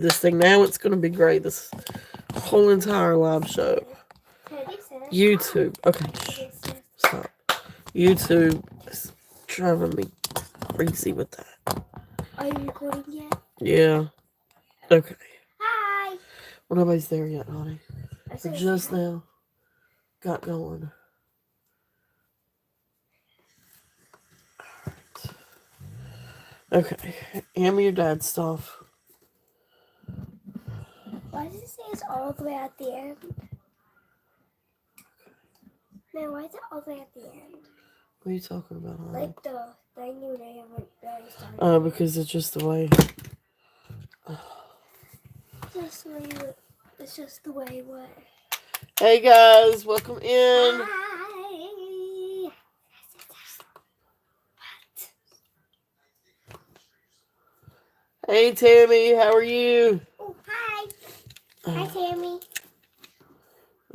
this thing now. It's going to be great. This whole entire live show. YouTube. Okay, stop. YouTube is driving me crazy with that. Are you recording yet? Yeah. Okay. Hi. Well, nobody's there yet, honey. We just now got going. Okay. Hand me your dad's stuff. Why does it say it's all the way at the end? Man, why is it all the way at the end? What are you talking about, honey? Like the thing you haven't really started. Because it's just the way. It's just the way what? Hey guys, welcome in. Hi. Hey Tammy, how are you? Oh, hi. Hi, Tammy.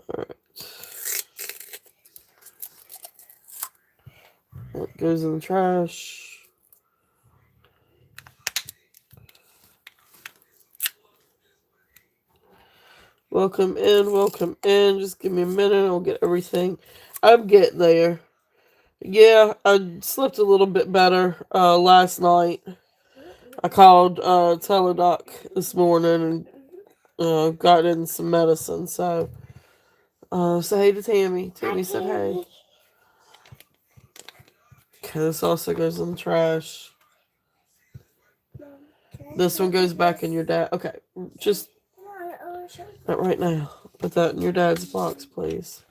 Alright. That goes in the trash. Welcome in, welcome in. Just give me a minute, I'll get everything. I'm getting there. Yeah, I slept a little bit better last night. I called Teledoc this morning and got in some medicine. So, say hey to Tammy. Tammy said hey. Okay, this also goes in the trash. This one goes back in your dad. Okay, just not right now. Put that in your dad's box, please.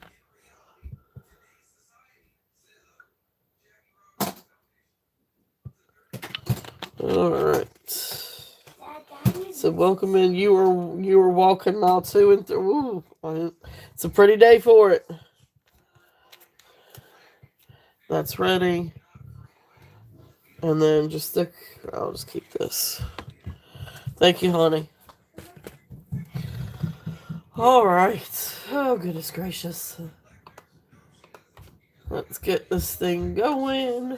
All right. So welcome in. You were walking mile 2 and 3. Ooh, it's a pretty day for it. That's ready. And then I'll just keep this. Thank you, honey. All right. Oh, goodness gracious. Let's get this thing going.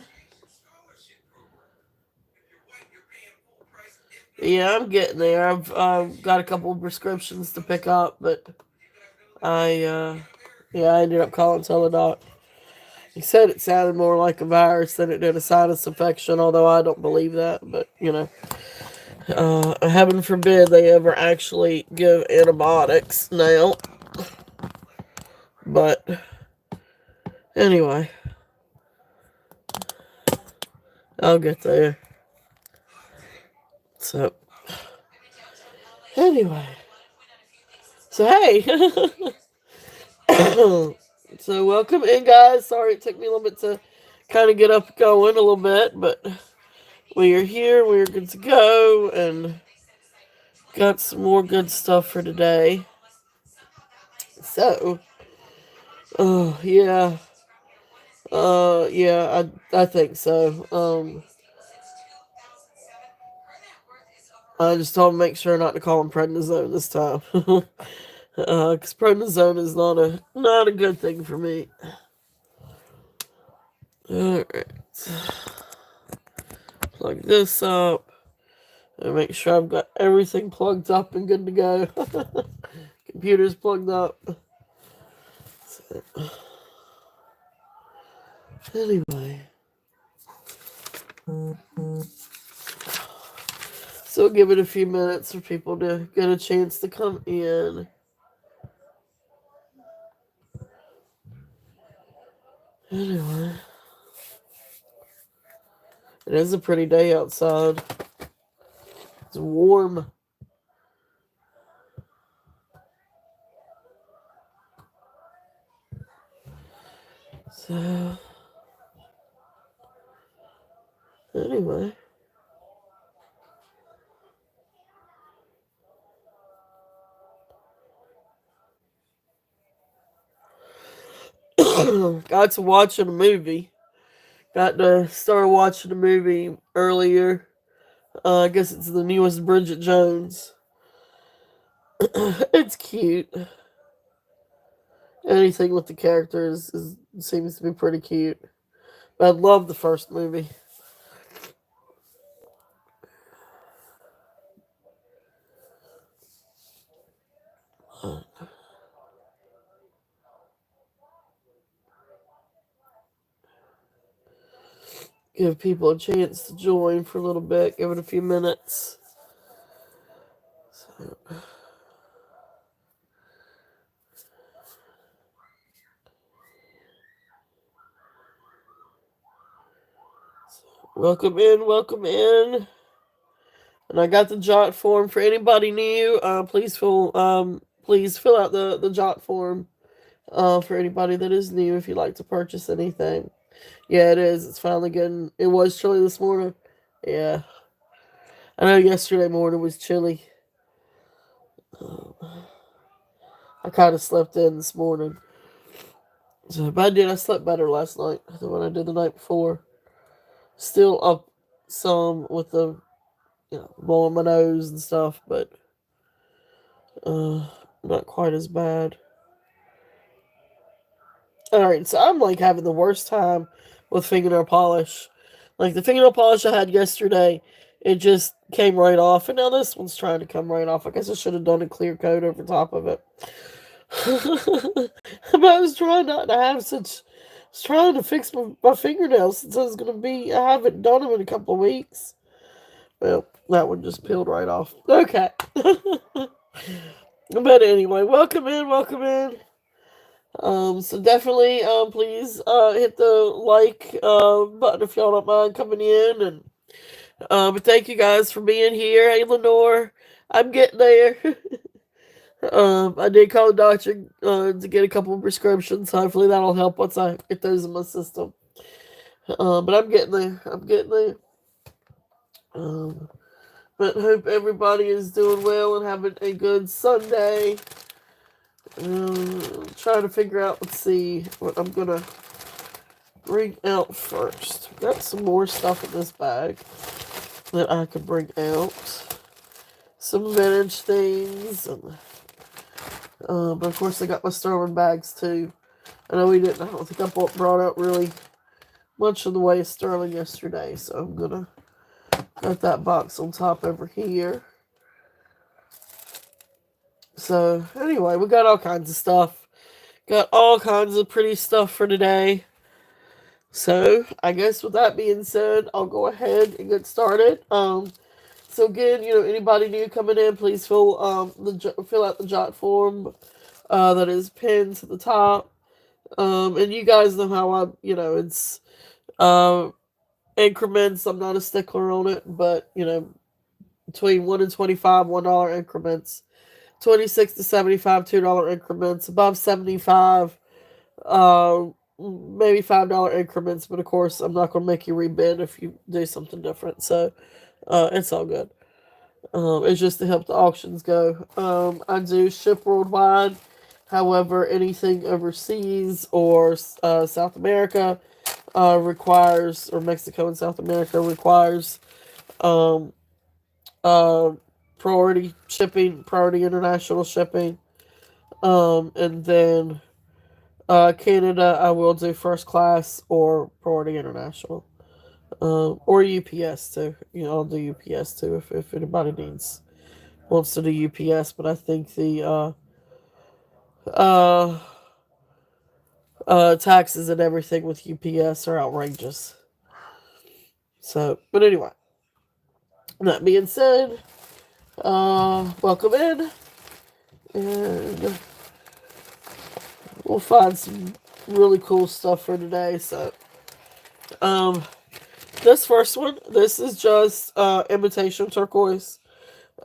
Yeah, I'm getting there. I've got a couple of prescriptions to pick up, but I ended up calling Teledoc. He said it sounded more like a virus than it did a sinus infection, although I don't believe that. But, heaven forbid they ever actually give antibiotics now. But, anyway, I'll get there. So, anyway. So, hey. So, welcome in, guys. Sorry it took me a little bit to kind of get up going a little bit, but we are here. We are good to go, and got some more good stuff for today. So, yeah. Yeah, I think so. I just told him to make sure not to call him prednisone this time. Because prednisone is not a good thing for me. Alright. Plug this up. And make sure I've got everything plugged up and good to go. Computer's plugged up. So, anyway. So we'll give it a few minutes for people to get a chance to come in. Anyway. It is a pretty day outside. It's warm. So, anyway. Got to watching a movie. Got to start watching a movie earlier. I guess it's the newest Bridget Jones. It's cute. Anything with the characters seems to be pretty cute. But I love the first movie. Give people a chance to join for a little bit. Give it a few minutes. So, welcome in, welcome in. And I got the jot form for anybody new. Please fill out the jot form. For anybody that is new, if you'd like to purchase anything. Yeah, it is. It's finally getting. It was chilly this morning. Yeah, I know. Yesterday morning was chilly. I kind of slept in this morning. So, but I did. I slept better last night than when I did the night before. Still up some with the blowing my nose and stuff, but not quite as bad. Alright, so I'm like having the worst time with fingernail polish. Like the fingernail polish I had yesterday, it just came right off, and now this one's trying to come right off. I guess I should have done a clear coat over top of it. But I was trying not to have such. I was trying to fix my fingernails since I was going to be. I haven't done them in a couple of weeks. Well, that one just peeled right off. Okay. But anyway, welcome in, welcome in. So definitely, please, hit the like, button if y'all don't mind coming in, and, but thank you guys for being here. Hey, Lenore, I'm getting there. I did call the doctor, to get a couple of prescriptions. Hopefully that'll help once I get those in my system. But I'm getting there. I'm getting there. Um, but hope everybody is doing well and having a good Sunday. Trying to figure out, let's see what I'm gonna bring out first. Got some more stuff in this bag that I could bring out. Some vintage things, and but of course I got my sterling bags too. I know we didn't. I don't think I brought out really much in the way of sterling yesterday, so I'm gonna put that box on top over here. So anyway, we got all kinds of stuff. Got all kinds of pretty stuff for today. So I guess with that being said, I'll go ahead and get started. So again, anybody new coming in, please fill out the jot form that is pinned to the top. And you guys know how it's uh increments. I'm not a stickler on it, but between 1 and 25 $1 increments, 26 to 75 $2 increments, above 75 maybe $5 increments, but of course I'm not going to make you rebid if you do something different, so it's all good. It's just to help the auctions go. I do ship worldwide. However, anything overseas or South America requires, or Mexico and South America requires um, uh, priority shipping, priority international shipping. And then Canada, I will do first class or priority international. Or UPS too. I'll do UPS too if anybody wants to do UPS. But I think the uh, taxes and everything with UPS are outrageous. So, but anyway, that being said, welcome in, and we'll find some really cool stuff for today. So, um, this first one, this is just imitation turquoise.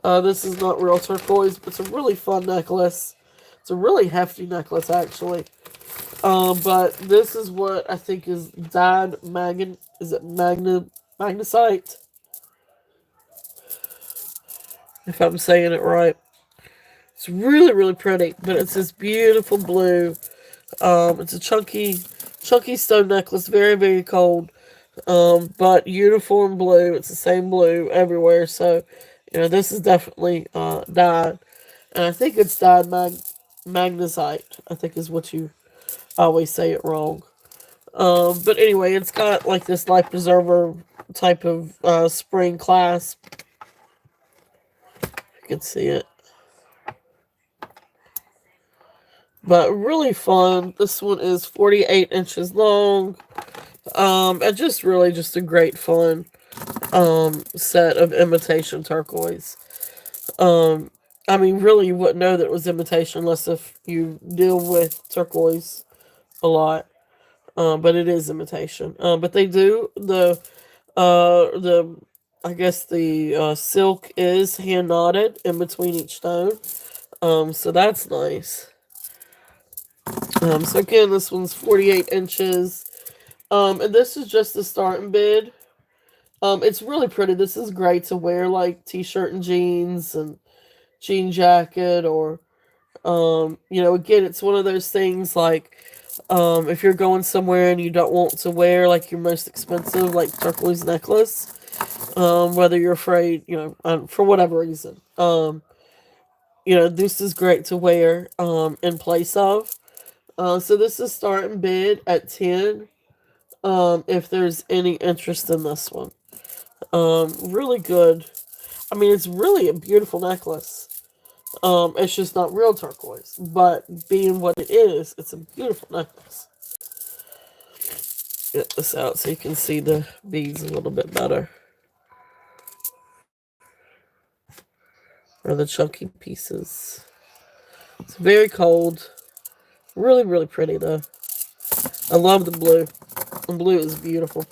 This is not real turquoise, but it's a really fun necklace. It's a really hefty necklace, actually. But this is what I think is dyed magnesite? If I'm saying it right. It's really, really pretty, but it's this beautiful blue. It's a chunky stone necklace, very, very cold. But uniform blue. It's the same blue everywhere. So, this is definitely dyed, and I think it's dyed magnesite. I think is what you always say it wrong. But anyway, it's got like this life preserver type of spring clasp. You can see it. but really fun. This one is 48 inches long. And just really just a great fun set of imitation turquoise. Um, I mean, really, you wouldn't know that it was imitation unless if you deal with turquoise a lot. But it is imitation. But they do the I guess the silk is hand knotted in between each stone. So that's nice. So again, this one's 48 inches. And this is just the starting bid. It's really pretty. This is great to wear like t-shirt and jeans and jean jacket or again, it's one of those things like if you're going somewhere and you don't want to wear like your most expensive like turquoise necklace, whether you're afraid, for whatever reason, this is great to wear in place of. So this is starting bid at 10. If there's any interest in this one, really good. I mean, it's really a beautiful necklace. It's just not real turquoise, but being what it is, it's a beautiful necklace. Get this out so you can see the beads a little bit better, or the chunky pieces. It's very cold, really, really pretty though. I love the blue. The blue is beautiful.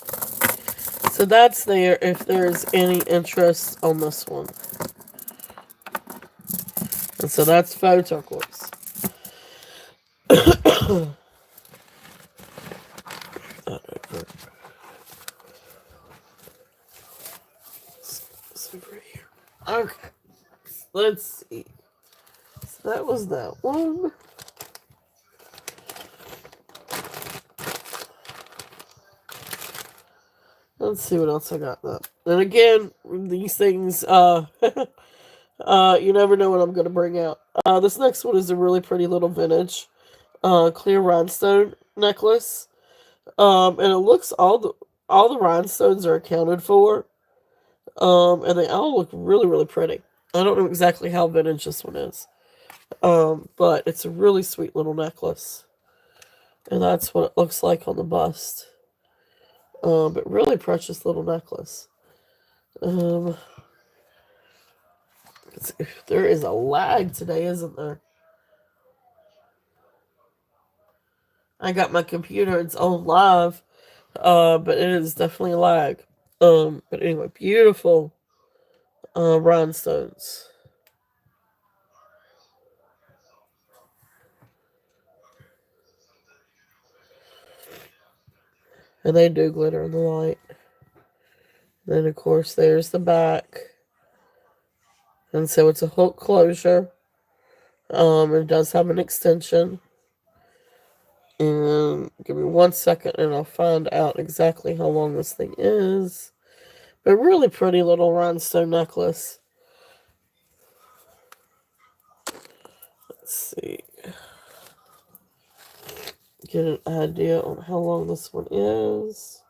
So that's there if there's any interest on this one. And so that's faux turquoise. Over here. Okay, let's see. So that was that one. Let's see what else I got though. And again, these things, you never know what I'm gonna bring out. This next one is a really pretty little vintage, clear rhinestone necklace. And it looks all the rhinestones are accounted for. And they all look really, really pretty. I don't know exactly how vintage this one is. But it's a really sweet little necklace. And that's what it looks like on the bust. But really precious little necklace. Um, there is a lag today, isn't there? I got my computer, it's on live, but it is definitely a lag. But anyway, beautiful rhinestones. And they do glitter in the light. Then, of course, there's the back. And so it's a hook closure. It does have an extension. And give me 1 second and I'll find out exactly how long this thing is. But really pretty little rhinestone necklace. Let's see. Get an idea on how long this one is.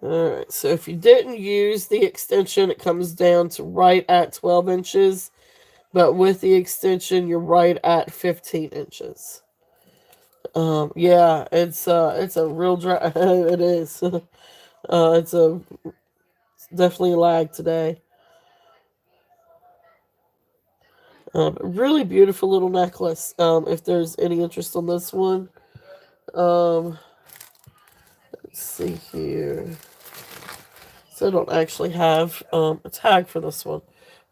Alright, so if you didn't use the extension, it comes down to right at 12 inches. But with the extension, you're right at 15 inches. Yeah, it's a real dry. It is. It's definitely a lag today. Really beautiful little necklace. If there's any interest on this one, let's see here. So I don't actually have a tag for this one.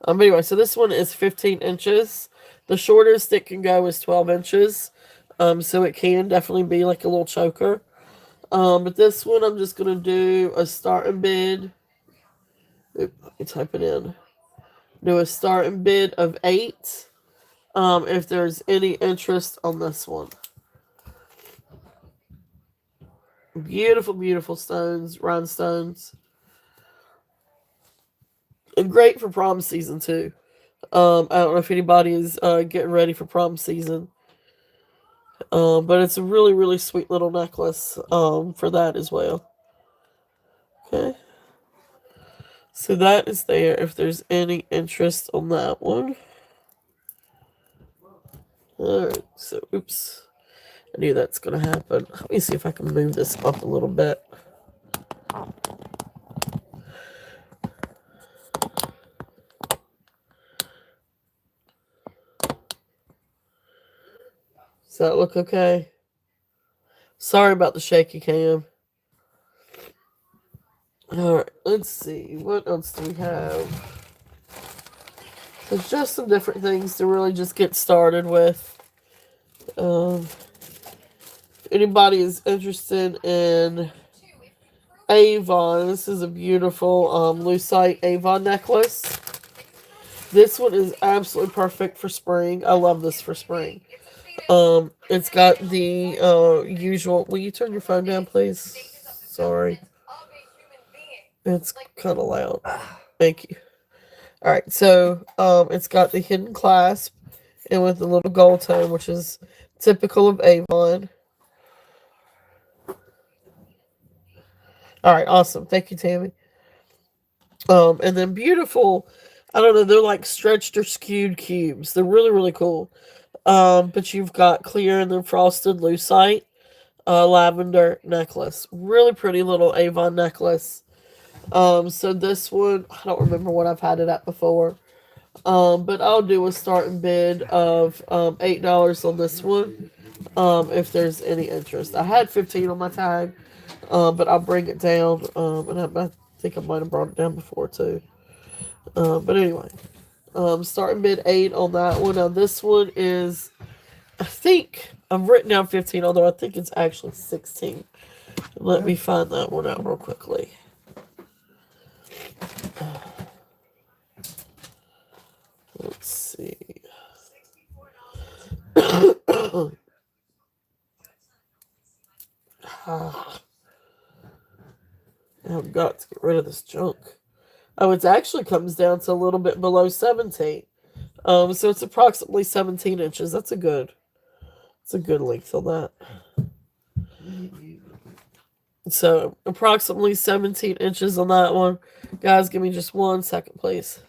Anyway, so this one is 15 inches. The shortest it can go is 12 inches. So it can definitely be like a little choker. But this one I'm just gonna do a starting bid. Let me type it in. Do a starting bid of 8. If there's any interest on this one. Beautiful, beautiful stones, rhinestones. And great for prom season too. I don't know if anybody is getting ready for prom season. But it's a really, really sweet little necklace for that as well. Okay. So that is there if there's any interest on that one. Alright, so oops. I knew that's gonna happen. Let me see if I can move this up a little bit. Does that look okay? Sorry about the shaky cam. Alright, let's see. What else do we have? There's just some different things to really just get started with. If anybody is interested in Avon, this is a beautiful lucite Avon necklace. This one is absolutely perfect for spring. I love this for spring. It's got the usual. Will you turn your phone down, please? Sorry, it's kind of loud. Thank you. All right, so it's got the hidden clasp and with the little gold tone, which is typical of Avon. All right, awesome. Thank you, Tammy. And then beautiful. I don't know. They're like stretched or skewed cubes. They're really really cool. But you've got clear and then frosted lucite lavender necklace. Really pretty little Avon necklace. So this one, I don't remember what I've had it at before. But I'll do a starting bid of $8 on this one. If there's any interest. I had 15 on my tag, but I'll bring it down. And I think I might have brought it down before too. But anyway, starting bid 8 on that one. Now this one is, I think I've written down 15, although I think it's actually 16. Let me find that one out real quickly. Let's see. I've got to get rid of this junk. Oh, it actually comes down to a little bit below 17. So it's approximately 17 inches. It's a good length on that. So approximately 17 inches on that one. Guys, give me just 1 second, please.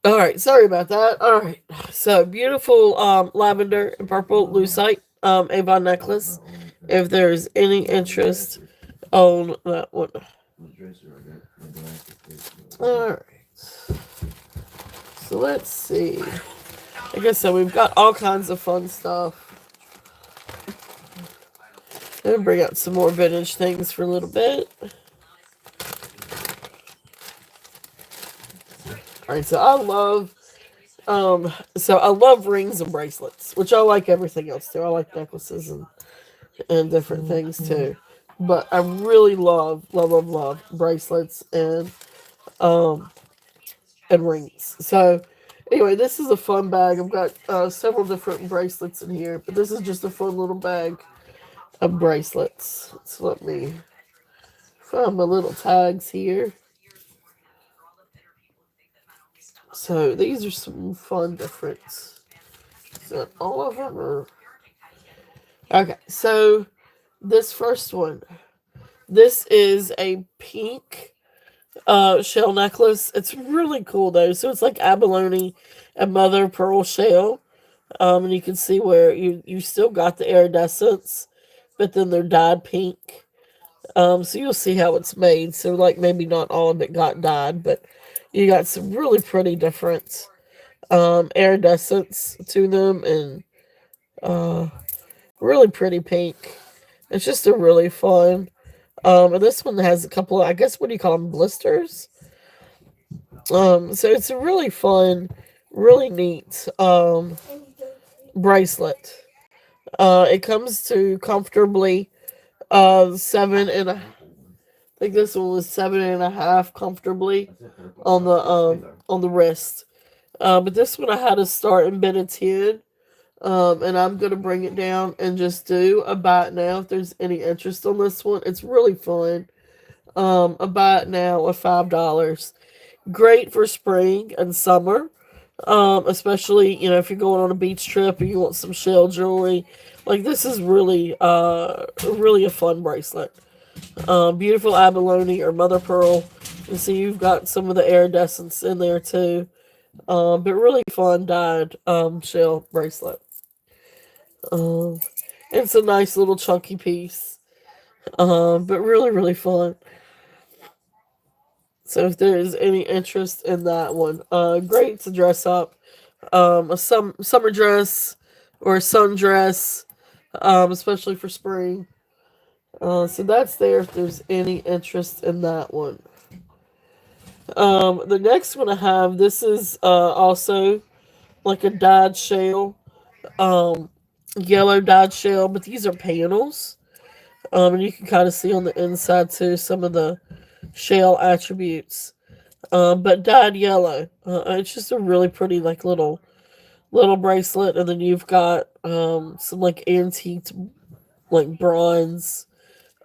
All right, sorry about that. All right, so beautiful lavender and purple lucite Avon necklace. If there's any interest on that one. All right, so let's see. Like I said, we've got all kinds of fun stuff. Let me bring out some more vintage things for a little bit. All right, so I love rings and bracelets, which I like everything else too. I like necklaces and different things too. But I really love bracelets and rings. So anyway, this is a fun bag. I've got several different bracelets in here, but this is just a fun little bag of bracelets. So let me find my little tags here. So these are some fun difference. So all of them are okay. So this first one, this is a pink shell necklace. It's really cool though. So it's like abalone and mother of pearl shell. And you can see where you still got the iridescence, but then they're dyed pink. So you'll see how it's made. So like maybe not all of it got dyed, but you got some really pretty different iridescence to them, and uh, really pretty pink. It's just a really fun. And this one has a couple of, I guess, what do you call them, blisters? So it's a really fun, really neat bracelet. It comes to comfortably seven and a. I think this one was 7.5 comfortably on the wrist. But this one I had to start in bid of 10. And I'm gonna bring it down and just do a buy it now if there's any interest on this one. It's really fun. A buy it now of $5. Great for spring and summer. Especially, if you're going on a beach trip or you want some shell jewelry. Like this is really a fun bracelet. Beautiful abalone or mother pearl. You see you've got some of the iridescence in there too. But really fun dyed shell bracelet. Um, it's a nice little chunky piece. But really fun. So if there is any interest in that one, great to dress up. A summer dress or a sundress, especially for spring. So that's there if there's any interest in that one. The next one I have, this is also like a dyed shell, um, yellow dyed shell, but these are panels. And you can kind of see on the inside too some of the shell attributes. But dyed yellow. It's just a really pretty like little bracelet, and then you've got some like antique like bronze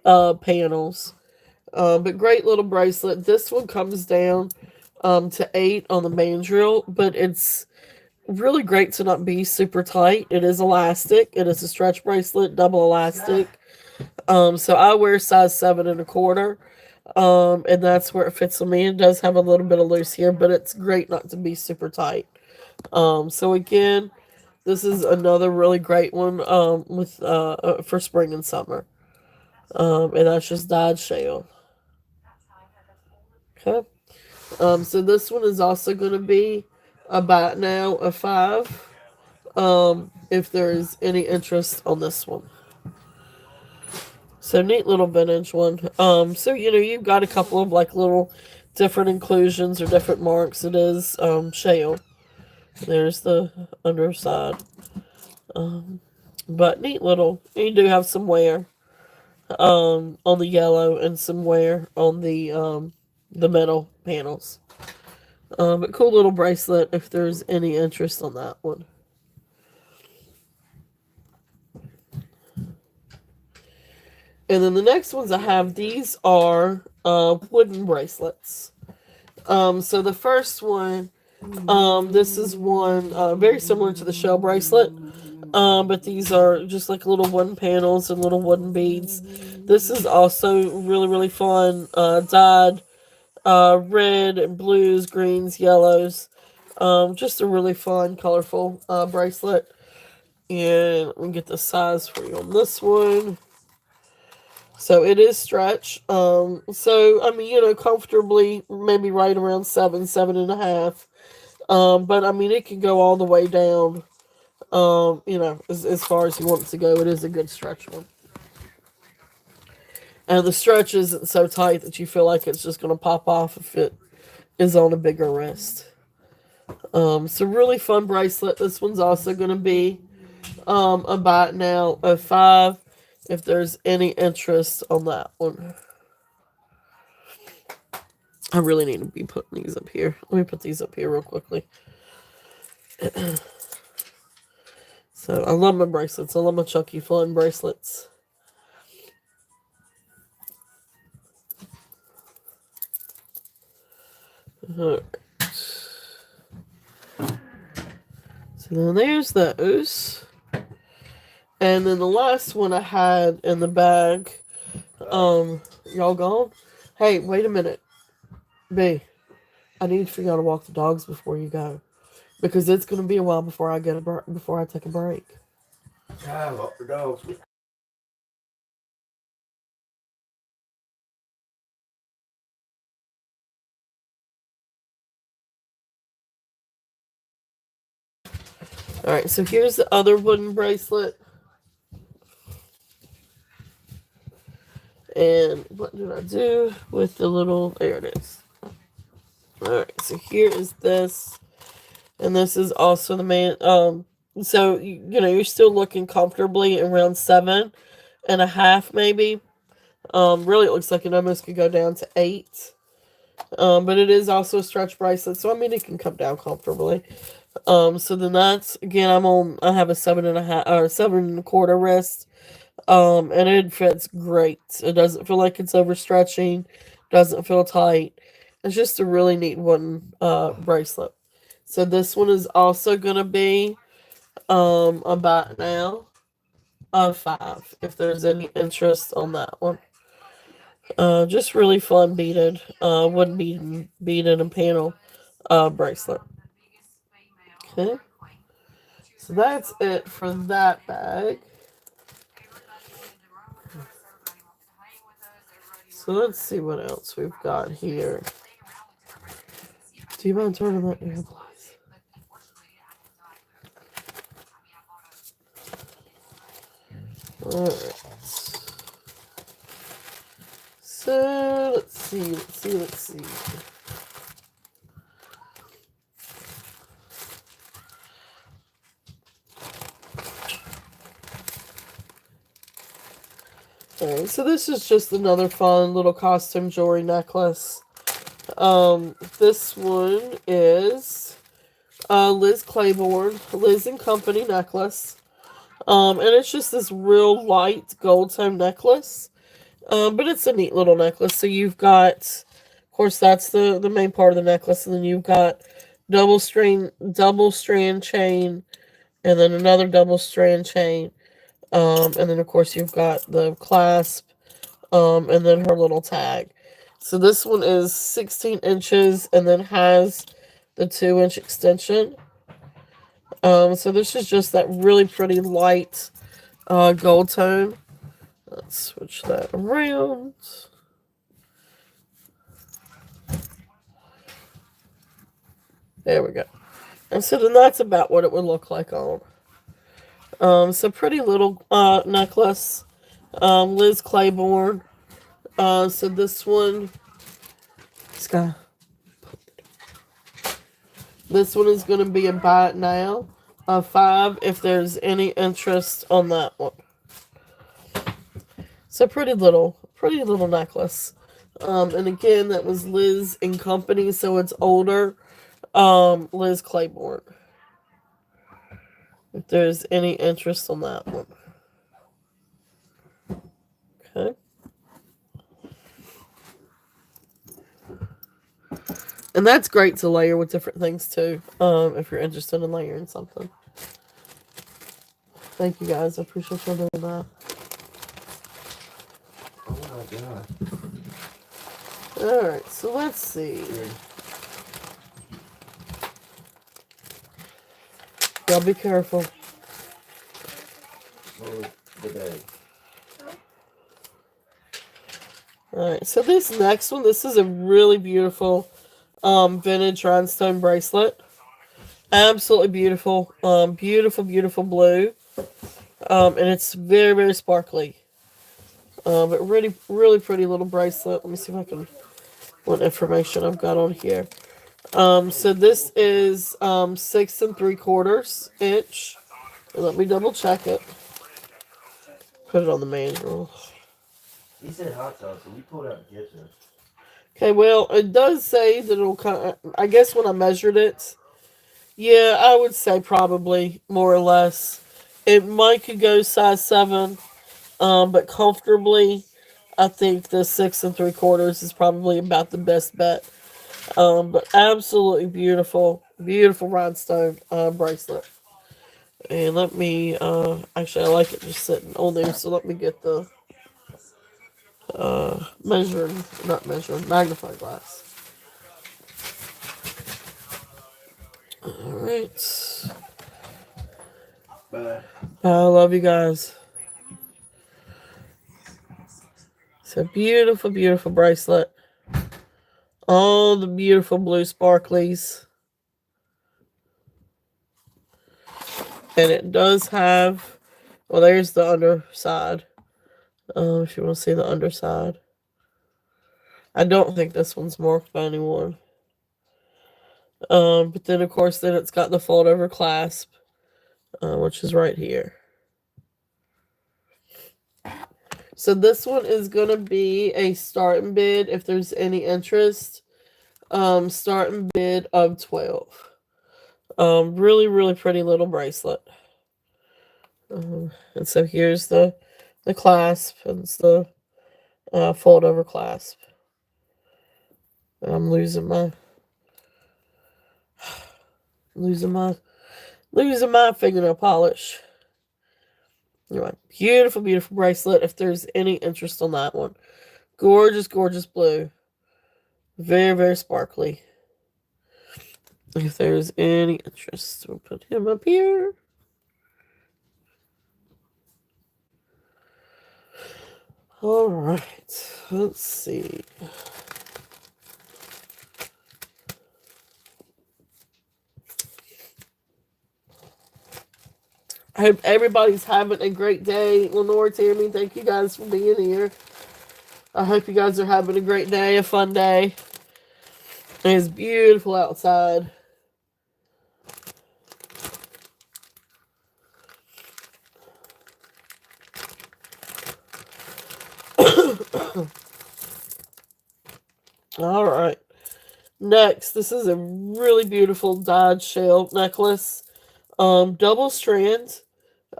panels. But great little bracelet. This one comes down to 8 on the mandrel, but it's really great to not be super tight. It is elastic. It is a stretch bracelet, double elastic. So I wear size 7 1/4. And that's where it fits on me. It does have a little bit of loose here, but it's great not to be super tight. So again, this is another really great one with for spring and summer. And that's just dyed shell. Okay. So this one is also going to be about now a 5. If there is any interest on this one. So neat little vintage one. So you've got a couple of like little different inclusions or different marks. It is shale. There's the underside. Um, but neat little. You do have some wear on the yellow and some wear on the metal panels. But cool little bracelet if there's any interest on that one. And then the next ones I have, these are wooden bracelets. So the first one, this is one very similar to the shell bracelet, but these are just like little wooden panels and little wooden beads. This is also really fun, dyed red and blues, greens, yellows. Just a really fun, colorful bracelet. And let me get the size for you on this one. So it is stretch. So I mean, comfortably maybe right around 7, 7.5. But I mean, it can go all the way down. As far as you want it to go, it is a good stretch one. And the stretch isn't so tight that you feel like it's just going to pop off if it is on a bigger wrist. So really fun bracelet. This one's also going to be about now a 5 if there's any interest on that one. I really need to be putting these up here. Let me put these up here real quickly. So I love my bracelets. I love my Chucky Fun bracelets. Alright. So then there's those. And then the last one I had in the bag. Y'all gone? Hey, wait a minute. B, I need for y'all to walk the dogs before you go. because it's going to be a while before before I take a break. Ah, dogs. All right, so here's the other wooden bracelet. And what did I do with the little? There it is. All right, so here is this, and this is also the man. So you know you're still looking comfortably around 7.5, maybe. Really, it looks like it almost could go down to 8. But it is also a stretch bracelet, so I mean it can come down comfortably. So then that's again, I have a 7.5 or 7.25 wrist. And it fits great. It doesn't feel like it's overstretching, doesn't feel tight. It's just a really neat wooden bracelet. So this one is also gonna be about now of 5 if there's any interest on that one. Just really fun wooden beaded and panel bracelet. Okay, so that's it for that bag. So let's see what else we've got here. Do you mind turning that down, please? Alright. So let's see. Alright, so this is just another fun little costume jewelry necklace. This one is Liz Claiborne, Liz and Company necklace. And it's just this real light gold tone necklace. But it's a neat little necklace. So you've got, of course, that's the main part of the necklace, and then you've got double strand chain, and then another double strand chain, and then of course you've got the clasp, and then her little tag. So this one is 16 inches, and then has the 2-inch extension. So this is just that really pretty light gold tone. Let's switch that around. There we go. And so then that's about what it would look like on. So pretty little necklace. Liz Claiborne. So this one, Sky. This one is going to be a buy it now. 5 if there's any interest on that one. So pretty little necklace. And again, that was Liz and Company, so it's older. Liz Claiborne. If there's any interest on that one. Okay. And that's great to layer with different things too. If you're interested in layering something. Thank you guys. I appreciate you doing that. Oh my god. Alright, so let's see. Y'all be careful. The bag. Alright, so this next one, this is a really beautiful vintage rhinestone bracelet. Absolutely beautiful. Beautiful blue. And it's very, very sparkly. But really pretty little bracelet. Let me see if I can, what information I've got on here. So this is 6 3/4 inch. Let me double check it. Put it on the manual. He said hot sauce, so we pulled out the kitchen. Okay, well, it does say that it'll kind of, I guess when I measured it, yeah, I would say probably more or less. It might could go size 7, but comfortably, I think the 6 3/4 is probably about the best bet. But absolutely beautiful rhinestone bracelet. And let me, actually, I like it just sitting on there, so let me get the magnifying glass. Alright. Bye. I love you guys. It's a beautiful, beautiful bracelet. All the beautiful blue sparklies. And it does have, well, there's the underside. If you want to see the underside. I don't think this one's marked by anyone. But then, of course, then it's got the fold over clasp, which is right here. So this one is going to be a starting bid if there's any interest. Starting bid of 12. Really, really pretty little bracelet. And so here's the clasp, and it's the fold over clasp. I'm losing my fingernail polish. Anyway, beautiful, beautiful bracelet. If there's any interest on that one, gorgeous, gorgeous blue, very, very sparkly. If there's any interest, we'll put him up here. All right, let's see. I hope everybody's having a great day. Lenore, Tammy, thank you guys for being here. I hope you guys are having a great day, a fun day. It's beautiful outside. All right. Next, this is a really beautiful dyed shell necklace. Double strand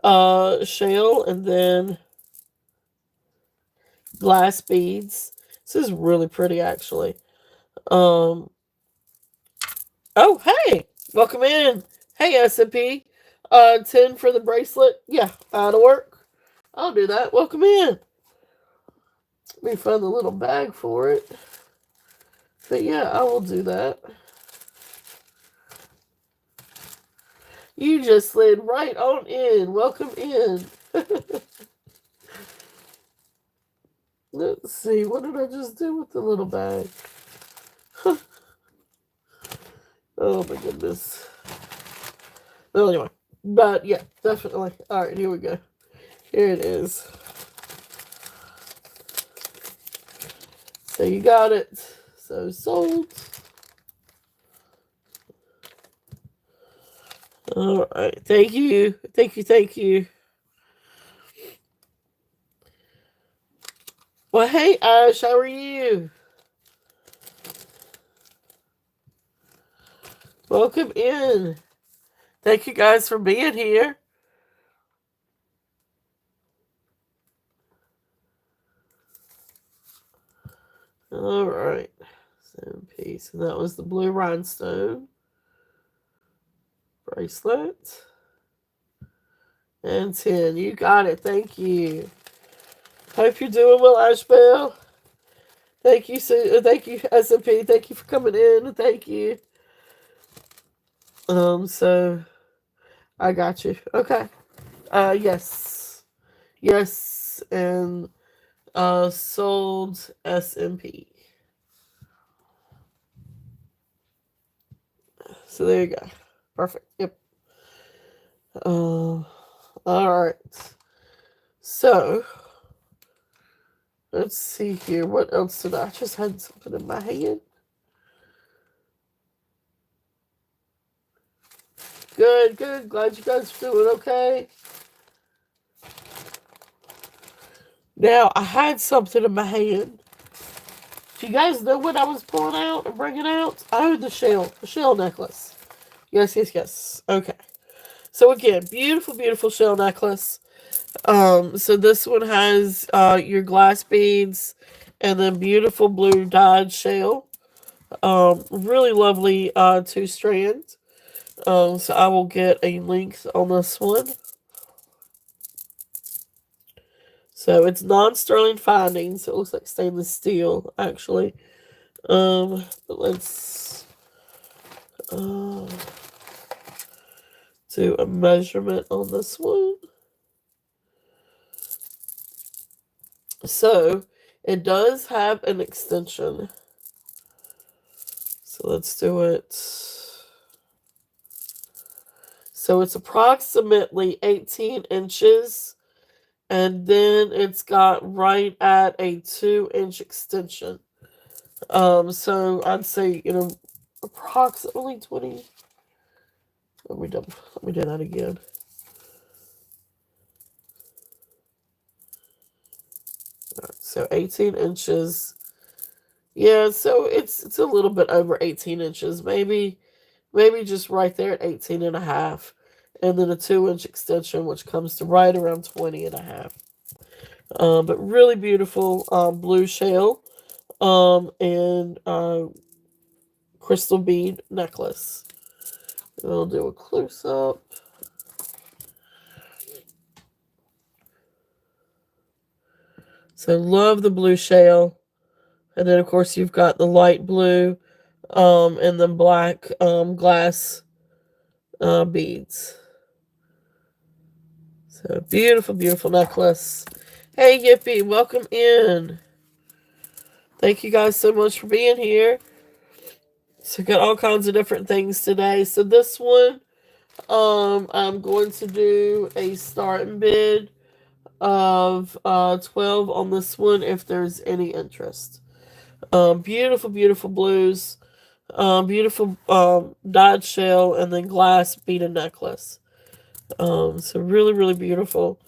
shell, and then glass beads. This is really pretty, actually. Oh, hey, welcome in. Hey, SMP. 10 for the bracelet. Yeah, that'll work. I'll do that. Welcome in. Let me find the little bag for it. But yeah, I will do that. You just slid right on in. Welcome in. Let's see. What did I just do with the little bag? Oh my goodness. Well, anyway. But yeah, definitely. Alright, here we go. Here it is. So you got it. So sold. Alright. Thank you. Thank you. Thank you. Well, hey, Ash. How are you? Welcome in. Thank you guys for being here. Alright. 7 piece. And that was the blue rhinestone bracelet. And 10. You got it. Thank you. Hope you're doing well, Ashbel. Thank you, thank you, SMP. Thank you for coming in. Thank you. So I got you. Okay. Yes. Yes, and sold SMP. So there you go. Perfect. Yep. All right. So let's see here. What else did I just had something in my hand? Good, good. Glad you guys are doing okay. Now, I had something in my hand. Do you guys know what I was pulling out and bringing out? Oh, the shell necklace. Yes, yes, yes. Okay. So again, beautiful, beautiful shell necklace. So this one has your glass beads and then beautiful blue dyed shell. Really lovely 2 strands. So I will get a length on this one. So it's non-sterling findings. So it looks like stainless steel, actually. But let's do a measurement on this one. So it does have an extension. So let's do it. So it's approximately 18 inches, and then it's got right at a 2-inch extension. So I'd say, approximately 20. Let me do that again. All right, so 18 inches. Yeah, so it's a little bit over 18 inches, maybe just right there at 18 and a half, and then a 2-inch extension, which comes to right around 20 and a half. But really beautiful blue shell and crystal bead necklace. We'll do a close up. So love the blue shell, and then of course you've got the light blue and the black glass beads. So beautiful, beautiful necklace. Hey Yippee, welcome in. Thank you guys so much for being here. So got all kinds of different things today. So this one, I'm going to do a starting bid of 12 on this one if there's any interest. Beautiful, beautiful blues. Beautiful dyed shell and then glass beaded necklace. So really, really beautiful.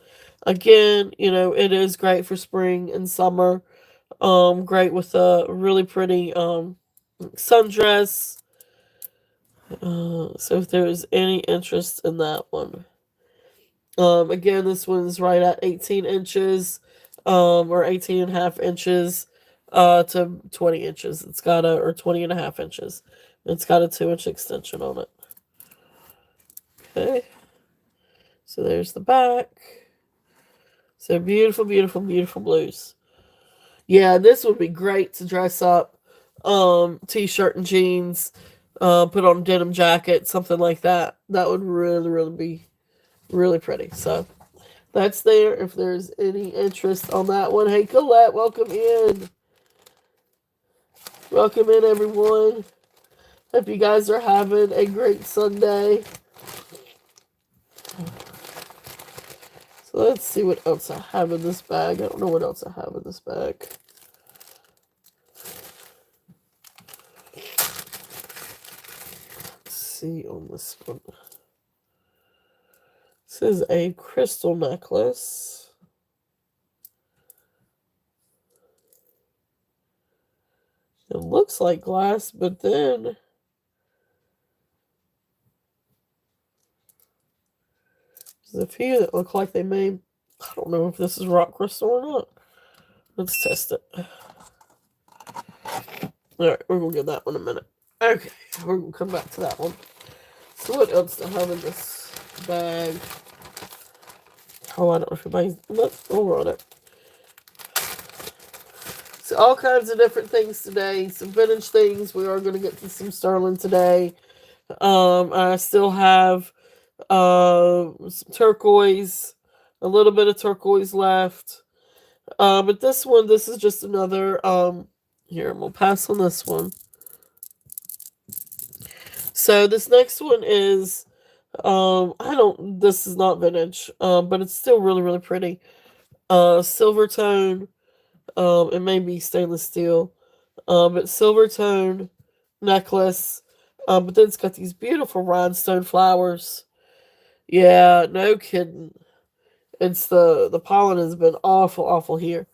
Again, it is great for spring and summer. Great with a really pretty sundress. So if there's any interest in that one. Again, this one's right at 18 inches, or 18 and a half inches, to 20 inches. Or 20 and a half inches. It's got a 2-inch extension on it. Okay. So there's the back. So beautiful, beautiful, beautiful blues. Yeah, this would be great to dress up. T-shirt and jeans. Put on a denim jacket, something like that. That would really, really be really pretty. So that's there if there's any interest on that one. Hey, Colette, welcome in. Welcome in, everyone. Hope you guys are having a great Sunday. So let's see what else I have in this bag. I don't know what else I have in this bag. Let's see on this one. This is a crystal necklace. It looks like glass, but then there's a few that look like they may. I don't know if this is rock crystal or not. Let's test it. Alright, we're going to get that one in a minute. Okay, we're going to come back to that one. So what else do I have in this bag? Oh, I don't know if anybody's... Let's go on it. So all kinds of different things today. Some vintage things. We are going to get to some sterling today. I still have some turquoise. A little bit of turquoise left. But this is just another... Here, I'm going to pass on this one. So this next one is, this is not vintage, but it's still really, really pretty. Silver tone, it may be stainless steel, but silver tone necklace, but then it's got these beautiful rhinestone flowers. Yeah, no kidding. It's the pollen has been awful, awful here.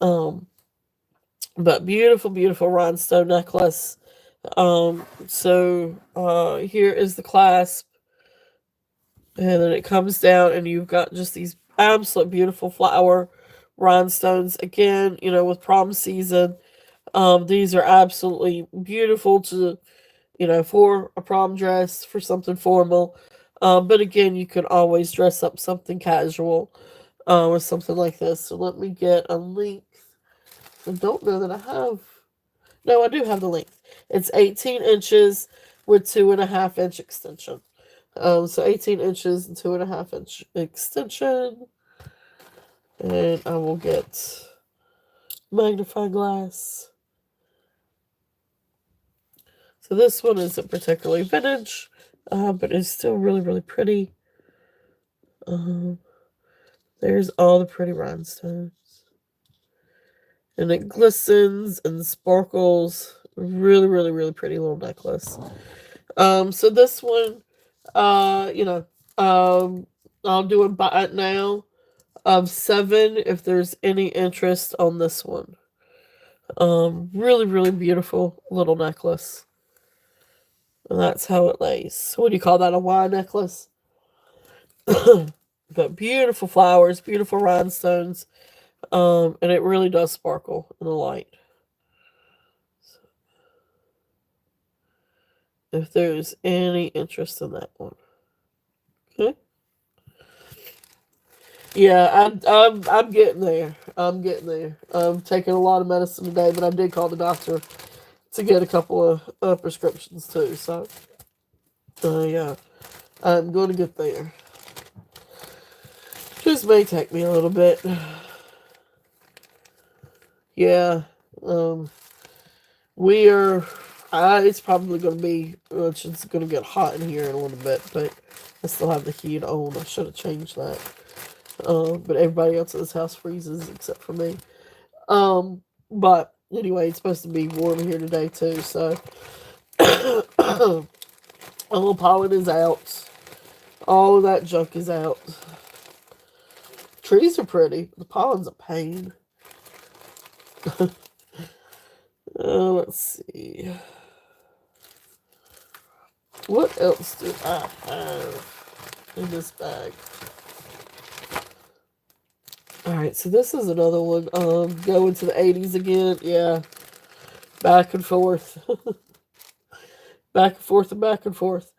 But beautiful, beautiful rhinestone necklace. Here is the clasp, and then it comes down, and you've got just these absolute beautiful flower rhinestones. Again, with prom season, these are absolutely beautiful to, for a prom dress, for something formal. But again, you can always dress up something casual, with something like this. So let me get a length. I don't know that I have. No, I do have the length. It's 18 inches with 2.5-inch extension. So 18 inches and 2.5 inch extension. And I will get magnifying glass. So this one isn't particularly vintage, but it's still really, really pretty. Um, there's all the pretty rhinestones. And it glistens and sparkles. Really, really, really pretty little necklace. So this one, you know, I'll do a buy it now of 7 if there's any interest on this one. Really, really beautiful little necklace. And that's how it lays. What do you call that? A Y necklace? But beautiful flowers, beautiful rhinestones. And it really does sparkle in the light. If there's any interest in that one. Okay. Yeah, I'm getting there. I'm getting there. I'm taking a lot of medicine today, but I did call the doctor to get a couple of prescriptions too. So, yeah, I'm going to get there. Just may take me a little bit. Yeah, we are. It's probably going to be. It's going to get hot in here in a little bit, but I still have the heat on. I should have changed that. But everybody else in this house freezes except for me. But anyway, it's supposed to be warm here today too. So, a little pollen is out. All of that junk is out. Trees are pretty. The pollen's a pain. Let's see. What else do I have in this bag? Alright, so this is another one. Going to the 80s again. Yeah. Back and forth. Back and forth and back and forth.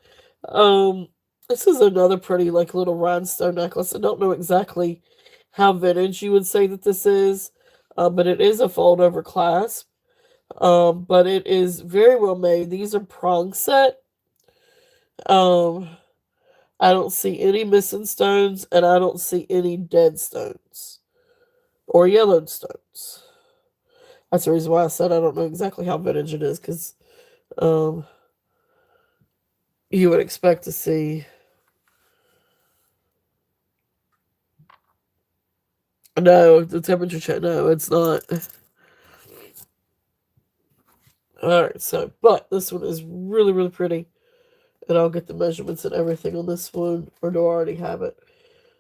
This is another pretty, like, little rhinestone necklace. I don't know exactly how vintage you would say that this is, but it is a fold-over clasp. But it is very well made. These are prong set. Um, I don't see any missing stones, and I don't see any dead stones or yellowed stones. That's the reason why I said I don't know exactly how vintage it is, because um, you would expect to see. No, the temperature check. No, it's not. Alright, so, but this one is really, really pretty. And I'll get the measurements and everything on this one, or do I already have it?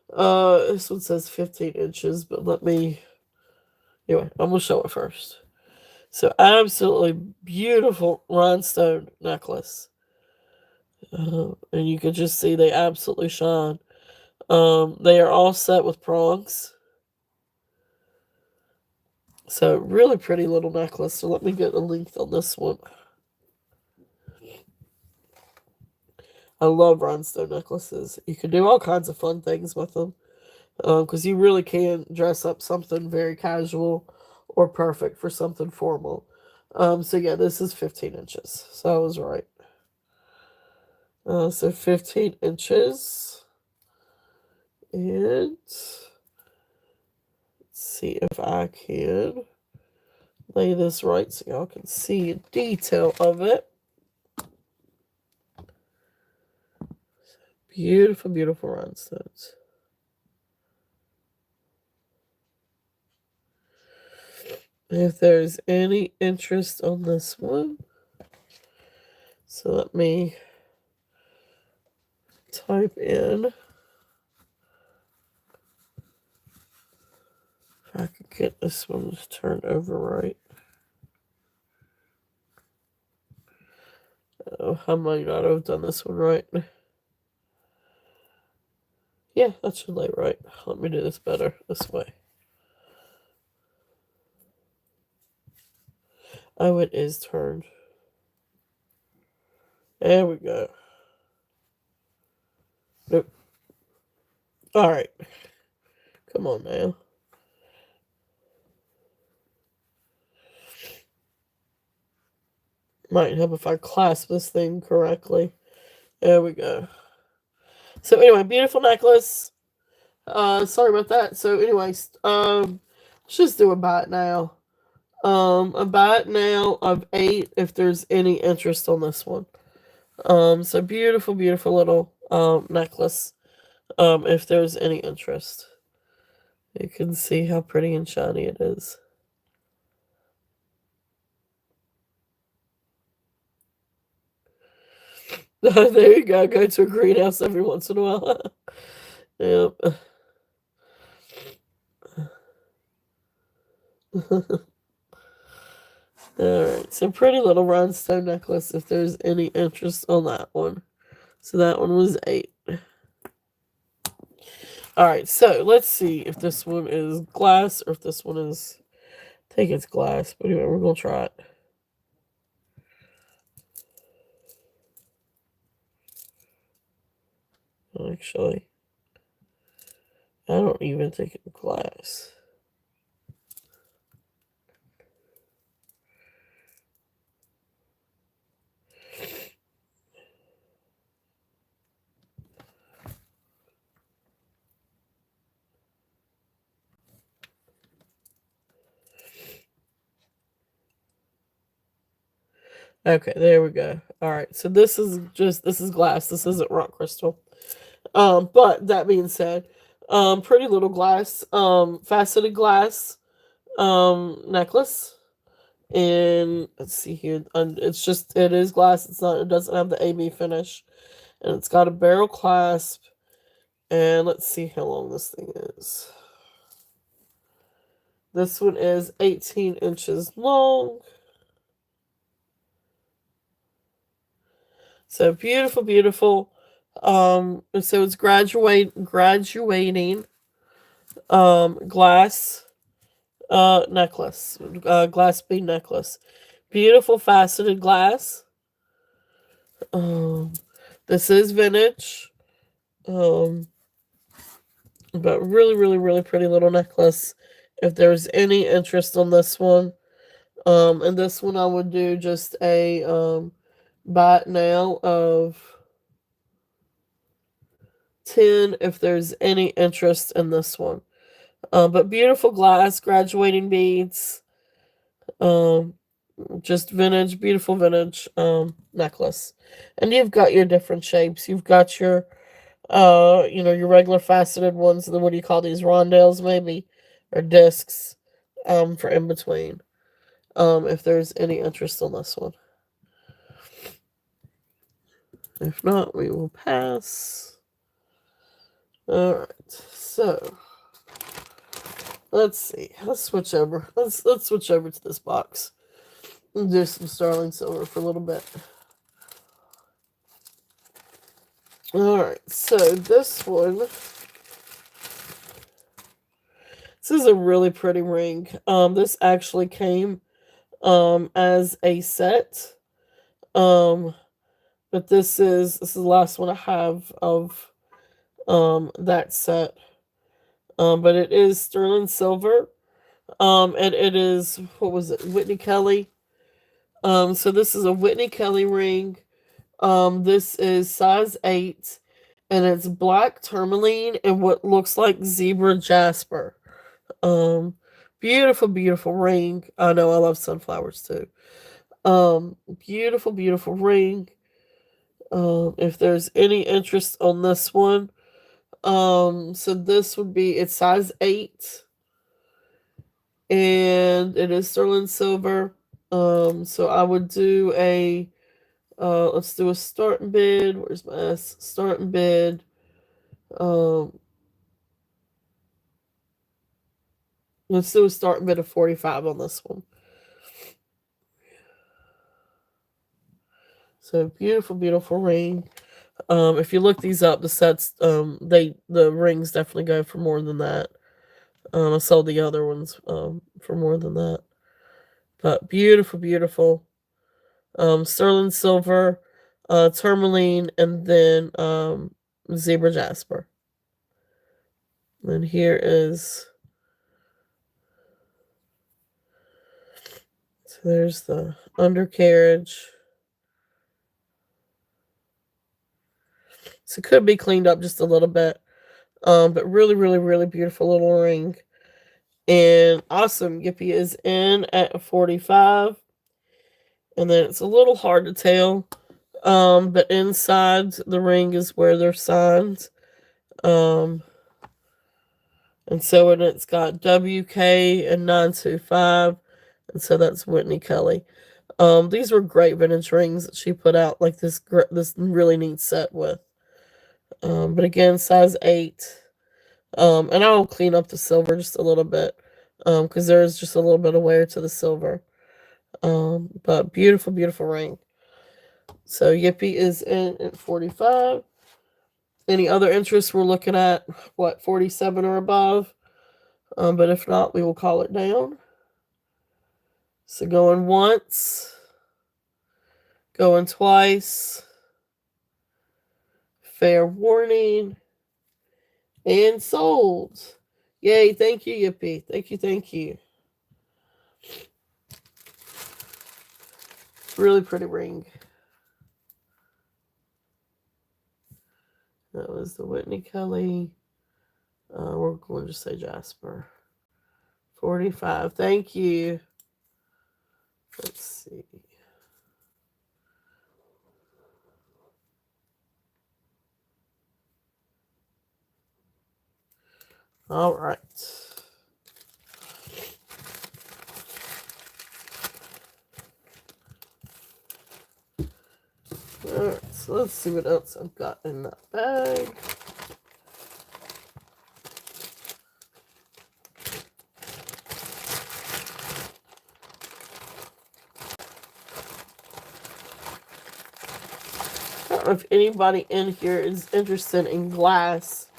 This one says 15 inches, but let me. Anyway, I'm going to show it first. So, absolutely beautiful rhinestone necklace. And you can just see they absolutely shine. They are all set with prongs. So, really pretty little necklace. So, let me get a length on this one. I love rhinestone necklaces. You can do all kinds of fun things with them. Because you really can dress up something very casual or perfect for something formal. So yeah, this is 15 inches. So I was right. So 15 inches. And let's see if I can lay this right so y'all can see a detail of it. Beautiful, beautiful rhinestones. If there's any interest on this one, so let me type in. If I could get this one turned over right. Oh, I might not have done this one right. Yeah, that should lay right. Let me do this better this way. Oh, it is turned. There we go. Nope. Alright. Come on now. Might help if I clasp this thing correctly. There we go. So anyway, beautiful necklace. Sorry about that. So anyways, let's just do a buy it now. A buy it now of 8 if there's any interest on this one. So beautiful, beautiful little necklace. If there's any interest, you can see how pretty and shiny it is. There you go. Go to a greenhouse every once in a while. Yep. Alright, so pretty little rhinestone necklace if there's any interest on that one. So that one was 8. Alright, so let's see if this one is glass or if this one is. I think it's glass, but anyway, we're gonna try it. Actually, I don't even think it's glass. Okay, there we go. Alright, so this is glass. This isn't rock crystal. But that being said, pretty little glass, faceted glass, necklace. And let's see here. It is glass. It doesn't have the AB finish. And it's got a barrel clasp. And let's see how long this thing is. This one is 18 inches long. So beautiful, beautiful. So it's graduating glass necklace, glass bead necklace. Beautiful faceted glass. Um, this is vintage. Um, but really, really, really pretty little necklace. If there's any interest on this one, and this one I would do just a buy it now of 10 if there's any interest in this one. But beautiful glass, graduating beads, um, just vintage, beautiful vintage necklace. And you've got your different shapes. You've got your your regular faceted ones, and then what do you call these, rondelles maybe, or discs, for in between. If there's any interest on this one. If not, we will pass. Alright, so let's see. Let's switch over. Let's switch over to this box. And do some sterling silver for a little bit. Alright, so this one. This is a really pretty ring. This actually came as a set. But this is the last one I have of that set. But it is sterling silver. And it is, what was it, Whitney Kelly. So this is a Whitney Kelly ring. This is size 8, and it's black tourmaline and what looks like zebra jasper. Um, Beautiful, beautiful ring. I know I love sunflowers too. Beautiful, beautiful ring. If there's any interest on this one, so this would be, it's size 8, and it is sterling silver. So I would do a, let's do a starting bid. Where's my S? Starting bid. Um, let's do a starting bid of 45 on this one. So beautiful, beautiful ring. If you look these up, the sets, the rings definitely go for more than that. I sold the other ones for more than that. But beautiful, beautiful. Sterling silver, tourmaline, and then zebra jasper. And here is, so there's the undercarriage. So it could be cleaned up just a little bit. But really, really, really beautiful little ring. And awesome. Yippee is in at 45. And then it's a little hard to tell. But inside the ring is where they're signed. Um, and so it's got WK and 925. And so that's Whitney Kelly. These were great vintage rings that she put out, like this really neat set with. But again, size 8. And I'll clean up the silver just a little bit, because there is just a little bit of wear to the silver. But beautiful, beautiful ring. So Yippee is in at 45. Any other interests we're looking at, 47 or above? But if not, we will call it down. So going once, going twice, fair warning, and sold. Yay, thank you, Yippee. Thank you, thank you. Really pretty ring. That was the Whitney Kelly. We're going to say Jasper. 45. Thank you. Let's see. All right. All right. So let's see what else I've got in that bag. I don't know if anybody in here is interested in glass.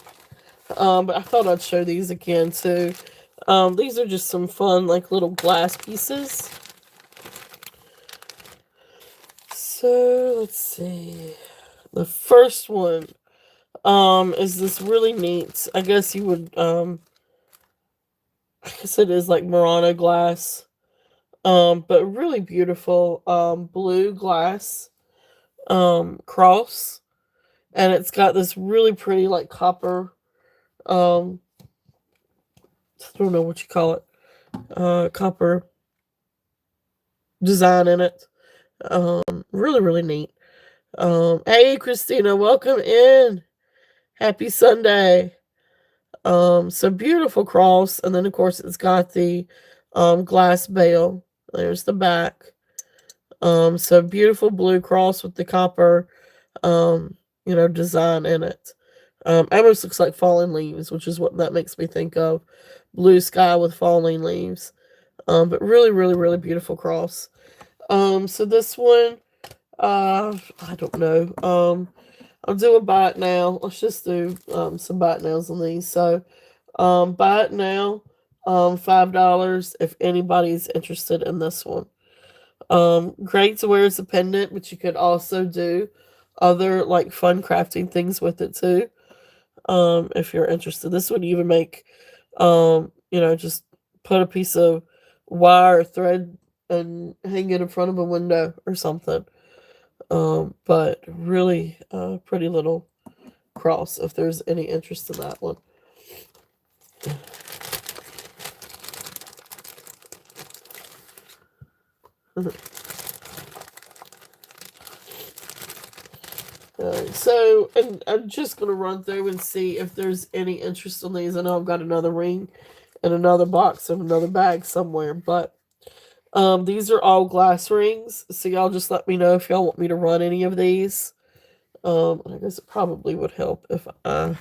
But I thought I'd show these again too. These are just some fun, like little glass pieces. So let's see. The first one, is this really neat. I guess you would, I guess it is like Murano glass. But really beautiful, blue glass, cross. And it's got this really pretty, like, copper, um, I don't know what you call it, copper design in it. Really, really neat. Hey, Christina, welcome in. Happy Sunday. So beautiful cross, and then of course it's got the glass bail. There's the back. So beautiful blue cross with the copper, um, design in it. Almost looks like falling leaves, which is what that makes me think of. Blue sky with falling leaves. But really, really, really beautiful cross. So this one, I don't know. I'll do a buy it now. Let's just do some buy it nows on these. So, buy it now, $5 if anybody's interested in this one. Great to wear as a pendant, but you could also do other like fun crafting things with it too. If you're interested, this would even make, just put a piece of wire or thread and hang it in front of a window or something. But really pretty little cross if there's any interest in that one. So, and I'm just going to run through and see if there's any interest in these. I know I've got another ring and another box and another bag somewhere, but these are all glass rings. So y'all just let me know if y'all want me to run any of these. I guess it probably would help if I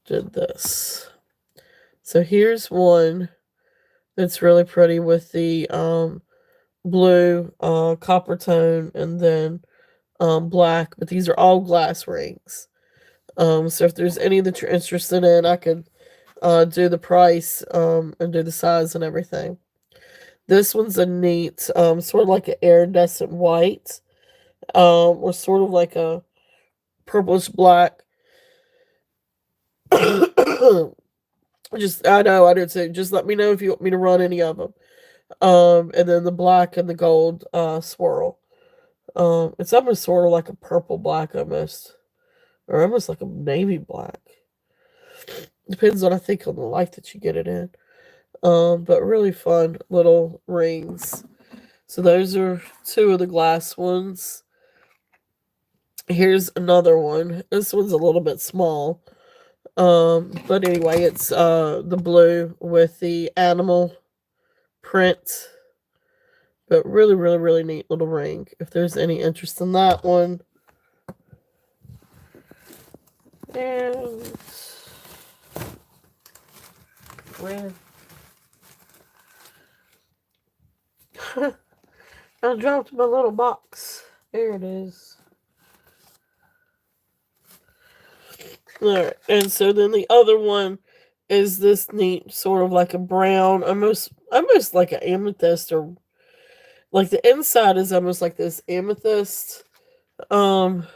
did this. So here's one that's really pretty with the blue copper tone and then black, but these are all glass rings. So if there's any that you're interested in, I could do the price and do the size and everything. This one's a neat, sort of like an iridescent white, or sort of like a purplish black. Just I know I did too. Just let me know if you want me to run any of them. And then the black and the gold swirl. It's almost sort of like a purple black almost. Or almost like a navy black. Depends on I think on the light that you get it in. But really fun little rings. So those are two of the glass ones. Here's another one. This one's a little bit small. But anyway, it's the blue with the animal print. But really, really, really neat little ring. If there's any interest in that one. And where? I dropped my little box. There it is. Alright, and so then the other one is this neat sort of like a brown, almost like an amethyst, or like the inside is almost like this amethyst um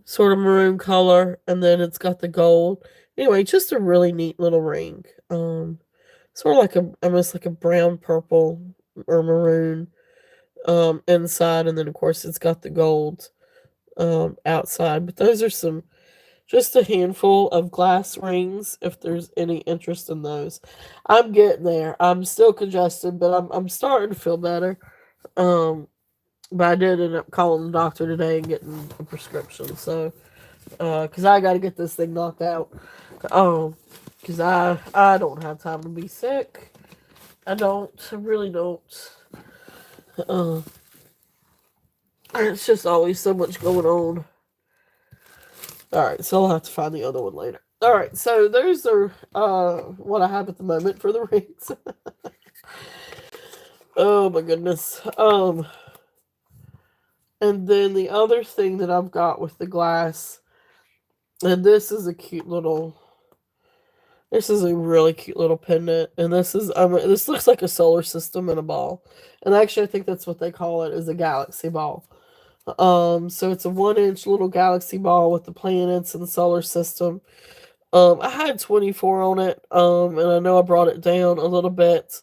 sort of maroon color, and then it's got the gold. Anyway, just a really neat little ring. Sort of like a almost like a brown purple or maroon inside, and then of course it's got the gold outside. But those are some just a handful of glass rings if there's any interest in those. I'm getting there. I'm still congested, but I'm starting to feel better. Um but I did end up calling the doctor today and getting a prescription. So cuz I got to get this thing knocked out. Cuz I don't have time to be sick. I really don't. Uh it's just always so much going on. Alright, so I'll have to find the other one later. Alright, so those are what I have at the moment for the rings. Oh my goodness. And then the other thing that I've got with the glass, and this is a really cute little pendant, and this looks like a solar system in a ball. And actually I think that's what they call it, is a galaxy ball. So it's a 1 inch little galaxy ball with the planets and the solar system. I had 24 on it, and I know I brought it down a little bit.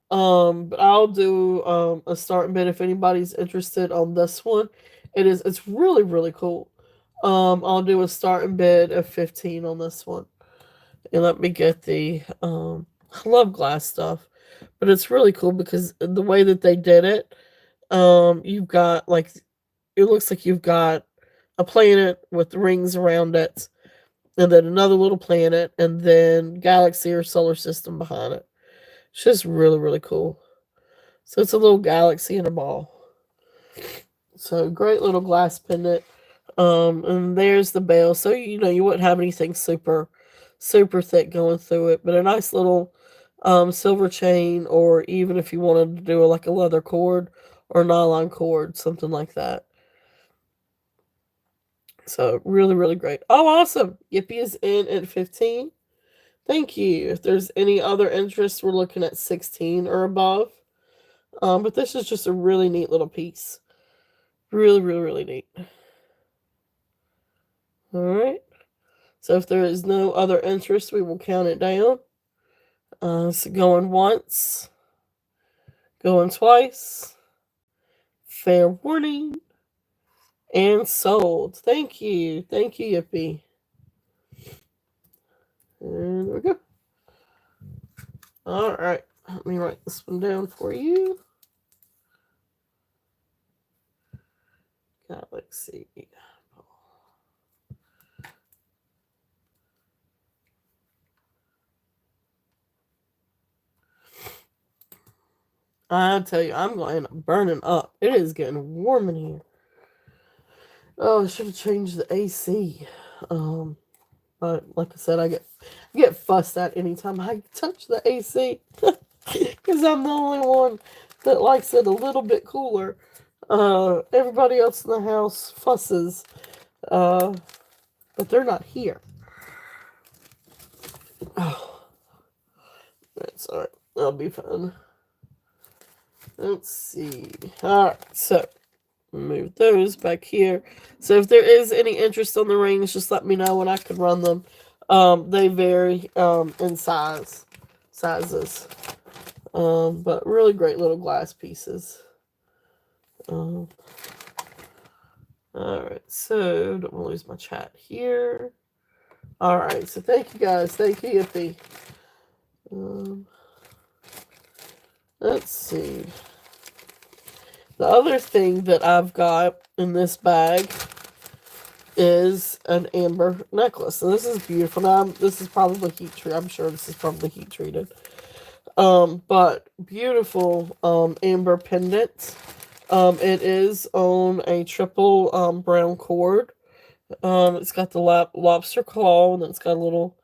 But I'll do a starting bid if anybody's interested on this one. It's really, really cool. I'll do a starting bid of 15 on this one. And let me get I love glass stuff, but it's really cool because the way that they did it, you've got like it looks like you've got a planet with rings around it, and then another little planet, and then galaxy or solar system behind it. It's just really, really cool. So it's a little galaxy in a ball. So great little glass pendant. And there's the bell. So you wouldn't have anything super, super thick going through it, but a nice little silver chain, or even if you wanted to do like a leather cord or nylon cord, something like that. So really, really great. Oh, awesome. Yippee is in at 15. Thank you. If there's any other interest, we're looking at 16 or above. But this is just a really neat little piece. Really, really, really neat. Alright. So if there is no other interest, we will count it down. So going once. Going twice. Fair warning. And sold. Thank you. Thank you, Yippee. And there we go. Alright. Let me write this one down for you. Galaxy. I tell you, I'm going to end up burning up. It is getting warm in here. Oh, I should have changed the AC. But like I said, I get fussed at anytime I touch the AC because I'm the only one that likes it a little bit cooler. Everybody else in the house fusses, but they're not here. Oh, that's alright. That'll be fun. Let's see. Alright, so move those back here. So if there is any interest on the rings, just let me know and I can run them. They vary in sizes. But really great little glass pieces. Um, Alright, so don't want to lose my chat here. Alright, so thank you guys. Thank you, Yippee. Um, let's see. The other thing that I've got in this bag is an amber necklace. And this is beautiful. Now, this is probably heat treated. I'm sure this is probably heat treated. But beautiful amber pendant. It is on a triple brown cord. It's got the lobster claw, and it's got a little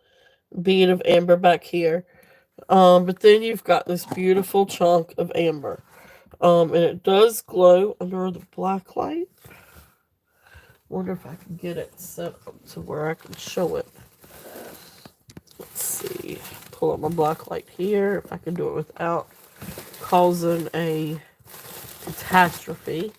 bead of amber back here. But then you've got this beautiful chunk of amber. And it does glow under the black light. Wonder if I can get it set up to where I can show it. Let's see. Pull up my black light here. If I can do it without causing a catastrophe.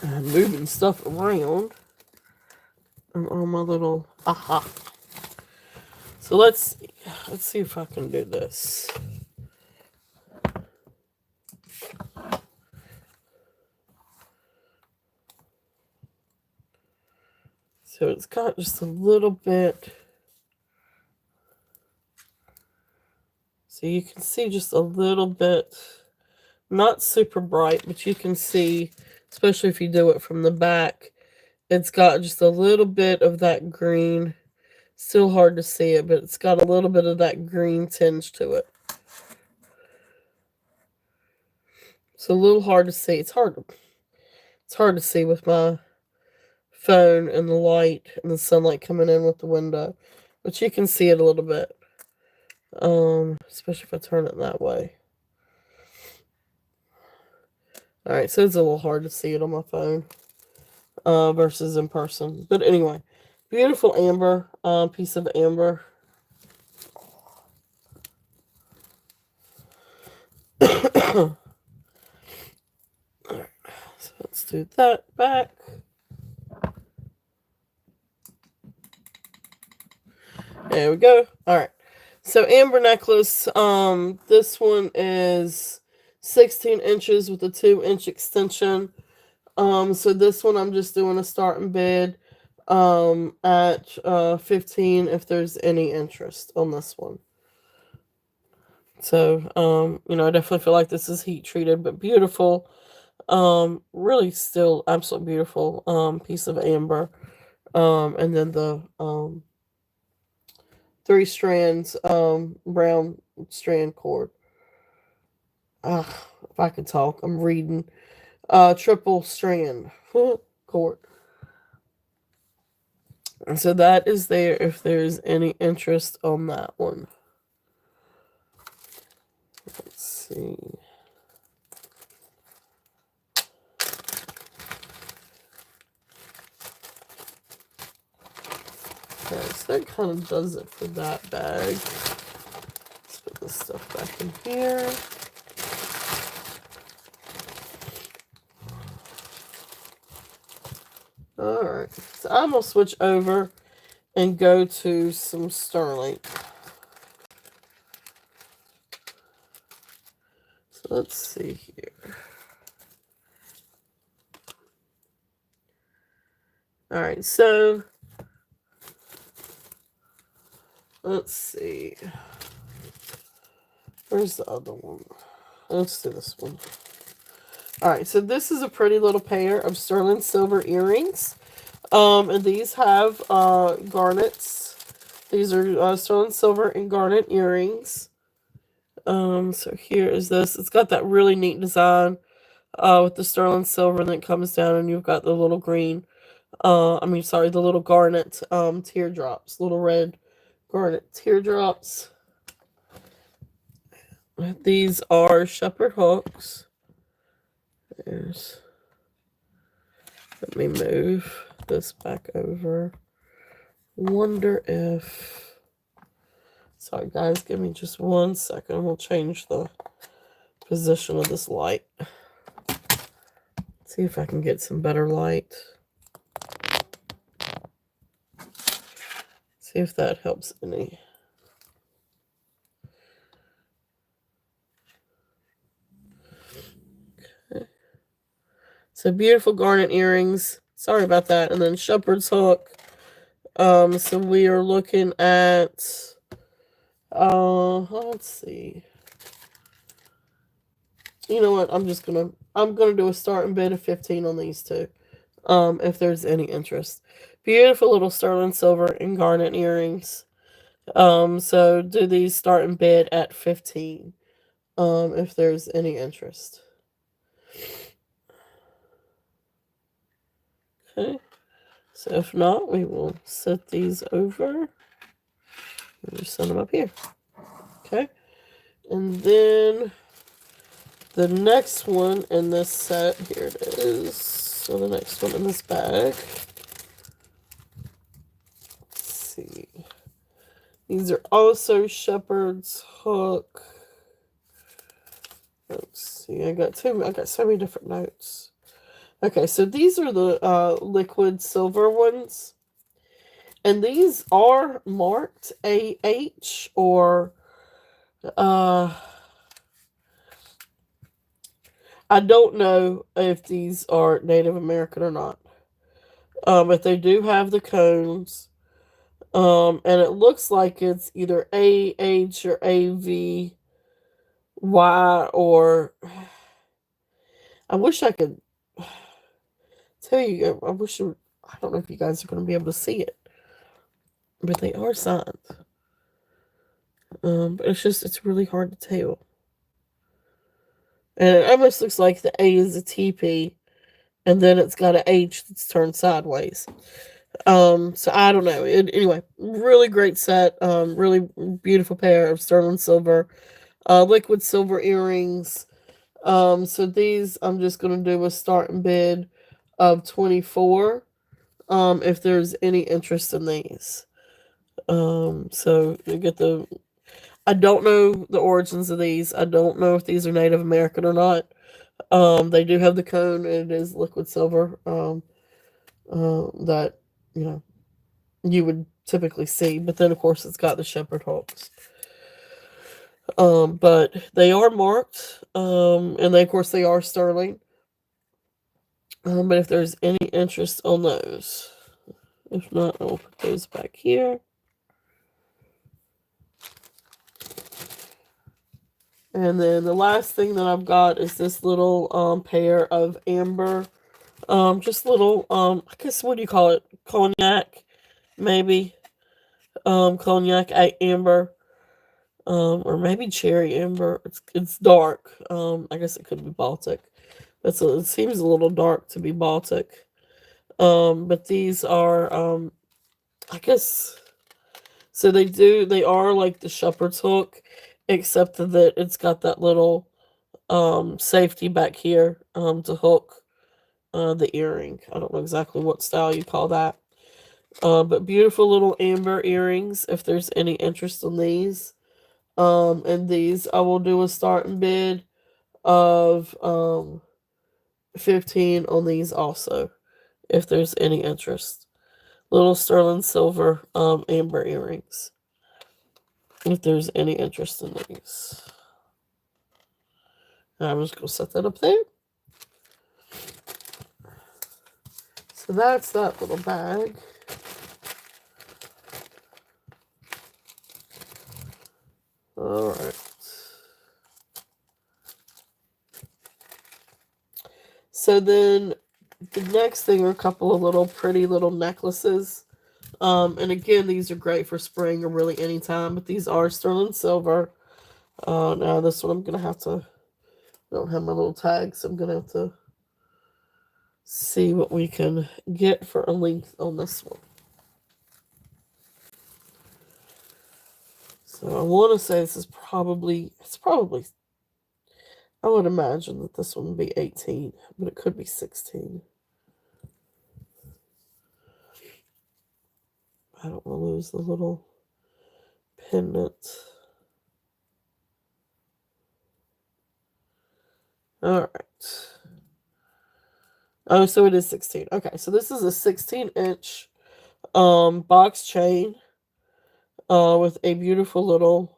And moving stuff around. And on my little aha. So let's see if I can do this. So it's got just a little bit. So you can see just a little bit, not super bright, but you can see, especially if you do it from the back, it's got just a little bit of that green. Still hard to see it, but it's got a little bit of that green tinge to it. It's a little hard to see. It's hard to see with my phone and the light and the sunlight coming in with the window, but you can see it a little bit. Especially if I turn it that way. Alright, so it's a little hard to see it on my phone versus in person. But anyway, beautiful amber, piece of amber. Alright, so let's do that back. There we go. Alright. So amber necklace, this one is 16 inches with a 2-inch extension. So this one I'm just doing a starting bid at 15 if there's any interest on this one. So, I definitely feel like this is heat treated, but beautiful. Really still absolutely beautiful piece of amber. And then the 3 strands brown strand cord. If I could talk, I'm reading. Triple strand cord. And so that is there if there's any interest on that one. Let's see. Okay, so that kind of does it for that bag. Let's put this stuff back in here. Alright, so I'm going to switch over and go to some sterling. So let's see here. Alright, so let's see. Where's the other one? Let's do this one. Alright, so this is a pretty little pair of sterling silver earrings. And these have garnets. These are sterling silver and garnet earrings. So here is this. It's got that really neat design with the sterling silver, and then it comes down and you've got the little green, the little garnet teardrops, little red garnet teardrops. These are shepherd hooks. Let me move this back over. Wonder if... Sorry guys, give me just 1 second. We'll change the position of this light. See if I can get some better light. See if that helps any. So beautiful garnet earrings. Sorry about that. And then shepherd's hook. So we are looking at let's see. You know what? I'm gonna do a starting bid of 15 on these two. If there's any interest. Beautiful little sterling silver and garnet earrings. So do these starting bid at 15. If there's any interest. Okay. So if not, we will set these over. And just send them up here. Okay. And then the next one in this set, here it is. So the next one in this bag. Let's see. These are also shepherd's hook. Let's see. I got so many different notes. Okay, so these are the liquid silver ones. And these are marked AH or I don't know if these are Native American or not. But they do have the cones. And it looks like it's either AH or AVY or I wish I could tell you. I don't know if you guys are going to be able to see it, but they are signed. But it's really hard to tell. And it almost looks like the A is a TP, and then it's got an H that's turned sideways. So I don't know. Anyway, really great set. Really beautiful pair of sterling silver, liquid silver earrings. So these I'm just gonna do a starting bid of 24. If there's any interest in these. So you get the. I don't know the origins of these. I don't know if these are Native American or not. They do have the cone, and it is liquid silver. That you know you would typically see, but then of course it's got the shepherd hooks. But they are marked, and they, of course they are sterling. But if there's any interest on those, if not, I'll put those back here. And then the last thing that I've got is this little pair of amber, just little I guess what do you call it? Cognac, maybe. Cognac amber. Or maybe cherry amber. It's dark. I guess it could be Baltic. It seems a little dark to be Baltic. But these are I guess so they are like the shepherd's hook, except that it's got that little safety back here to hook the earring. I don't know exactly what style you call that. But beautiful little amber earrings if there's any interest in these. And these I will do a starting bid of 15 on these also, if there's any interest. Little sterling silver amber earrings. If there's any interest in these. I'm just gonna set that up there. So that's that little bag. Alright. So then the next thing are a couple of little pretty little necklaces. And again, these are great for spring or really any time, but these are sterling silver. Now this one I'm gonna have to. I don't have my little tags, so I'm gonna have to see what we can get for a length on this one. So I want to say it's probably. I would imagine that this one would be 18, but it could be 16. I don't want to lose the little pendant. All right. Oh, so it is 16. Okay, so this is a 16-inch box chain with a beautiful little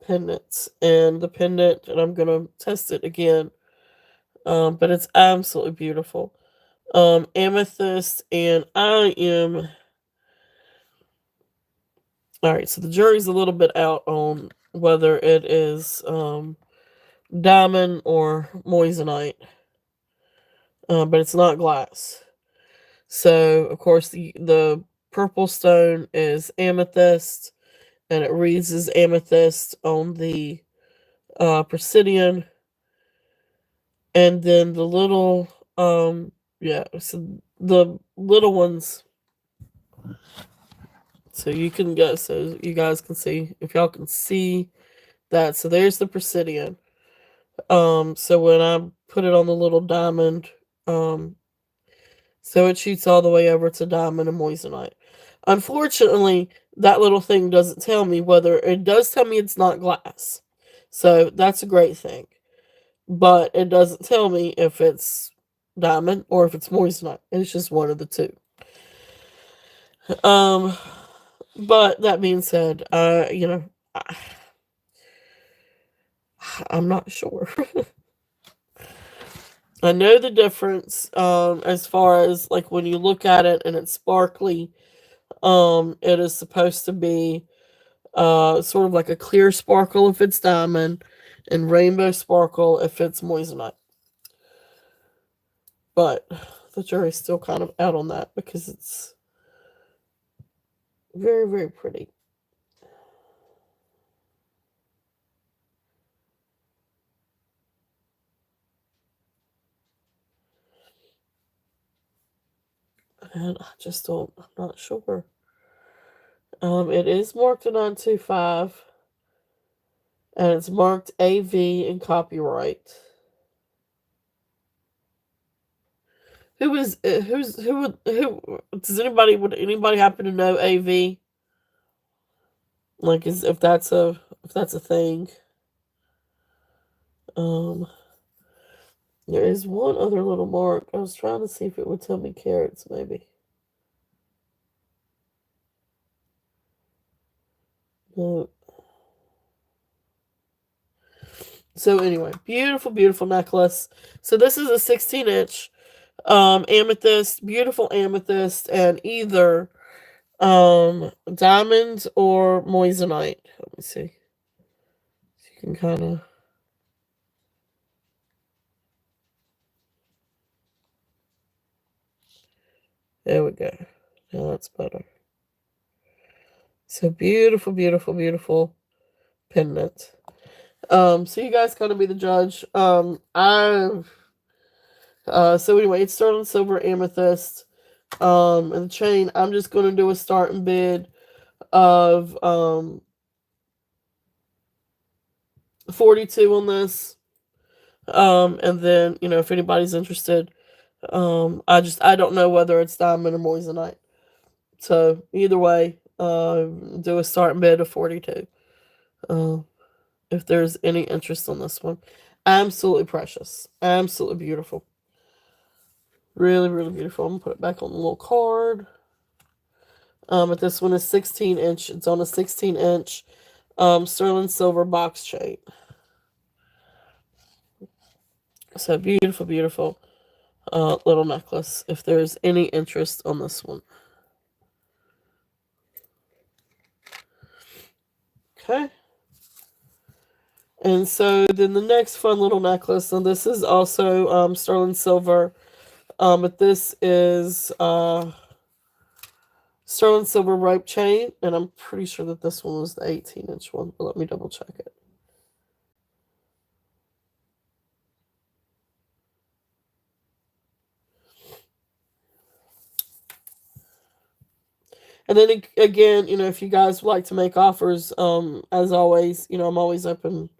pendant. And the pendant, and I'm going to test it again. But it's absolutely beautiful. Amethyst, and I am all right. So the jury's a little bit out on whether it is diamond or moissanite, but it's not glass. So of course the purple stone is amethyst, and it reads as amethyst on the Presidian, and then the little yeah, so the little ones. So you can go, so you guys can see if y'all can see that. So there's the Presidian. So when I put it on the little diamond, um, so it shoots all the way over to diamond and moissanite. Unfortunately, that little thing doesn't tell me whether it does tell me it's not glass. So that's a great thing. But it doesn't tell me if it's diamond or if it's moissanite. It's just one of the two. Um, but that being said, I'm not sure. I know the difference as far as like when you look at it and it's sparkly. It is supposed to be sort of like a clear sparkle if it's diamond, and rainbow sparkle if it's moissanite. But the jury's still kind of out on that because it's very, very pretty. And I just don't, I'm not sure. It is marked a 925, and it's marked AV in copyright. Who does anybody happen to know AV? Like, is if that's a thing. Um, there is one other little mark. I was trying to see if it would tell me carrots, maybe. No. So anyway, beautiful, beautiful necklace. So this is a 16-inch amethyst, beautiful amethyst, and either diamond or moissanite. Let me see. You can kind of. There we go. Now that's better. So beautiful, beautiful, beautiful pendant. So you guys kind of be the judge. So anyway, it's sterling silver amethyst. And the chain. I'm just going to do a starting bid of 42 on this. And then if anybody's interested, I don't know whether it's diamond or moissanite. So either way, do a starting bid of 42. Uh, if there's any interest on this one, absolutely precious, absolutely beautiful, really, really beautiful. I'm gonna put it back on the little card. But this one is 16-inch. It's on a 16-inch sterling silver box chain. So beautiful, beautiful little necklace. If there's any interest on this one, okay. And so then the next fun little necklace, and this is also sterling silver, but this is sterling silver rope chain, and I'm pretty sure that this one was the 18-inch one, but let me double check it. And then again, if you guys would like to make offers, as always, I'm always open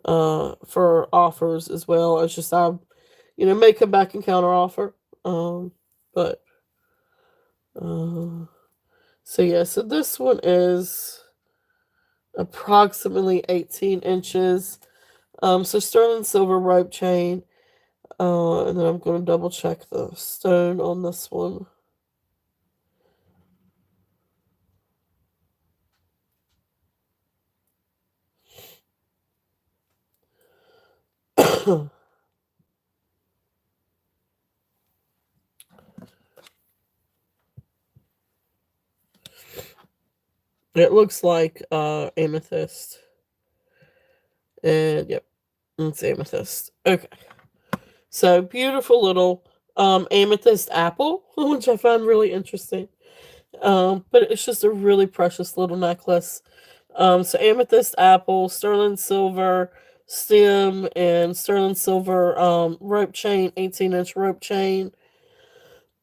for offers as well. It's just may come back and counter offer. But so yeah, so this one is approximately 18 inches. So sterling silver rope chain. And then I'm going to double check the stone on this one. It looks like amethyst. And yep, it's amethyst. Okay. So beautiful little amethyst apple, which I find really interesting. But it's just a really precious little necklace. So amethyst apple, sterling silver stem, and sterling silver rope chain, 18-inch rope chain.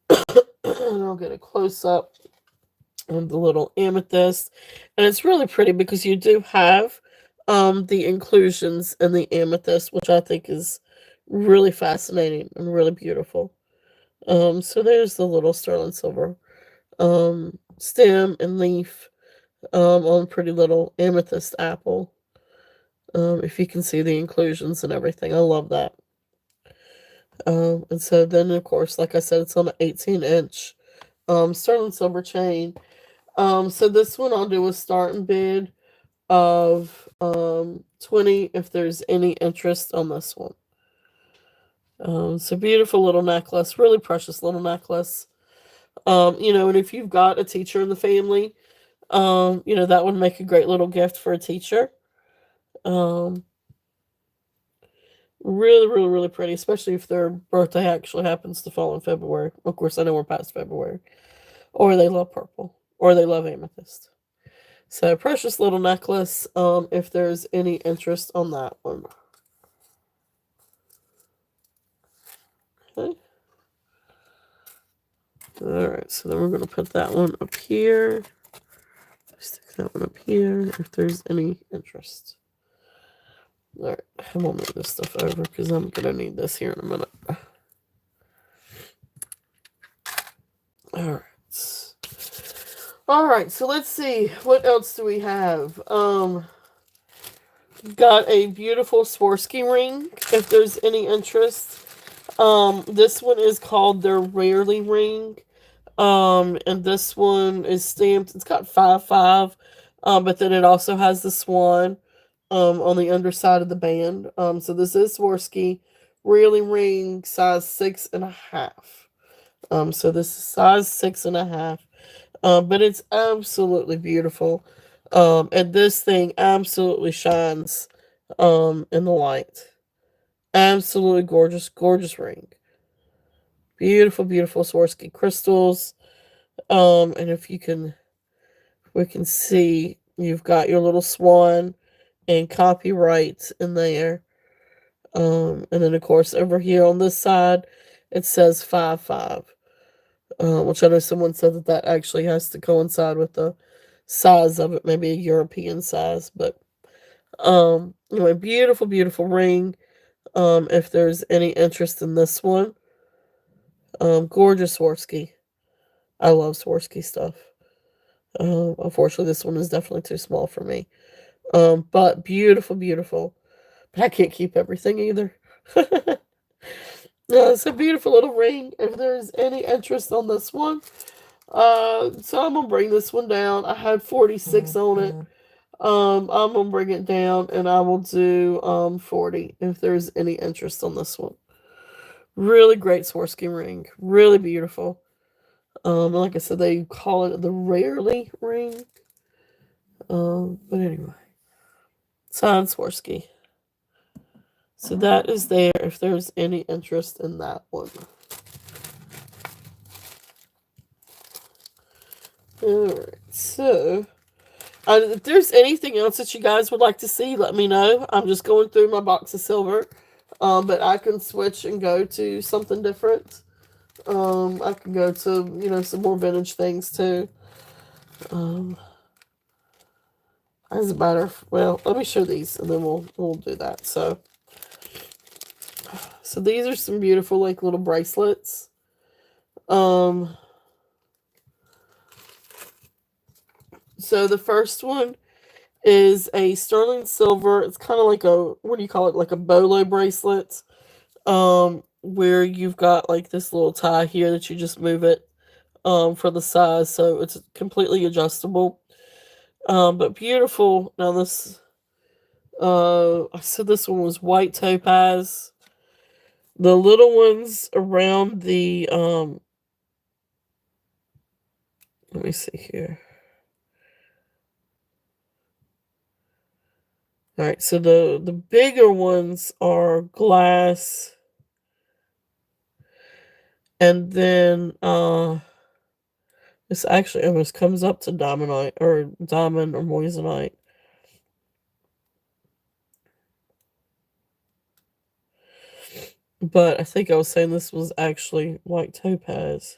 And I'll get a close up of the little amethyst. And it's really pretty because you do have the inclusions in the amethyst, which I think is really fascinating and really beautiful. So there's the little sterling silver stem and leaf on a pretty little amethyst apple. If you can see the inclusions and everything, I love that. And so then, of course, like I said, it's on an 18-inch sterling silver chain. So this one I'll do a starting bid of 20 if there's any interest on this one. So beautiful little necklace, really precious little necklace. And if you've got a teacher in the family, that would make a great little gift for a teacher. Um, really, really, really pretty, especially if their birthday actually happens to fall in February. Of course, I know we're past February. Or they love purple, or they love amethyst. So precious little necklace. If there's any interest on that one. Okay. All right. So then we're gonna put that one up here. Stick that one up here. If there's any interest. All right. I'm gonna move this stuff over because I'm gonna need this here in a minute. All right. All right. So let's see. What else do we have? Got a beautiful Swarovski ring. If there's any interest. This one is called their Rarely ring. And this one is stamped. It's got 5-5. But then it also has the swan on the underside of the band. So this is Swarovski Rarely ring, size 6.5. So this is size 6.5. But it's absolutely beautiful. And this thing absolutely shines in the light. Absolutely gorgeous, gorgeous ring. Beautiful, beautiful Swarovski crystals. And if you can, we can see you've got your little swan and copyright in there. And then of course over here on this side, it says 5-5. Which I know someone said that actually has to coincide with the size of it, maybe a European size. But anyway, beautiful, beautiful ring. If there's any interest in this one, gorgeous Swarovski. I love Swarovski stuff. Unfortunately, this one is definitely too small for me. But beautiful, beautiful. But I can't keep everything either. It's a beautiful little ring. If there's any interest on this one, so I'm gonna bring this one down. I had 46 on it. I'm gonna bring it down, and I will do 40 if there's any interest on this one. Really great Swarovski ring. Really beautiful. Like I said, they call it the Rarely ring. But anyway, signed Swarovski. So that is there if there's any interest in that one. Alright, so if there's anything else that you guys would like to see, let me know. I'm just going through my box of silver. But I can switch and go to something different. I can go to, some more vintage things too. As a matter well, let me show these and then we'll do that. So these are some beautiful like little bracelets. So the first one is a sterling silver. It's kind of like what do you call it? Like a bolo bracelet. Where you've got like this little tie here that you just move it for the size, so it's completely adjustable. But beautiful. Now this I said this one was white topaz. The little ones around the let me see here. All right, so the bigger ones are glass, and then this actually almost comes up to diamondite or diamond or moissanite. But I think I was saying this was actually white topaz.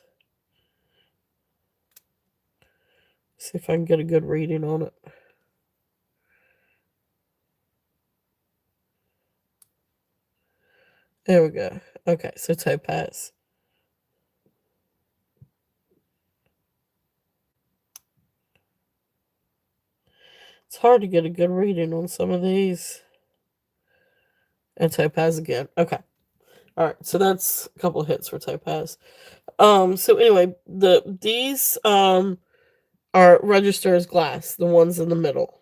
See if I can get a good reading on it. There we go. Okay, so topaz. It's hard to get a good reading on some of these. And topaz again. Okay. All right. So that's a couple of hits for topaz. So anyway, these are registered as glass, the ones in the middle.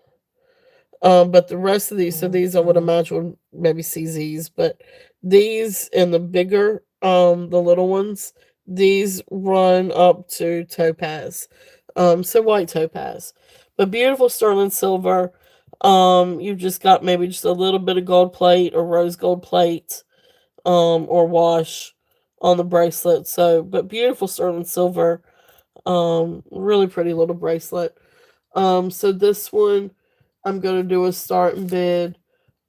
But the rest of these, so these I would imagine maybe CZs, but these and the bigger, the little ones, these run up to topaz. So white topaz, but beautiful sterling silver. You've just got maybe just a little bit of gold plate or rose gold plate, or wash on the bracelet. So, but beautiful sterling silver. Really pretty little bracelet. So this one, I'm gonna do a starting bid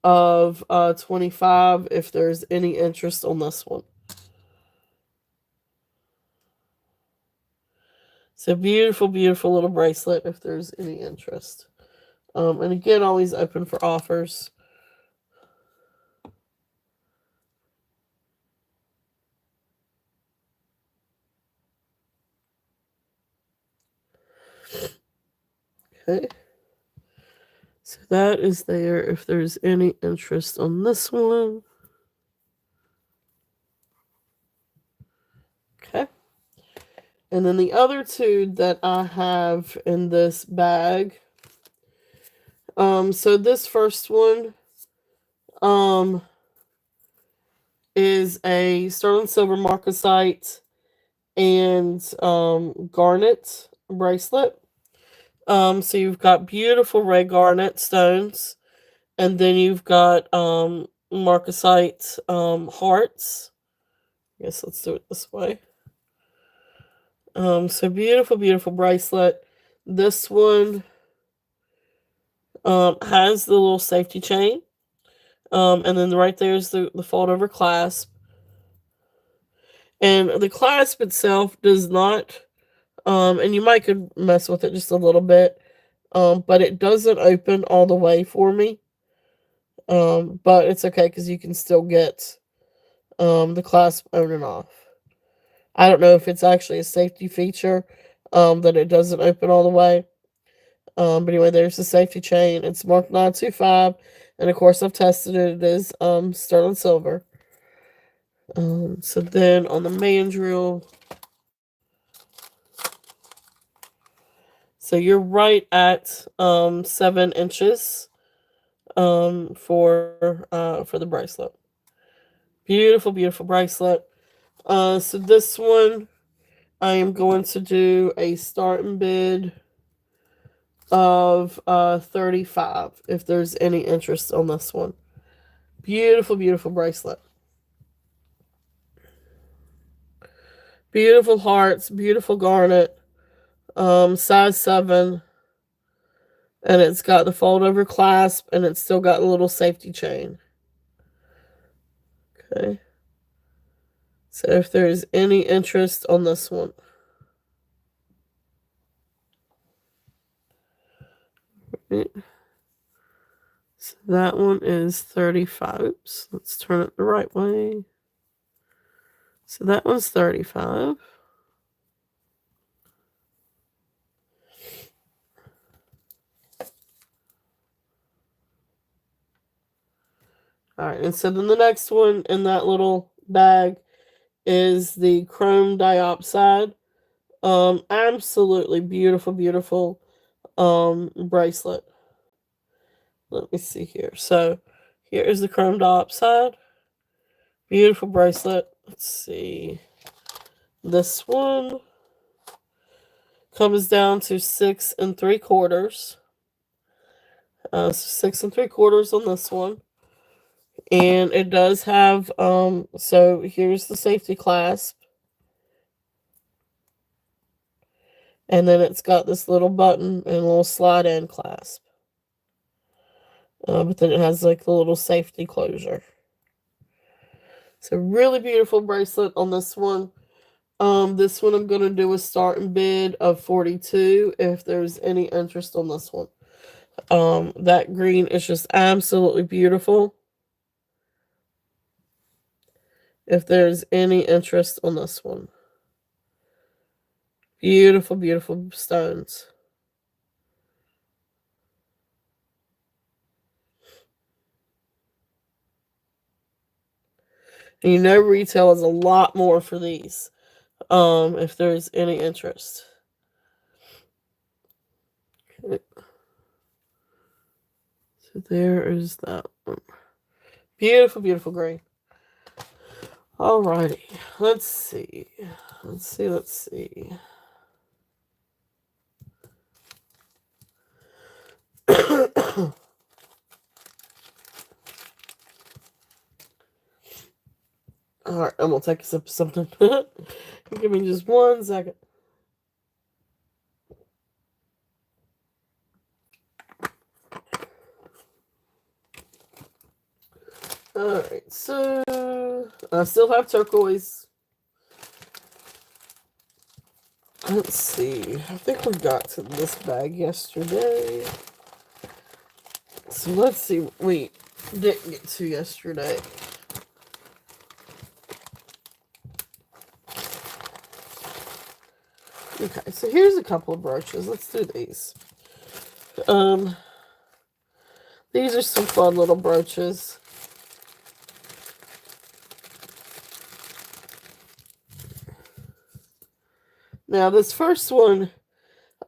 of 25 if there's any interest on this one. So beautiful, beautiful little bracelet if there's any interest. And again, always open for offers. Okay. So that is there if there's any interest on this one. Okay. And then the other two that I have in this bag. So this first one, um, is a sterling silver marcasite and garnet bracelet. So you've got beautiful red garnet stones, and then you've got marcasite hearts. I guess let's do it this way. So beautiful, beautiful bracelet. This one has the little safety chain. And then right there is the fold over clasp. And the clasp itself does not, and you might could mess with it just a little bit, but it doesn't open all the way for me. But it's okay because you can still get the clasp on and off. I don't know if it's actually a safety feature that it doesn't open all the way. But anyway, there's the safety chain. It's marked 925, and of course I've tested it. It is sterling silver. So then on the mandrel, so you're right at 7 inches for the bracelet. Beautiful, beautiful bracelet. So this one, I am going to do a starting bid of 35 if there's any interest on this one. Beautiful, beautiful bracelet. Beautiful hearts, beautiful garnet, size 7, and it's got the fold over clasp, and it's still got a little safety chain. Okay. So if there's any interest on this one. Right. So that one is 35. Oops, let's turn it the right way. So that one's 35. All right, and so then the next one in that little bag is the chrome diopside. Absolutely beautiful, beautiful bracelet. Let me see here. So here is the chrome diopside. Beautiful bracelet. Let's see. This one comes down to 6 3/4. Six and three quarters on this one. And it does have, so here's the safety clasp. And then it's got this little button and a little slide in clasp. But then it has like the little safety closure. It's a really beautiful bracelet on this one. This one I'm going to do a starting bid of 42 if there's any interest on this one. That green is just absolutely beautiful. If there's any interest on this one. Beautiful, beautiful stones. And you know retail is a lot more for these. If there's any interest. Okay. So there is that one. Beautiful, beautiful green. Alrighty. Let's see. Let's see. Alright, I'm gonna take a sip of something. Give me just 1 second. Alright, so I still have turquoise. Let's see. I think we got to this bag yesterday. So let's see what we didn't get to yesterday. Okay, so here's a couple of brooches. Let's do these. These are some fun little brooches. Now this first one,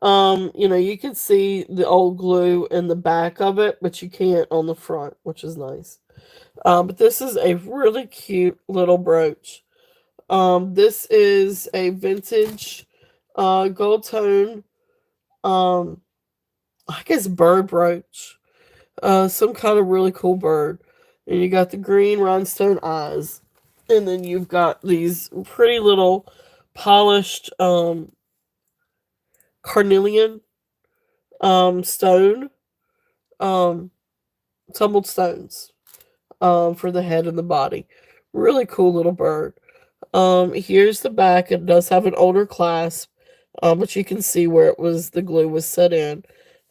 you can see the old glue in the back of it, but you can't on the front, which is nice. But this is a really cute little brooch. This is a vintage gold tone, I guess bird brooch. Some kind of really cool bird. And you got the green rhinestone eyes. And then you've got these pretty little polished carnelian stone, tumbled stones for the head and the body. Really cool little bird. Here's the back. It does have an older clasp, but you can see where the glue was set in.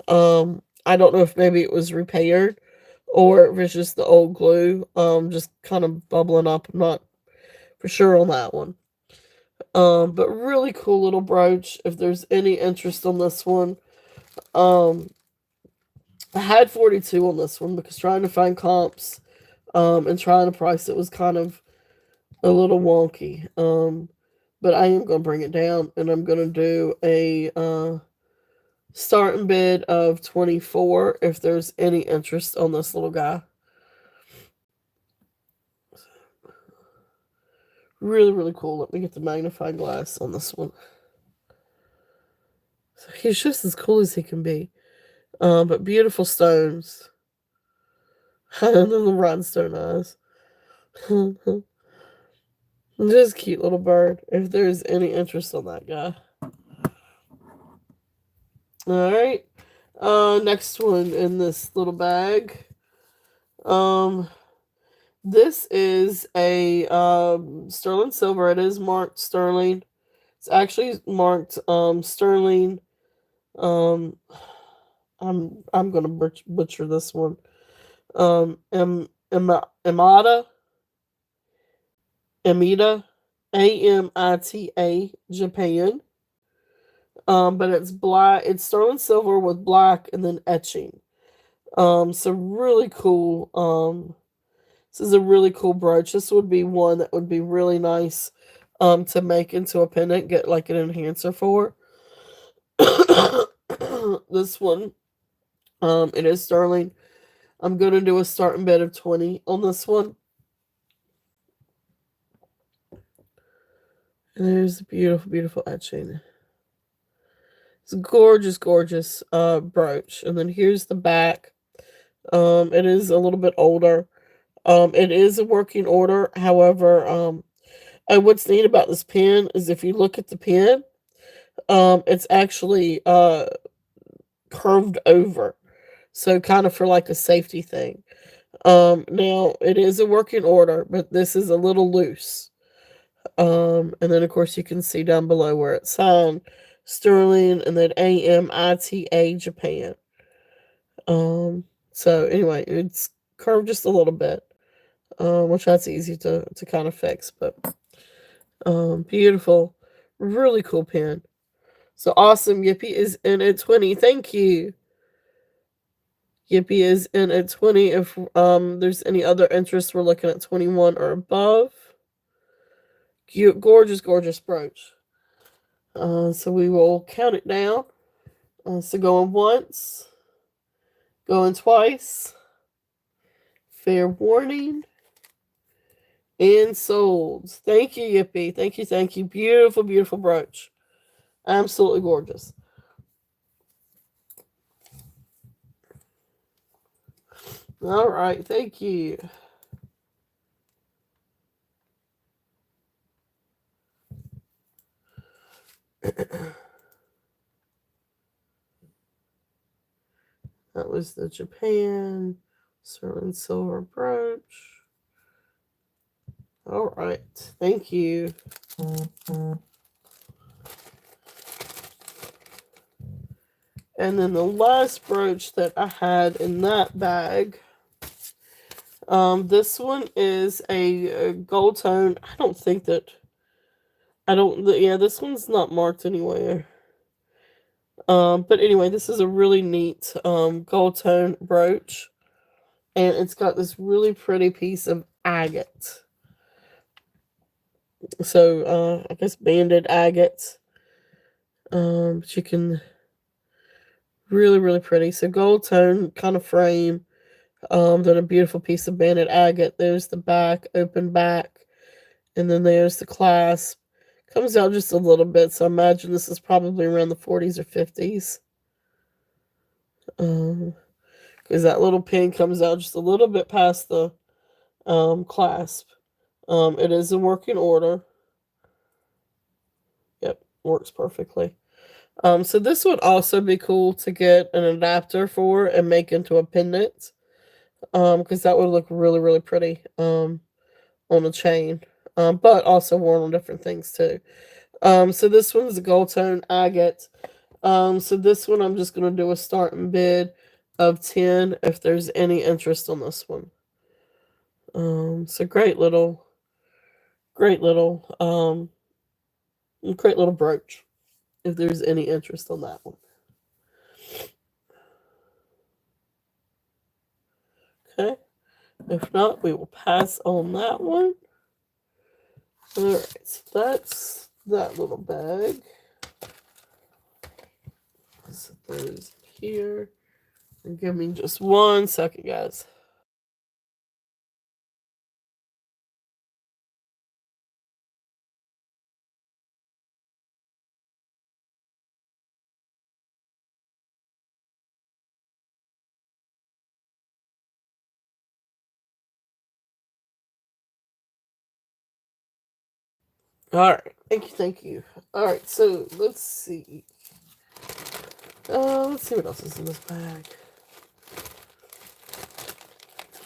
I don't know if maybe it was repaired or if it's just the old glue, just kind of bubbling up. I'm not for sure on that one. But really cool little brooch. If there's any interest on this one, I had 42 on this one because trying to find comps, and trying to price it was kind of a little wonky. But I am going to bring it down and I'm going to do a starting bid of 24 if there's any interest on this little guy. Really, really cool. Let me get the magnifying glass on this one. So he's just as cool as he can be. But beautiful stones. And then the rhinestone eyes. Just cute little bird. If there's any interest on that guy. Alright. Next one in this little bag. This is a sterling silver. It is marked sterling. It's actually marked sterling. Um, I'm gonna butcher this one. Amida, Amita, Japan. But it's black. It's sterling silver with black and then etching. So really cool. This is a really cool brooch. This would be one that would be really nice, to make into a pendant. Get like an enhancer for. This one, it is sterling. I'm gonna do a starting bid of 20 on this one. And there's a beautiful, beautiful etching. It's a gorgeous, gorgeous brooch. And then here's the back. It is a little bit older. It is a working order. However, and what's neat about this pen is if you look at the pen, it's actually curved over, so kind of for like a safety thing. Now it is a working order, but this is a little loose. And then of course you can see down below where it's signed Sterling and then AMITA Japan. So anyway, it's curved just a little bit, which that's easy to kind of fix, but beautiful, really cool pen. So awesome, Yippee is in at 20. Thank you. Yippee is in at 20. If there's any other interest, we're looking at 21 or above. Cute, gorgeous, gorgeous brooch. So we will count it down. So going once, going twice. Fair warning. And sold. Thank you, Yippee. Thank you, thank you. Beautiful, beautiful brooch. Absolutely gorgeous. All right, thank you. That was the Japan sterling silver brooch. All right, thank you. And then the last brooch that I had in that bag. This one is a gold tone. I don't think that. I don't. Yeah, this one's not marked anywhere. But anyway, this is a really neat gold tone brooch, and it's got this really pretty piece of agate. So I guess banded agate. But you can really really pretty. So gold tone kind of frame. Then a beautiful piece of banded agate. There's the back, open back, and then there's the clasp. Comes out just a little bit, so I imagine this is probably around the 40s or 50s. Because that little pin comes out just a little bit past the clasp. It is in working order. Yep, works perfectly. So this would also be cool to get an adapter for and make into a pendant. Because that would look really, really pretty on a chain. But also worn on different things too. So this one's a gold tone agate. So this one I'm just gonna do a starting bid of 10 if there's any interest on this one. So great little, great little brooch. If there's any interest on that one. Okay. If not, we will pass on that one. Alright, so that's that little bag. Set those here. And give me just 1 second, guys. Alright, thank you, thank you. Alright, so let's see. Let's see what else is in this bag.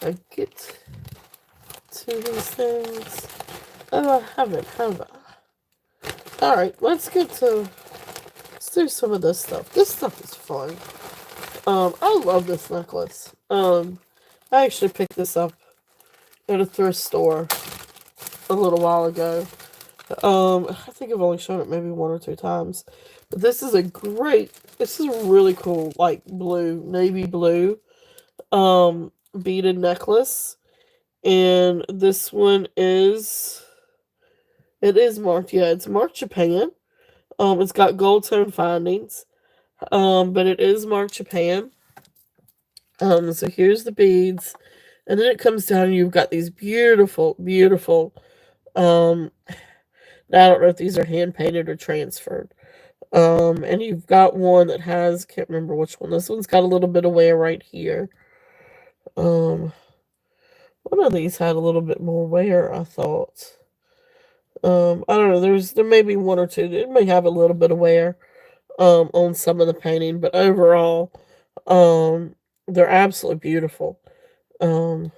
I get to these things. Oh, I haven't, have I? Alright, let's do some of this stuff. This stuff is fun. I love this necklace. I actually picked this up at a thrift store a little while ago. I think I've only shown it maybe 1 or 2 times. But this is a really cool, like navy blue, beaded necklace. And this one it is marked, yeah, it's marked Japan. It's got gold tone findings. But it is marked Japan. So here's the beads. And then it comes down and you've got these beautiful, beautiful, now I don't know if these are hand painted or transferred. And you've got one that has, can't remember which one. This one's got a little bit of wear right here. Um, one of these had a little bit more wear, I thought. I don't know. There may be one or two. It may have a little bit of wear on some of the painting, but overall, um, they're absolutely beautiful. Um,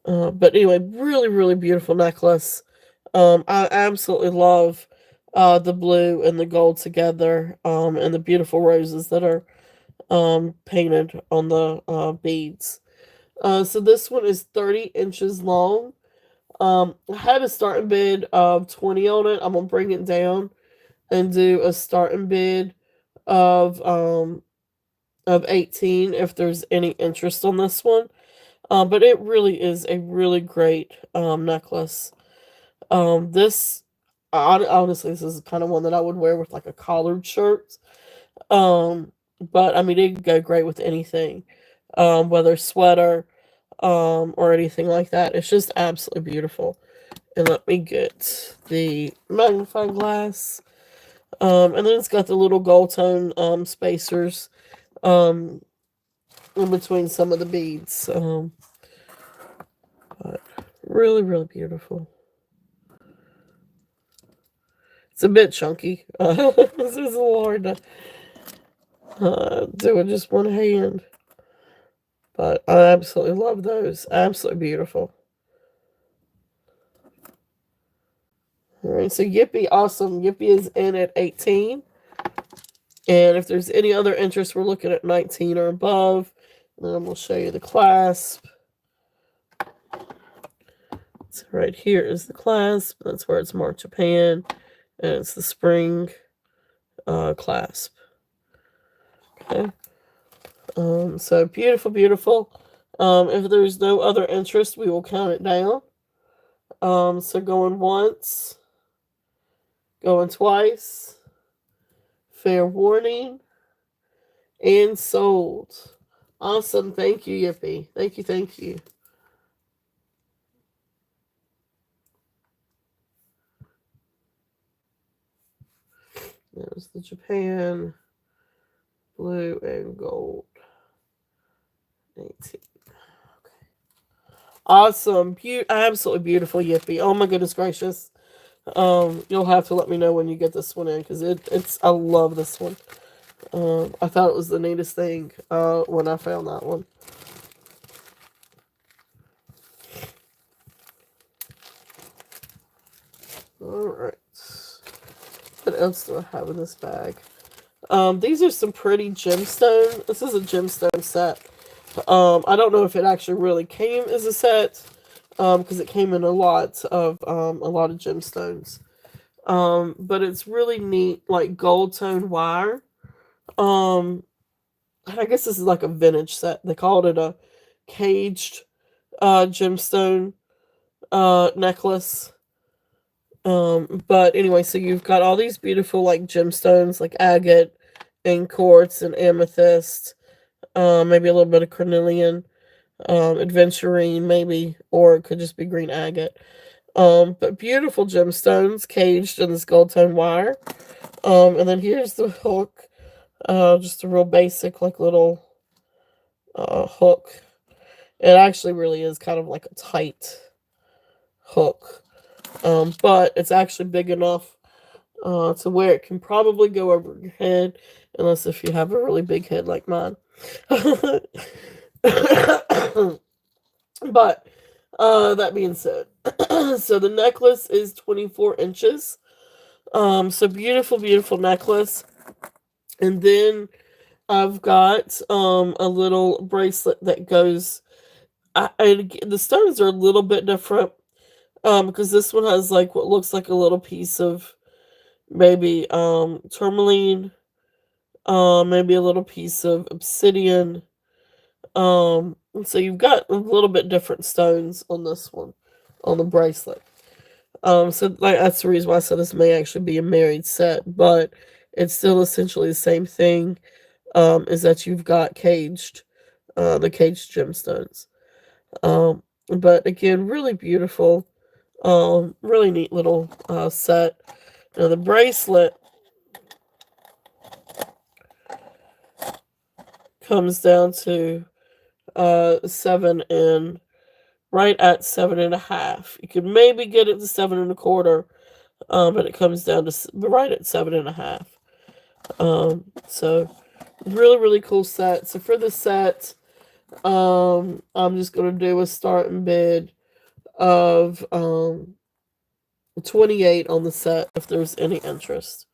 but anyway, really, really beautiful necklace. I absolutely love the blue and the gold together, and the beautiful roses that are painted on the beads. So this one is 30 inches long. I had a starting bid of 20 on it. I'm gonna bring it down and do a starting bid of um of 18 if there's any interest on this one. But it really is a really great necklace. This honestly, this is kind of one that I would wear with like a collared shirt. Um, but I mean, it could go great with anything, whether sweater, or anything like that. It's just absolutely beautiful. And let me get the magnifying glass. And then it's got the little gold tone spacers um, in between some of the beads. But really, really beautiful. It's a bit chunky. This is a little hard to do with just one hand. But I absolutely love those. Absolutely beautiful. All right, so Yippee, awesome. Yippee is in at 18. And if there's any other interest, we're looking at 19 or above. And then we'll show you the clasp. So right here is the clasp. That's where it's marked Japan. And it's the spring clasp. Okay. So beautiful, beautiful. If there's no other interest, we will count it down. So going once, going twice, fair warning, and sold. Awesome. Thank you, Yippee. Thank you, thank you. There's the Japan, blue and gold. 18. Okay. Awesome. Absolutely beautiful, Yippee. Oh my goodness gracious. You'll have to let me know when you get this one in because it's I love this one. I thought it was the neatest thing when I found that one. Alright. What else do I have in this bag? These are some pretty gemstone. This is a gemstone set. I don't know if it actually really came as a set, because it came in a lot of gemstones. But it's really neat, like gold tone wire. Um, I guess this is like a vintage set. They called it a caged gemstone necklace. But anyway, so you've got all these beautiful like gemstones, like agate and quartz and amethyst, maybe a little bit of carnelian, adventurine, maybe, or it could just be green agate. But beautiful gemstones caged in this gold tone wire. And then here's the hook, just a real basic like little hook. It actually really is kind of like a tight hook. But it's actually big enough to where it can probably go over your head, unless if you have a really big head like mine. But that being said, so the necklace is 24 inches. So beautiful, beautiful necklace. And then I've got a little bracelet that goes. The stones are a little bit different. Because this one has like what looks like a little piece of maybe tourmaline, maybe a little piece of obsidian. So you've got a little bit different stones on this one, on the bracelet. So like that's the reason why I said this may actually be a married set, but it's still essentially the same thing. Is that you've got the caged gemstones. But again, really beautiful. Really neat little set. Now the bracelet comes down to seven and right at 7.5. You could maybe get it to 7.25, but it comes down to right at 7.5. So really, really cool set. So for the set, I'm just gonna do a starting bid of 28 on the set if there's any interest.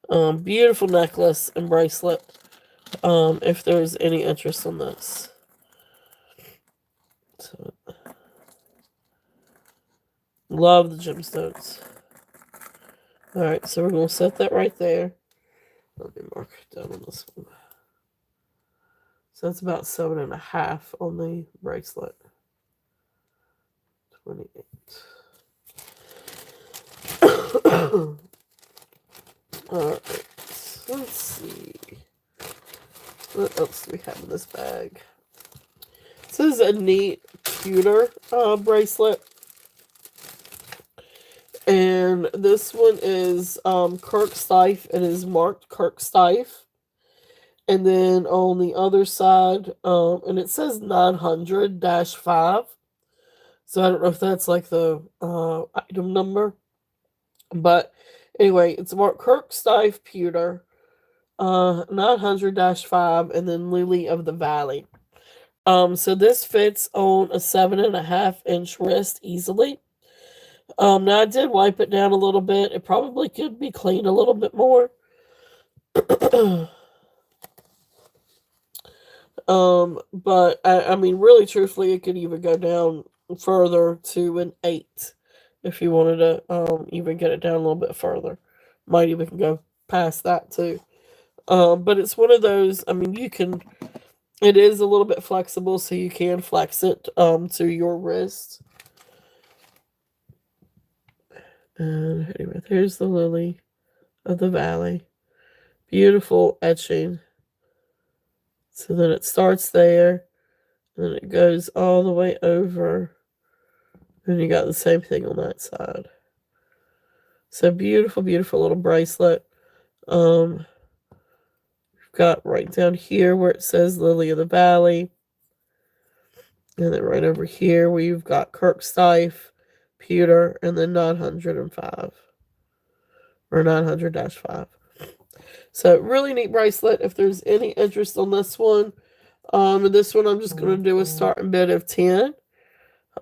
Beautiful necklace and bracelet. If there's any interest on this. So, love the gemstones. Alright, so we're gonna set that right there. Let me mark it down on this one. So that's about 7.5 on the bracelet. 28. Alright, let's see. What else do we have in this bag? This is a neat pewter bracelet. And this one is Kirk Stife. It is marked Kirk Stife. And then on the other side, and it says 900-5. So I don't know if that's like the item number. But anyway, it's marked Kirk Stife Pewter, 900-5, and then Lily of the Valley. So this fits on a 7.5-inch wrist easily. Now I did wipe it down a little bit. It probably could be cleaned a little bit more. But I mean, really, truthfully, it could even go down further to an 8 if you wanted to even get it down a little bit further. Might even go past that too. But it's one of those. I mean, you can. It is a little bit flexible, so you can flex it to your wrist. And anyway, there's the lily of the valley. Beautiful etching. So then it starts there, and then it goes all the way over. And you got the same thing on that side. So beautiful, beautiful little bracelet. We've got right down here where it says Lily of the Valley. And then right over here where you've got Kirk Stife, Pewter, and then 905. Or 900-5. So really neat bracelet. If there's any interest on this one, and this one I'm just going to do a starting bid of 10.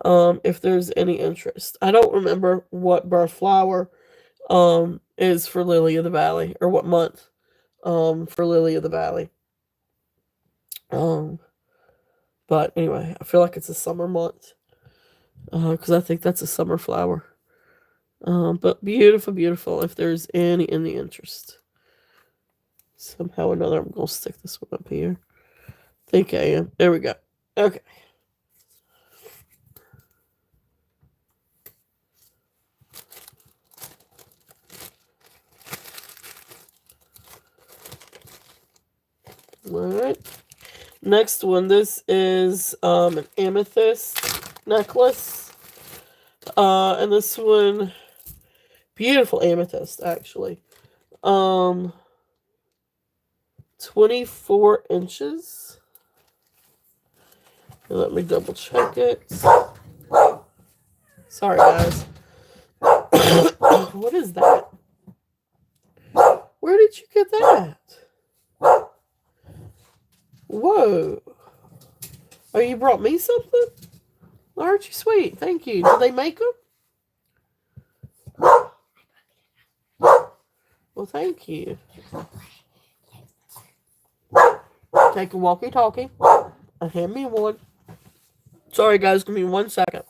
If there's any interest. I don't remember what birth flower is for Lily of the Valley, or what month for Lily of the Valley. But anyway, I feel like it's a summer month because I think that's a summer flower. But beautiful, beautiful. If there's any in the interest, somehow or another, I'm gonna stick this one up here. I think I am. There we go. Okay. All right. Next one. This is an amethyst necklace. And this one, beautiful amethyst actually. 24 inches. Let me double check it. Sorry, guys. What is that? Where did you get that? Whoa. Oh, you brought me something? Aren't you sweet? Thank you. Do they make them? Well, thank you. Take a walkie-talkie and hand me one. Sorry, guys. Give me 1 second.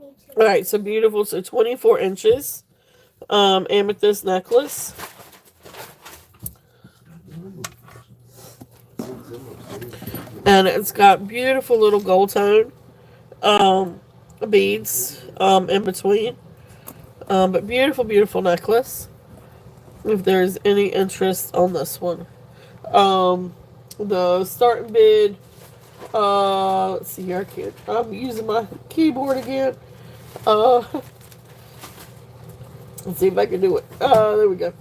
need to. All right, so beautiful. So 24 inches, amethyst necklace. And it's got beautiful little gold tone beads in between. But beautiful, beautiful necklace. If there's any interest on this one. The starting bid, let's see here, I can't, I'm using my keyboard again. Uh, let's see if I can do it. There we go.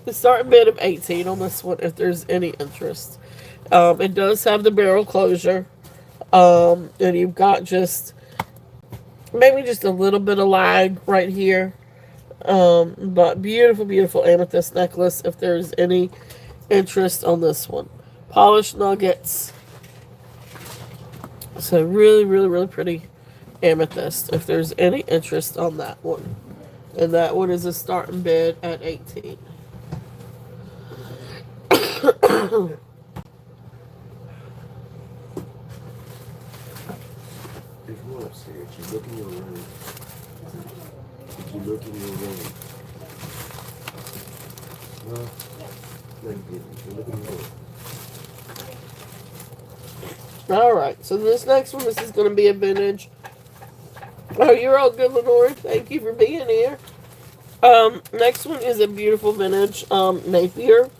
The starting bid of 18 on this one, if there's any interest. It does have the barrel closure. And you've got just maybe just a little bit of lag right here. But beautiful, beautiful amethyst necklace if there's any interest on this one. Polished nuggets. So really, really, really pretty amethyst if there's any interest on that one. And that one is a starting bid at 18. There's one upstairs. You look in your room. If you look in your room. Well, no, you didn't. You look in your room. Alright, so this next one, this is going to be a vintage. Oh, you're all good, Lenore. Thank you for being here. Next one is a beautiful vintage Napier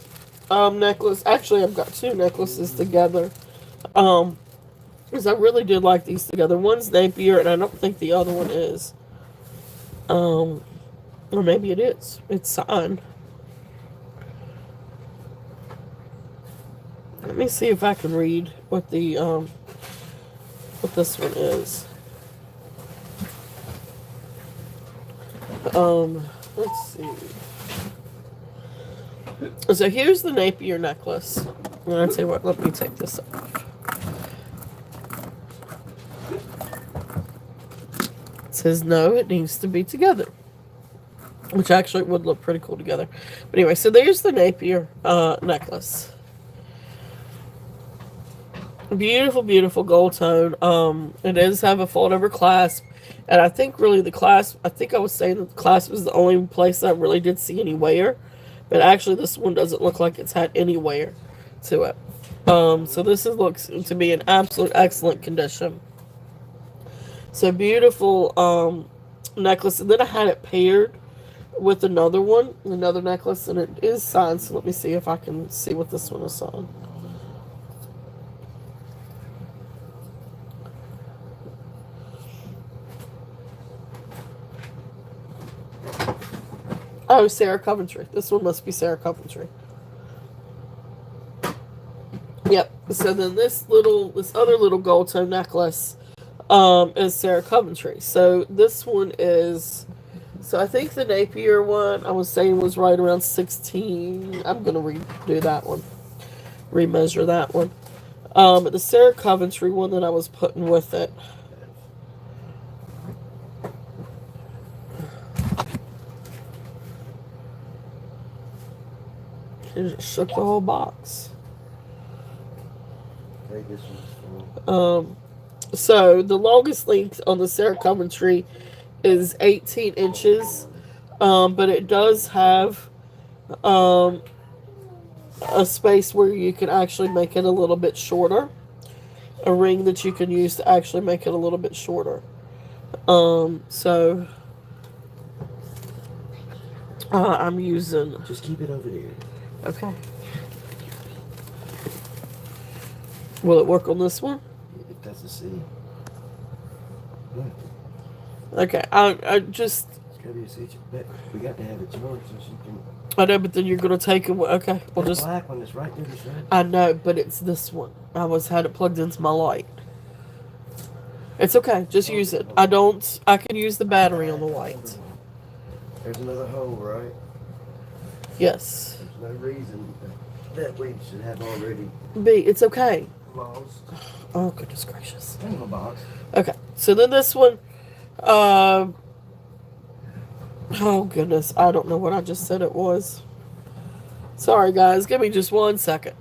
necklace. Actually, I've got two necklaces together. Because I really did like these together. One's Napier, and I don't think the other one is. Or maybe it is. It's signed. Let me see if I can read what the what this one is. Let's see. So here's the Napier necklace. I'll tell you what, let me take this off. It says no, it needs to be together. Which actually would look pretty cool together. But anyway, so there's the Napier necklace. Beautiful, beautiful gold tone. It does have a fold over clasp. And I think really the clasp, I think I was saying that the clasp is the only place I really did see any wear. But actually this one doesn't look like it's had any wear to it. So this looks to be in absolute excellent condition. So beautiful necklace. And then I had it paired with another one, another necklace, and it is signed. So let me see if I can see what this one is signed. Oh, Sarah Coventry. This one must be Sarah Coventry. Yep. So then this other little gold tone necklace, is Sarah Coventry. So this one is, so I think the Napier one I was saying was right around 16. I'm gonna redo that one, remeasure that one. But the Sarah Coventry one that I was putting with it. It just shook the whole box. Okay, this one's full. So the longest length on the Sarah Coventry is 18 inches, but it does have a space where you can actually make it a little bit shorter. A ring that you can use to actually make it a little bit shorter. So I'm using. Just keep it over there. Okay. Will it work on this one? If that's a C. Yeah. Okay. I just. It's gotta be a C. But we got to have it charged so she can. I know, but then you're gonna take it. Okay. We'll The just. black one that's right there beside. I know, but it's this one. I had it plugged into my light. It's okay. Just use it. I can use the battery on the light. There's another hole, right? Yes. There's no reason that we should have already B, it's okay. lost. Oh, goodness gracious. In the box. Okay. So then this one, oh goodness. I don't know what I just said it was. Sorry, guys. Give me just 1 second.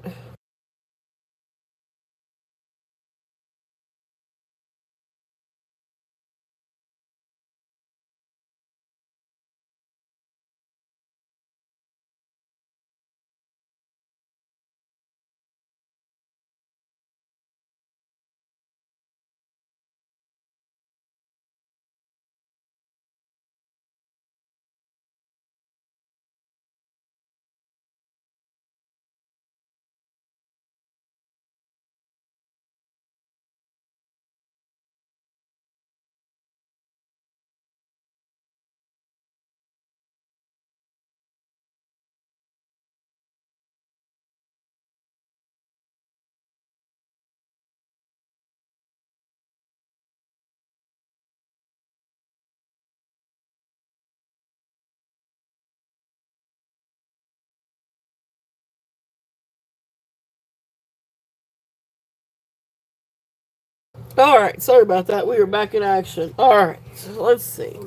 Alright, sorry about that. We are back in action. Alright, so let's see.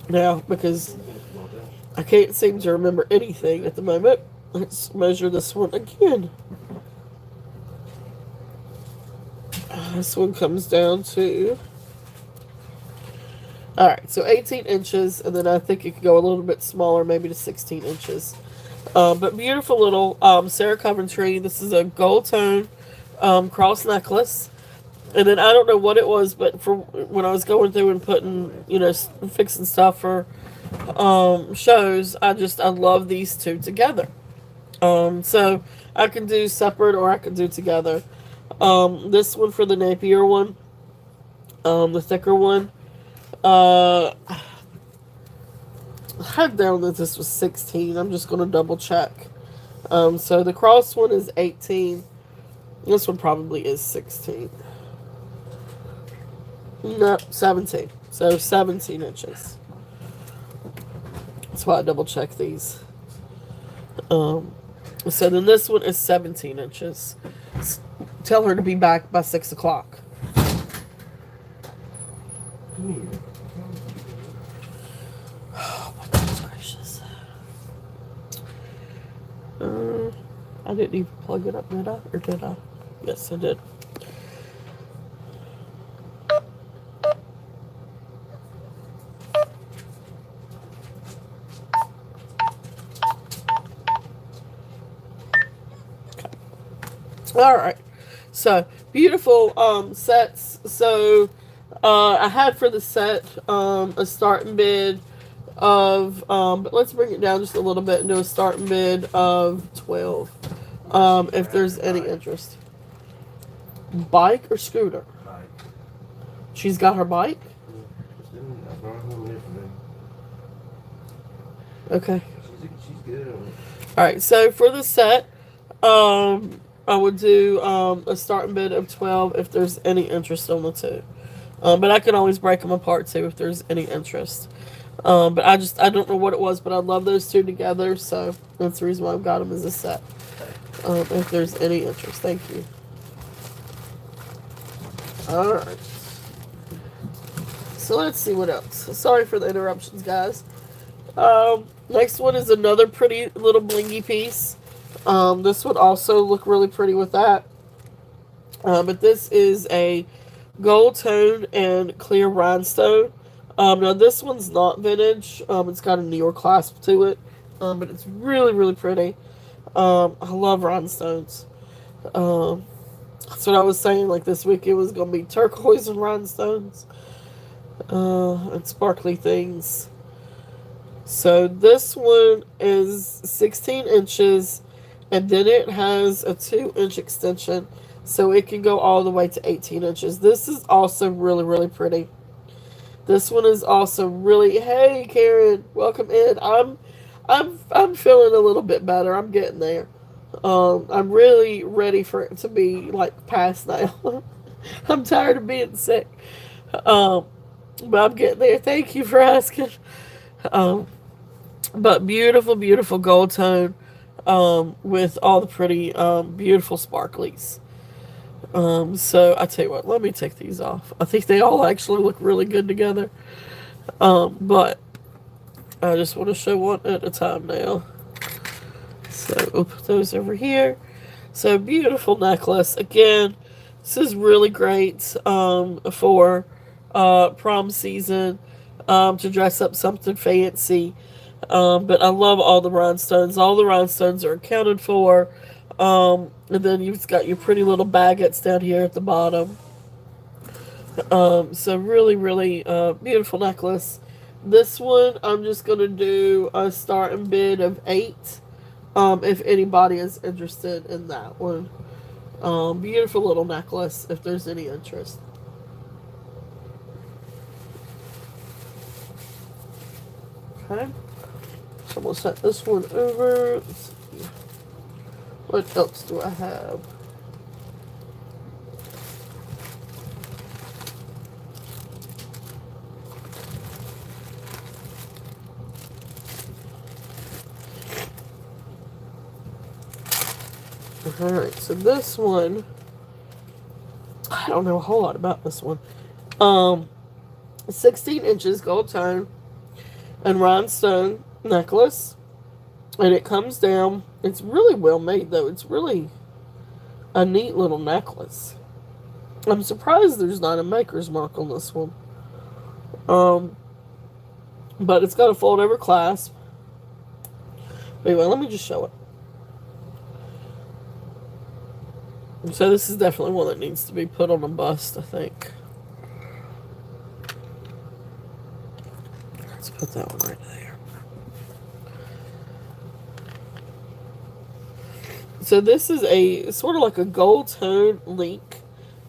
Now, because I can't seem to remember anything at the moment, let's measure this one again. This one comes down to... Alright, so 18 inches, and then I think it could go a little bit smaller, maybe to 16 inches. But beautiful little Sarah Coventry. This is a gold tone cross necklace. And then I don't know what it was, but for when I was going through and putting, fixing stuff for shows, I love these two together. So I can do separate or I can do together. This one for the Napier one, the thicker one. I had down that this was 16. I'm just going to double check. So the cross one is 18. This one probably is 16. No, 17. So 17 inches. That's why I double check these. So then this one is 17 inches. Tell her to be back by 6 o'clock. Oh my goodness gracious. I didn't even plug it up, did I? Or did I? Yes, I did. Alright, so beautiful sets. So I had for the set a starting bid of but let's bring it down just a little bit and do a starting bid of 12 if there's any interest. Bike or scooter? Bike. She's got her bike? I brought her home yesterday. Okay. She's good on it. Alright, so for the set, I would do a starting bid of 12 if there's any interest on the two. But I can always break them apart too if there's any interest. But I don't know what it was, but I love those two together, so that's the reason why I've got them as a set. If there's any interest. Thank you. Alright. So let's see what else. Sorry for the interruptions, guys. Next one is another pretty little blingy piece. This would also look really pretty with that. But this is a gold tone and clear rhinestone. Now this one's not vintage. It's got a New York clasp to it. But it's really, really pretty. I love rhinestones. That's what I was saying. Like this week, it was gonna be turquoise and rhinestones, and sparkly things. So this one is 16 inches, and then it has a 2-inch extension, so it can go all the way to 18 inches. This is also really, really pretty. This one is also really. Hey, Karen, welcome in. I'm feeling a little bit better. I'm getting there. I'm really ready for it to be like past now. I'm tired of being sick. But I'm getting there. Thank you for asking. But beautiful, beautiful gold tone, with all the pretty, beautiful sparklies. So I tell you what, let me take these off. I think they all actually look really good together. But I just want to show one at a time now. So we'll put those over here. So beautiful necklace. Again, this is really great for prom season, to dress up something fancy. But I love all the rhinestones. All the rhinestones are accounted for. And then you've got your pretty little baguettes down here at the bottom. So really, really beautiful necklace. This one, I'm just going to do a starting bid of 8. If anybody is interested in that one. Beautiful little necklace, if there's any interest. Okay. So we'll set this one over. Let's see. What else do I have? Alright, so this one I don't know a whole lot about this one. Um, 16 inches gold tone and rhinestone necklace, and it comes down. It's really well made though. It's really a neat little necklace. I'm surprised there's not a maker's mark on this one. Um, but it's got a fold over clasp. Anyway, let me just show it. So this is definitely one that needs to be put on a bust, I think. Let's put that one right there. So this is a sort of like a gold tone link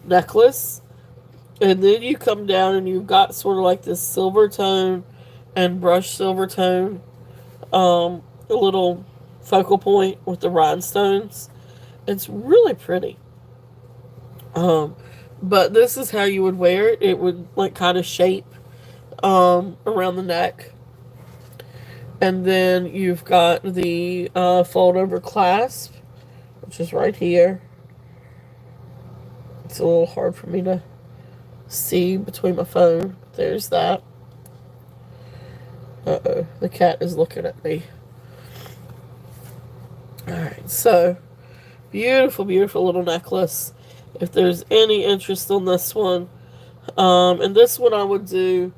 necklace. And then you come down and you've got sort of like this silver tone and brushed silver tone. A little focal point with the rhinestones. It's really pretty. But this is how you would wear it. It would like kind of shape around the neck. And then you've got the fold over clasp, which is right here. It's a little hard for me to see between my phone. There's that. Uh-oh, the cat is looking at me. Alright, so beautiful, beautiful little necklace. If there's any interest on this one, and this one I would do,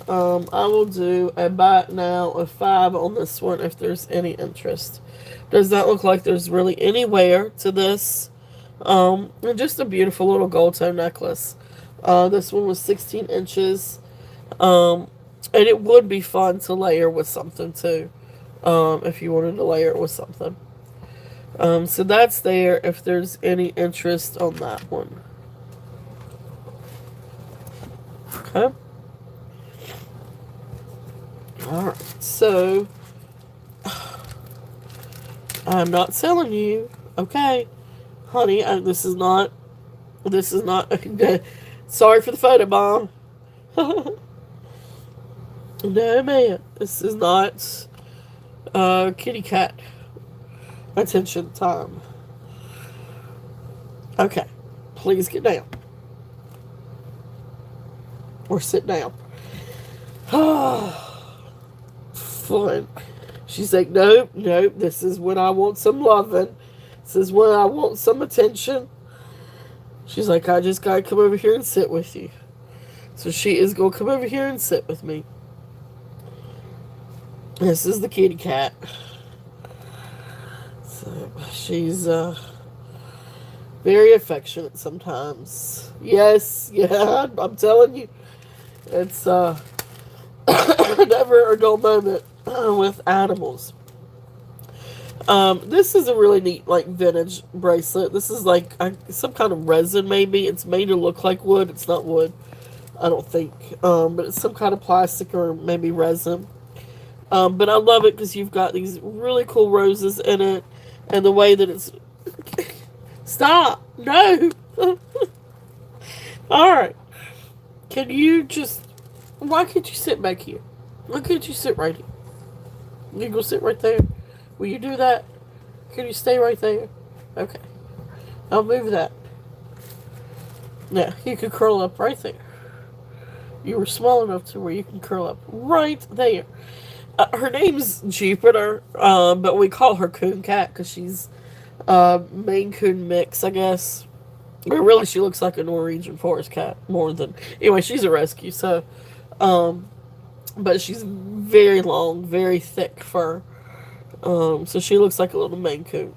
I will do a buy it now of 5 on this one if there's any interest. Does not look like there's really any wear to this. And just a beautiful little gold tone necklace. This one was 16 inches. And it would be fun to layer with something too. If you wanted to layer it with something. So that's there if there's any interest on that one. Okay. Alright, so I'm not selling you. Okay. Honey, this is not sorry for the photo bomb. No man, this is not kitty cat attention time. Okay, please get down. Or sit down. Fun. She's like, nope, nope, this is when I want some loving. This is when I want some attention. She's like, I just gotta come over here and sit with you. So she is gonna come over here and sit with me. This is the kitty cat. So she's very affectionate sometimes. Yes, yeah, I'm telling you. It's never a dull moment with animals. This is a really neat, like, vintage bracelet. This is like some kind of resin, maybe. It's made to look like wood. It's not wood, I don't think. But it's some kind of plastic or maybe resin. But I love it because you've got these really cool roses in it, and the way that it's... Stop! No! Alright. Can you just... Why can't you sit back here? Why can't you sit right here? You go sit right there. Will you do that? Can you stay right there? Okay. I'll move that. Now, you can curl up right there. You were small enough to where you can curl up right there. Her name's Jupiter, but we call her Coon Cat because she's Maine Coon mix, I guess. But really, she looks like a Norwegian forest cat more than... Anyway, she's a rescue, so... but she's very long, very thick fur. So she looks like a little Maine Coon.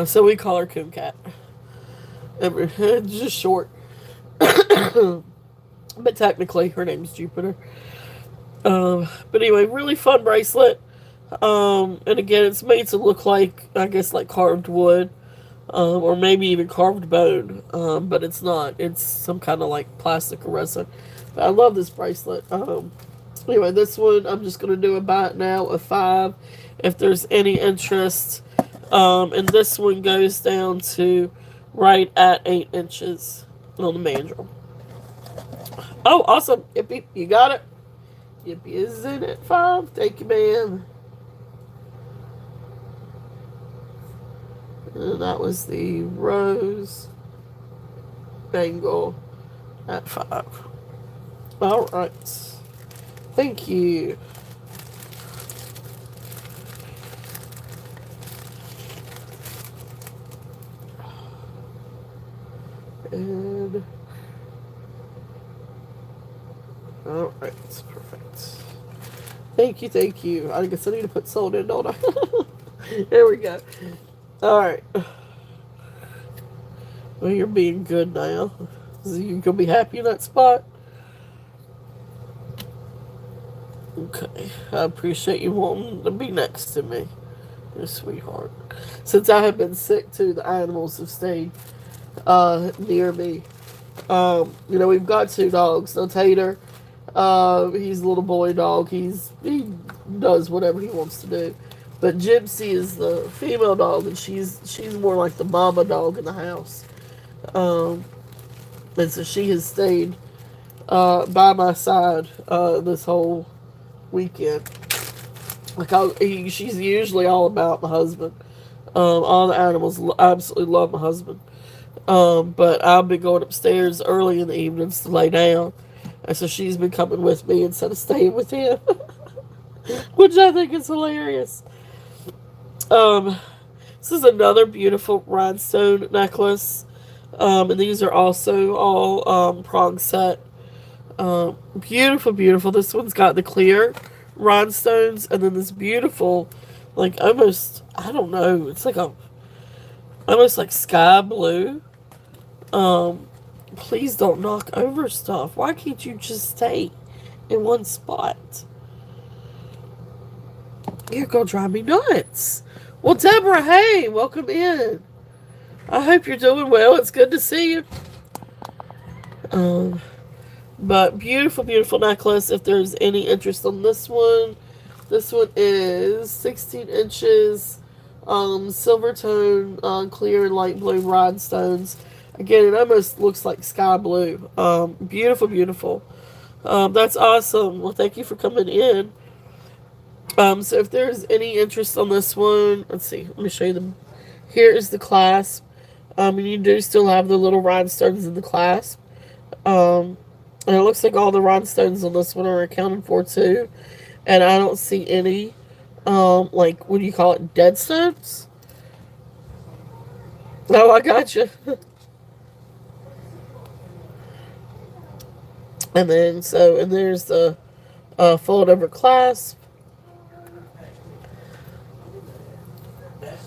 So we call her Coon Cat. Just short. But technically, her name's Jupiter. But anyway, really fun bracelet. And again, it's made to look like, I guess, like carved wood. Or maybe even carved bone. But it's not. It's some kind of like plastic or resin. But I love this bracelet. Anyway, this one, I'm just going to do a buy it now of 5 if there's any interest. And this one goes down to right at 8 inches on the mandrel. Oh, awesome. Yippee, you got it. Yippee is in at 5. Thank you, man. And that was the rose Bengal at 5. All right. Thank you. And all right, perfect. Thank you, thank you. I guess I need to put salt in, don't I? There we go. All right. Well, you're being good now. So you gonna be happy in that spot. Okay. I appreciate you wanting to be next to me, your sweetheart. Since I have been sick too, the animals have stayed near me. We've got 2 dogs. Now Tater, he's a little boy dog. He does whatever he wants to do. But Gypsy is the female dog, and she's more like the mama dog in the house. Um, and so she has stayed by my side this whole weekend. She's usually all about my husband. All the animals absolutely love my husband. But I've been going upstairs early in the evenings to lay down. And so she's been coming with me instead of staying with him, which I think is hilarious. Um, this is another beautiful rhinestone necklace. And these are also all prong set. Beautiful, beautiful. This one's got the clear rhinestones, and then this beautiful, like almost, I don't know, it's like almost like sky blue. Um, Please don't knock over stuff. Why can't you just stay in one spot? You're gonna drive me nuts. Well, Deborah, hey, welcome in. I hope you're doing well. It's good to see you. Um, but beautiful, beautiful necklace. If there's any interest on this one is 16 inches, silver tone, clear and light blue rhinestones. Again, it almost looks like sky blue. Beautiful, beautiful. That's awesome. Well, thank you for coming in. So if there's any interest on this one, let's see. Let me show you them. Here is the clasp. And you do still have the little rhinestones in the clasp. And it looks like all the rhinestones on this one are accounted for too. And I don't see any, like, what do you call it, dead stones? Oh, I got you. And there's the fold over clasp.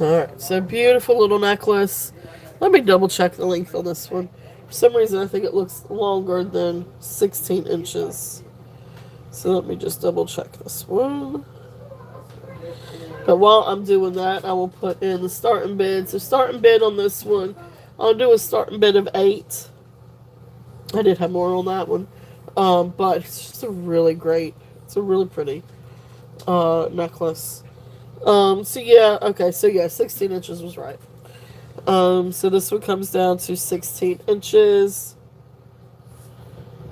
Alright, so beautiful little necklace. Let me double check the length on this one. For some reason, I think it looks longer than 16 inches. So let me just double check this one. But while I'm doing that, I will put in the starting bid. So starting bid on this one, I'll do a starting bid of 8. I did have more on that one. But it's just it's a really pretty necklace. So yeah, 16 inches was right. So this one comes down to 16 inches.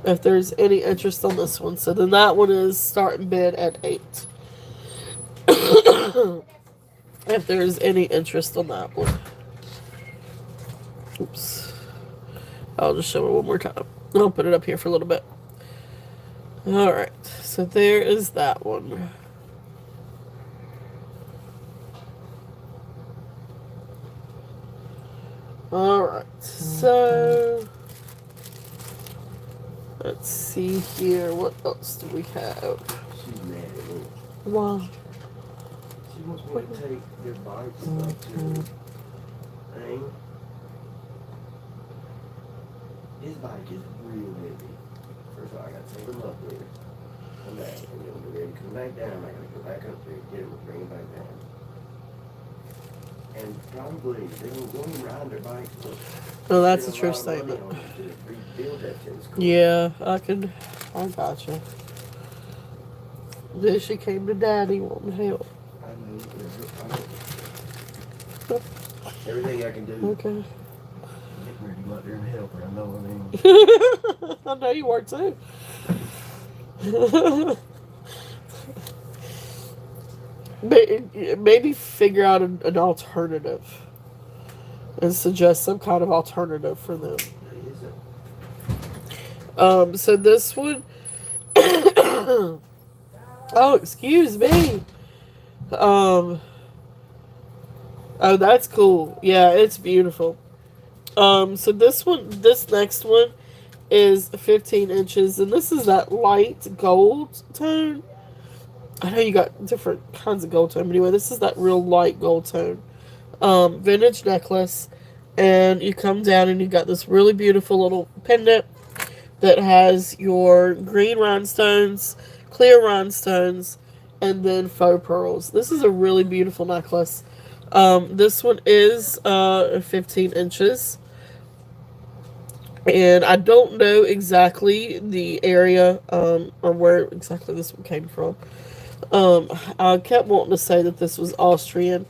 If there's any interest on this one. So then that one is starting bid at 8. If there's any interest on that one. Oops. I'll just show it one more time. I'll put it up here for a little bit. Alright, so there is that one. Alright, so let's see here. What else do we have? She's mad at me. Wow. She wants me to take their bikes up to the thing. His bike is real heavy. First of all, I gotta take him up there. Come back, and then when we're ready to come back down, I gotta go back up there, get him, and bring him back down. And probably they will go and ride their bikes. Oh, that's a true statement. Yeah, I gotcha. Then she came to Daddy wanting help. I know. Everything I can do. Okay. Get ready to go out there and help her. I know what I mean. I know you were too. Maybe figure out an alternative. and suggest some kind of alternative for them. It is a So this one, oh, excuse me. Um, oh, that's cool. Yeah, it's beautiful. So this next one is 15 inches, and this is that light gold tone. I know you got different kinds of gold tone, but anyway, this is that real light gold tone. Vintage necklace, and you come down and you got this really beautiful little pendant that has your green rhinestones, clear rhinestones, and then faux pearls. This is a really beautiful necklace. This one is 15 inches, and I don't know exactly the area or where exactly this one came from. I kept wanting to say that this was Austrian,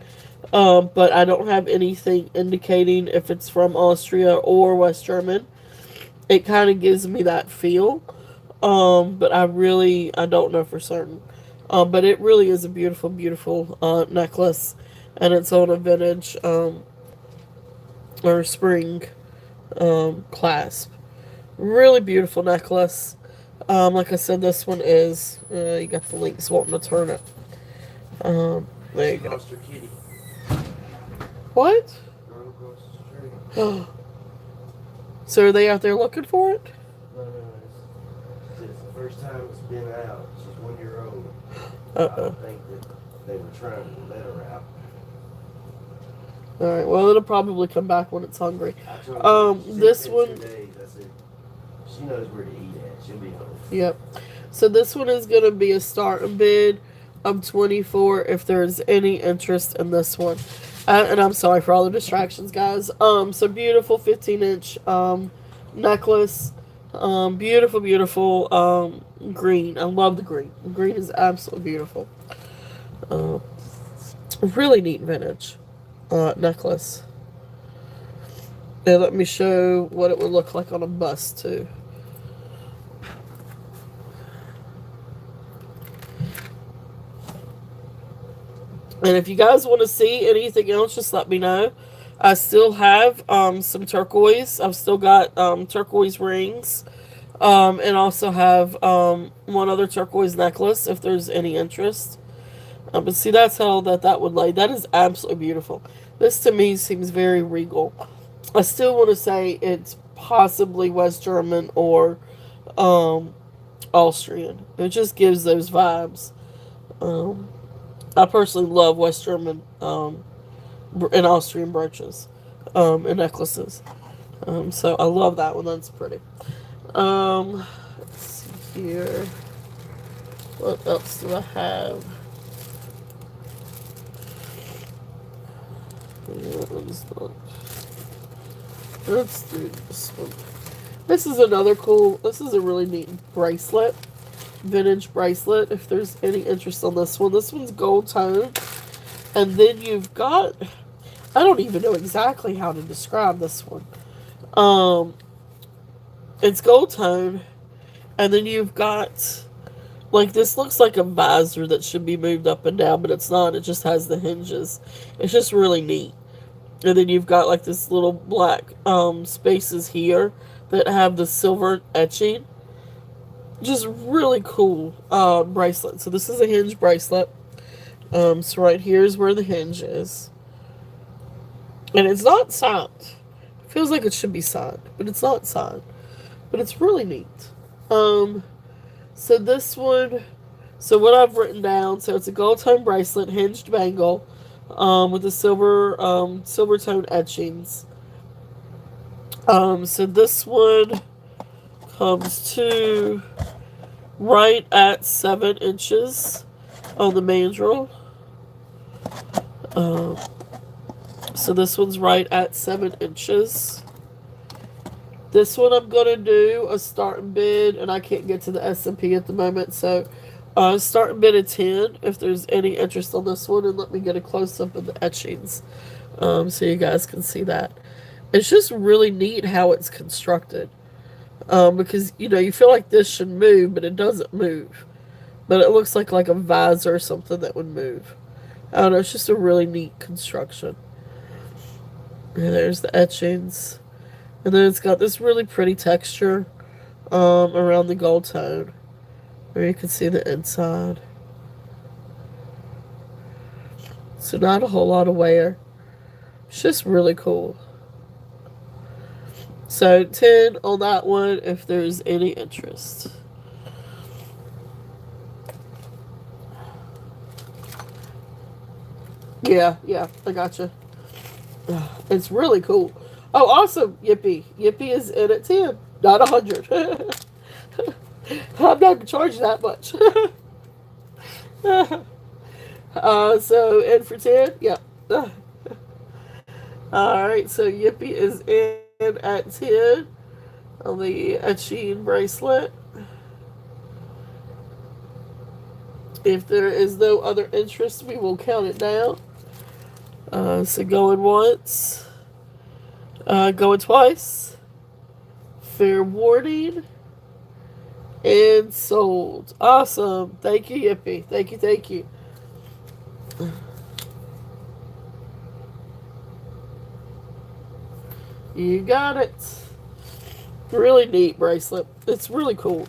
but I don't have anything indicating if it's from Austria or West German. It kind of gives me that feel, but I don't know for certain. But it really is a beautiful, beautiful necklace, and it's on a vintage or spring clasp. Really beautiful necklace. Like I said, this one is. You got the links wanting to turn it. There you go. lost her kitty. What? Run across the street. So are they out there looking for it? No, it's the first time it's been out. She's 1 year old. I Uh-oh. think that they were trying to let her out. All right. Well, it'll probably come back when it's hungry. I told her, This in one. 2 days. I said, she knows where to eat at. She'll be home. Yep. So this one is going to be a starting bid of 24 if there's any interest in this one. And I'm sorry for all the distractions, guys. So beautiful 15-inch necklace. Beautiful, beautiful green. I love the green. The green is absolutely beautiful. Really neat vintage necklace. And let me show what it would look like on a bust too. And if you guys want to see anything else, just let me know. I still have some turquoise. I've still got turquoise rings. And also have one other turquoise necklace if there's any interest. But see, that's how that would lay. That is absolutely beautiful. This to me seems very regal. I still want to say it's possibly West German or Austrian. It just gives those vibes. I personally love West German and Austrian brooches and necklaces. So I love that one. That's pretty. Let's see here. What else do I have? Let's do this one. This is another cool. This is a really neat bracelet. Vintage bracelet. If there's any interest on this one. This one's gold toned. And then you've got. I don't even know exactly how to describe this one. It's gold tone, and then you've got like this looks like a visor that should be moved up and down, but it's not. It just has the hinges. It's just really neat. And then you've got like this little black spaces here that have the silver etching. Just really cool bracelet. So this is a hinge bracelet. So right here is where the hinge is. And it's not signed. It feels like it should be signed, but it's not signed. But it's really neat. So this one, so what I've written down, so it's a gold tone bracelet, hinged bangle, with the silver tone etchings. So this one comes to right at 7 inches on the mandrel. So this one's right at 7 inches. This one I'm going to do a starting bid, and I can't get to the S&P at the moment, so starting bid of 10 if there's any interest on this one, and let me get a close-up of the etchings so you guys can see that. It's just really neat how it's constructed because, you know, you feel like this should move, but it doesn't move. But it looks like a visor or something that would move. I don't know, it's just a really neat construction. And there's the etchings. And then it's got this really pretty texture around the gold tone, where you can see the inside. So not a whole lot of wear. It's just really cool. So 10 on that one if there's any interest. Yeah, yeah, I gotcha. It's really cool. Oh, awesome. Yippee. Yippee is in at 10, not 100. I'm not going to charge that much. So in for 10? Yeah. Alright, so Yippee is in at 10 on the Acheen bracelet. If there is no other interest, we will count it down. So going once, going twice, fair warning, and sold. Awesome. Thank you, Yippee. Thank you, thank you. You got it. Really neat bracelet. It's really cool.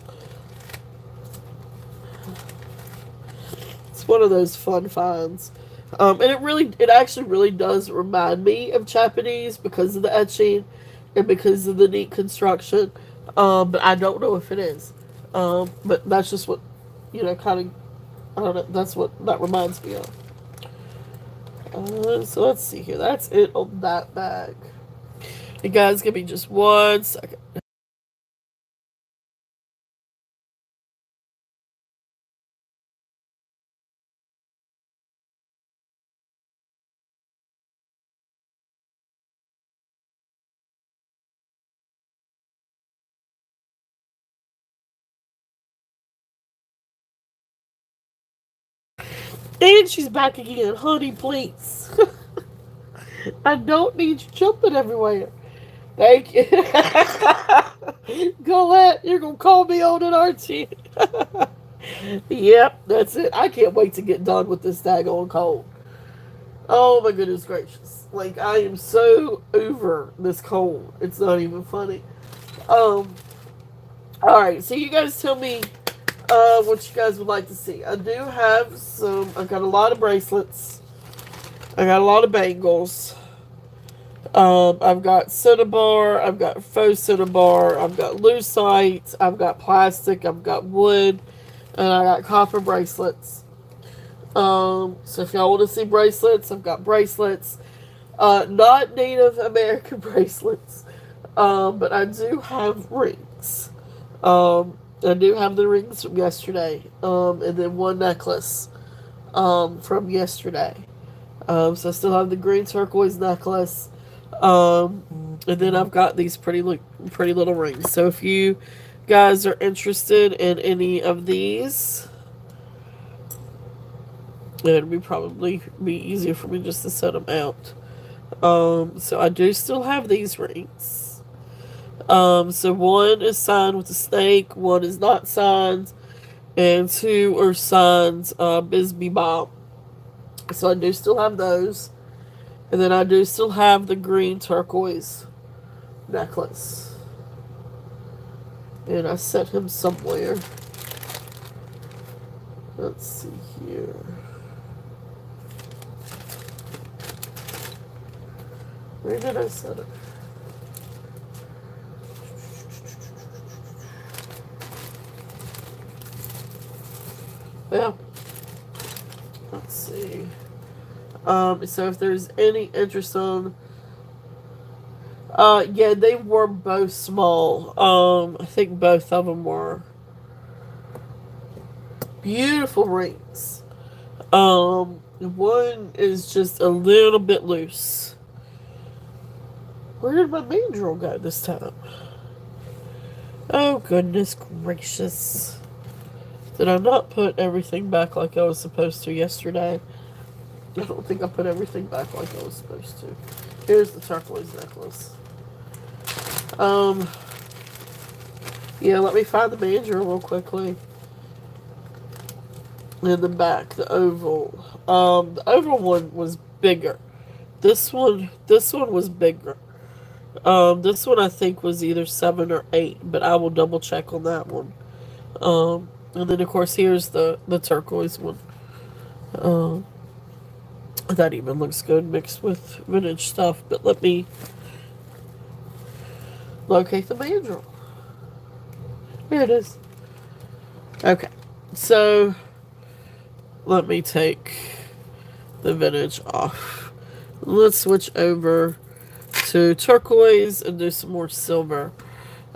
It's one of those fun finds. And it actually really does remind me of Japanese because of the etching and because of the neat construction. But I don't know if it is. But that's just what, kind of, I don't know, that's what that reminds me of. So let's see here. That's it on that bag. You guys, give me just 1 second. And she's back again. Honey, please. I don't need you jumping everywhere. Thank you. Colette, you're going to call me on it, aren't you? Yep, that's it. I can't wait to get done with this daggone cold. Oh my goodness gracious. Like, I am so over this cold. It's not even funny. Um, alright, so you guys tell me what you guys would like to see. I do have I've got a lot of bracelets. I got a lot of bangles. I've got cinnabar, I've got faux cinnabar, I've got lucite, I've got plastic, I've got wood, and I got copper bracelets. So if y'all want to see bracelets, I've got bracelets. Not Native American bracelets, but I do have rings. I do have the rings from yesterday, and then one necklace, from yesterday. So I still have the green turquoise necklace. And then I've got these pretty little rings. So if you guys are interested in any of these, it would probably be easier for me just to set them out. So I do still have these rings. So one is signed with a snake, one is not signed, and two are signed Bisbee Bomb. So I do still have those. And then I do still have the green turquoise necklace. And I set him somewhere. Let's see here. Where did I set it? Well, let's see. So if there's any interest on, yeah, they were both small. I think both of them were beautiful rings. One is just a little bit loose. Where did my mandrel go this time? Oh, goodness gracious. Did I not put everything back like I was supposed to yesterday? I don't think I put everything back like I was supposed to. Here's the turquoise necklace. Yeah, let me find the mandrel real quickly. In the back, the oval. The oval one was bigger This one was bigger. This one I think was either 7 or 8, but I will double check on that one. And then of course here's the turquoise one. Um, that even looks good mixed with vintage stuff. But let me locate the mandrel. Here it is. Okay, so let me take the vintage off. Let's switch over to turquoise and do some more silver.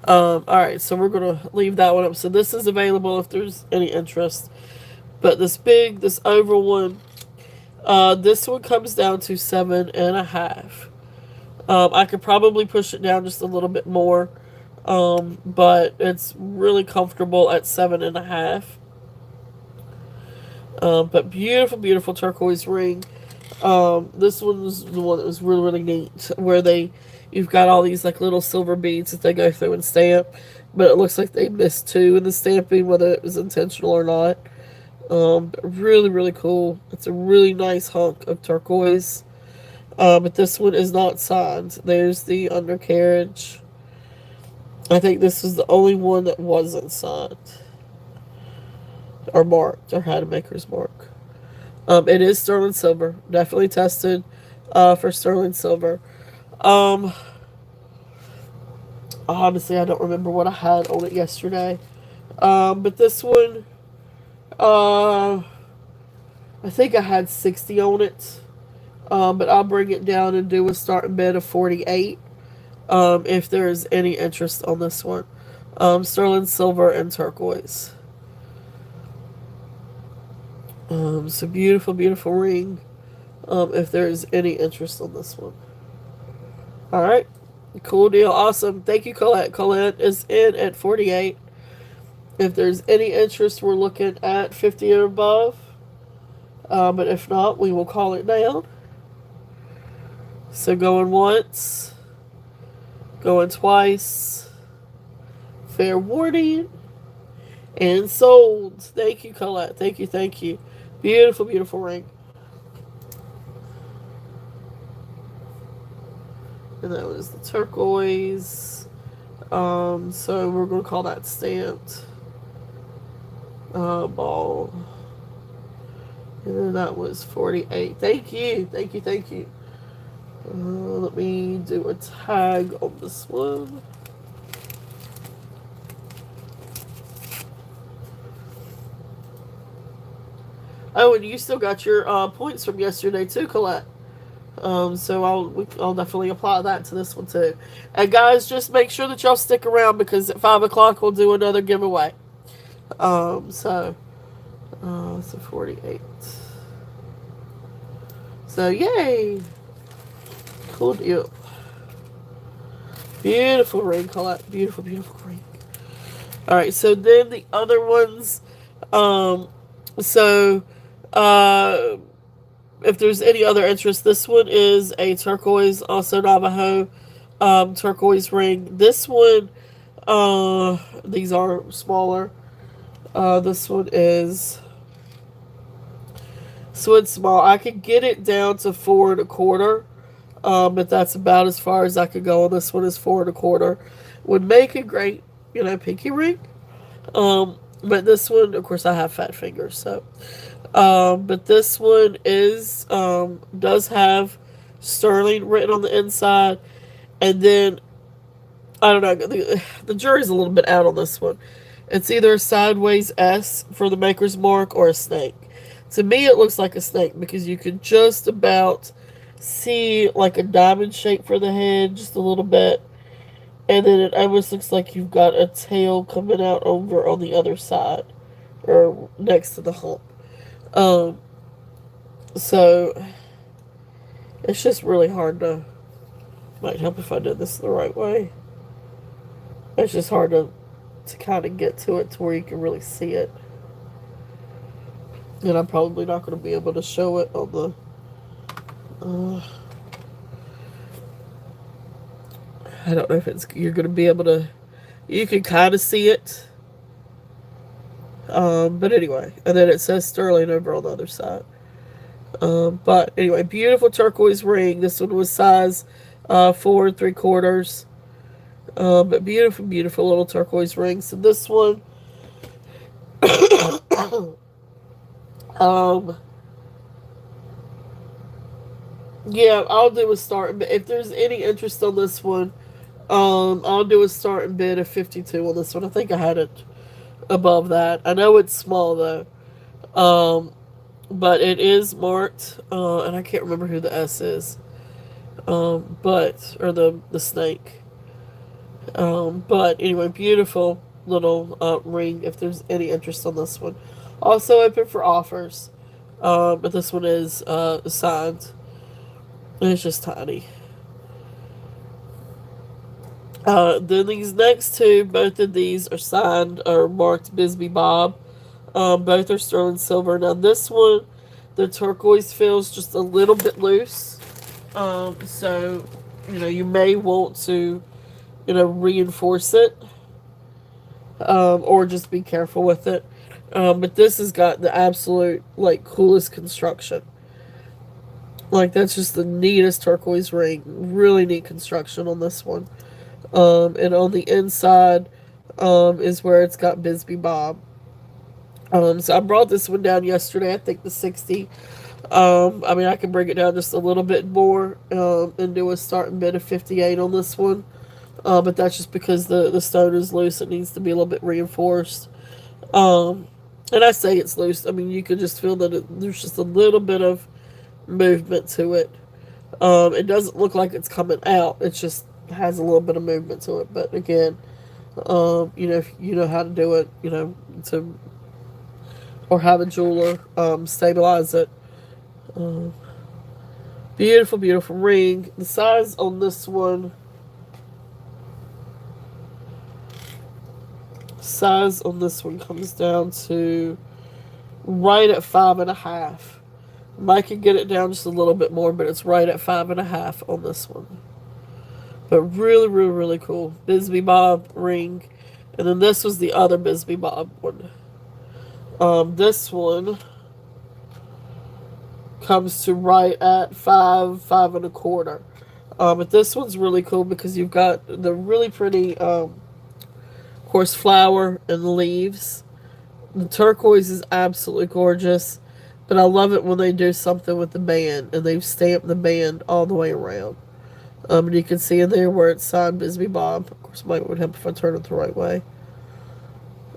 Alright, so we're going to leave that one up. So this is available if there's any interest. But this oval one, this one comes down to 7.5. I could probably push it down just a little bit more. But it's really comfortable at 7.5. But beautiful, beautiful turquoise ring. This one was the one that was really, really neat, where you've got all these like little silver beads that they go through and stamp, but it looks like they missed 2 in the stamping, whether it was intentional or not. Really, really cool. It's a really nice hunk of turquoise. But this one is not signed. There's the undercarriage. I think this was the only one that wasn't signed or marked or had a maker's mark. It is sterling silver. Definitely tested for sterling silver. Um, Honestly, I don't remember what I had on it yesterday. But this one, I think I had 60 on it. But I'll bring it down and do a starting bid of 48. If there's any interest on this one. Sterling silver and turquoise. So beautiful, beautiful ring. If there's any interest on this one. Alright. Cool deal. Awesome. Thank you, Colette. Colette is in at 48. If there's any interest, we're looking at 50 or above. But if not, we will call it down. So going once. Going twice. Fair warning. And sold. Thank you, Colette. Thank you, thank you. Beautiful, beautiful ring. And that was the turquoise. So we're going to call that stamped ball. And then that was 48. Thank you, thank you, thank you. Let me do a tag on this one. Oh, and you still got your points from yesterday too, Colette. So I'll definitely apply that to this one too. And guys, just make sure that y'all stick around because at 5 o'clock we'll do another giveaway. So 48. So yay! Cool deal. Beautiful ring, Colette. Beautiful, beautiful ring. All right. So then the other ones. So if there's any other interest, this one is a turquoise, also Navajo turquoise ring. This one, these are smaller. This one is small. I could get it down to 4 1/4, but that's about as far as I could go on this one. Is 4 1/4. Would make a great, pinky ring. But this one, of course, I have fat fingers, so. But this one does have sterling written on the inside, and then I don't know. The jury's a little bit out on this one. It's either a sideways S for the maker's mark or a snake. To me, it looks like a snake because you can just about see like a diamond shape for the head, just a little bit. And then it almost looks like you've got a tail coming out over on the other side or next to the hump. So it's just really hard to. Might help if I did this the right way. It's just hard to kind of get to it to where you can really see it. And I'm probably not going to be able to show it on the. I don't know if you're going to be able to. You can kind of see it. But anyway, and then it says sterling over on the other side. But anyway, beautiful turquoise ring. This one was size 4 3/4. But beautiful, beautiful little turquoise ring. So this one, um, yeah, I'll do a start. But if there's any interest on this one, I'll do a starting bid of 52 on this one. I think I had it above that. I know it's small though. Um, but it is marked, and I can't remember who the S is. But or the snake. But anyway, beautiful little ring. If there's any interest on this one, also open for offers. But this one is signed. It's just tiny. Then these next two, both of these are signed or marked Bisbee Bob. Both are sterling silver. Now this one, the turquoise feels just a little bit loose. So you may want to reinforce it, or just be careful with it. But this has got the absolute like coolest construction. Like that's just the neatest turquoise ring. Really neat construction on this one. And on the inside, is where it's got Bisbee Bob. So I brought this one down yesterday. I think the 60. I mean, I can bring it down just a little bit more, and do a starting bid of 58 on this one. But that's just because the stone is loose. It needs to be a little bit reinforced. Um, and I say it's loose. I mean, you can just feel that there's just a little bit of movement to it. It doesn't look like it's coming out. It just has a little bit of movement to it. But again, if you know how to do it, to or have a jeweler stabilize it. Um, Beautiful, beautiful ring. The size on this one, comes down to right at 5.5. Might can get it down just a little bit more, but it's right at 5.5 on this one. But really, really, really cool. Bisbee Bob ring. And then this was the other Bisbee Bob one. This one comes to right at 5.25. But this one's really cool because you've got the really pretty, of course, flower and leaves. The turquoise is absolutely gorgeous, but I love it when they do something with the band and they've stamped the band all the way around. And you can see in there where it's signed Bisbee Bob. Of course, might would help if I turn it the right way.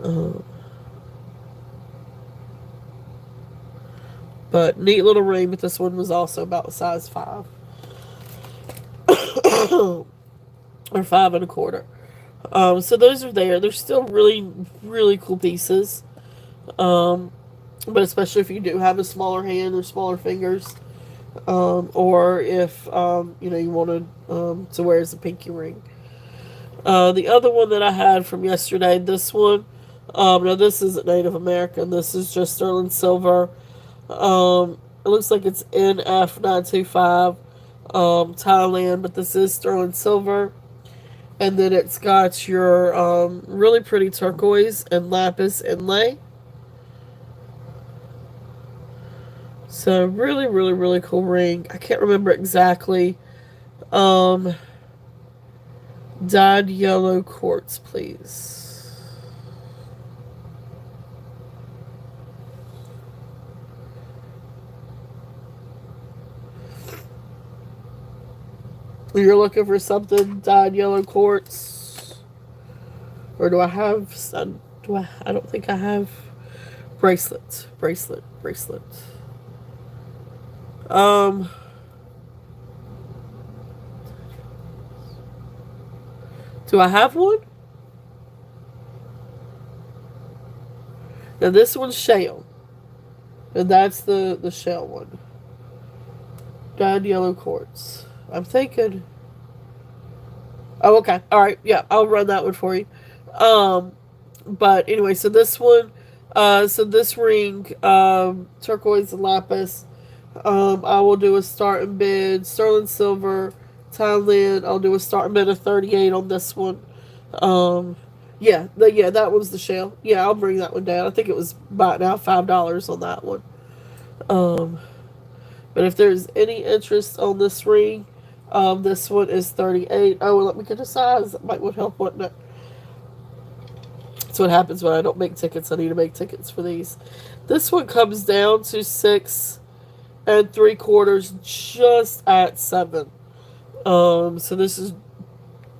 Uh, but neat little ring. But this one was also about size 5 or 5.25. So those are there. They're still really, really cool pieces. Um, but especially if you do have a smaller hand or smaller fingers, or if you wanted to wear as a pinky ring. The other one that I had from yesterday, this one, now this isn't Native American. This is just sterling silver. It looks like it's NF925, Thailand, but this is sterling silver. And then it's got your really pretty turquoise and lapis inlay. So really, really, really cool ring. I can't remember exactly. Um, Dyed yellow quartz, please. You're looking for something dyed yellow quartz, or do I have? Do I? I don't think I have. Bracelet. Um, do I have one? Now this one's shell, and that's the shell one. Dyed yellow quartz. I'm thinking. Oh, okay. All right. Yeah, I'll run that one for you. Um, but anyway, so this one, so this ring, turquoise and lapis. I will do a starting bid, sterling silver, Thailand. I'll do a starting bid of 38 on this one. Um, yeah, that was the shell. Yeah, I'll bring that one down. I think it was about now $5 on that one. Um, But if there's any interest on this ring, this one is 38. Oh, well, let me get a size. That might would help, wouldn't it? That's what happens when I don't make tickets. I need to make tickets for these. This one comes down to 6 3/4, just at 7. So this is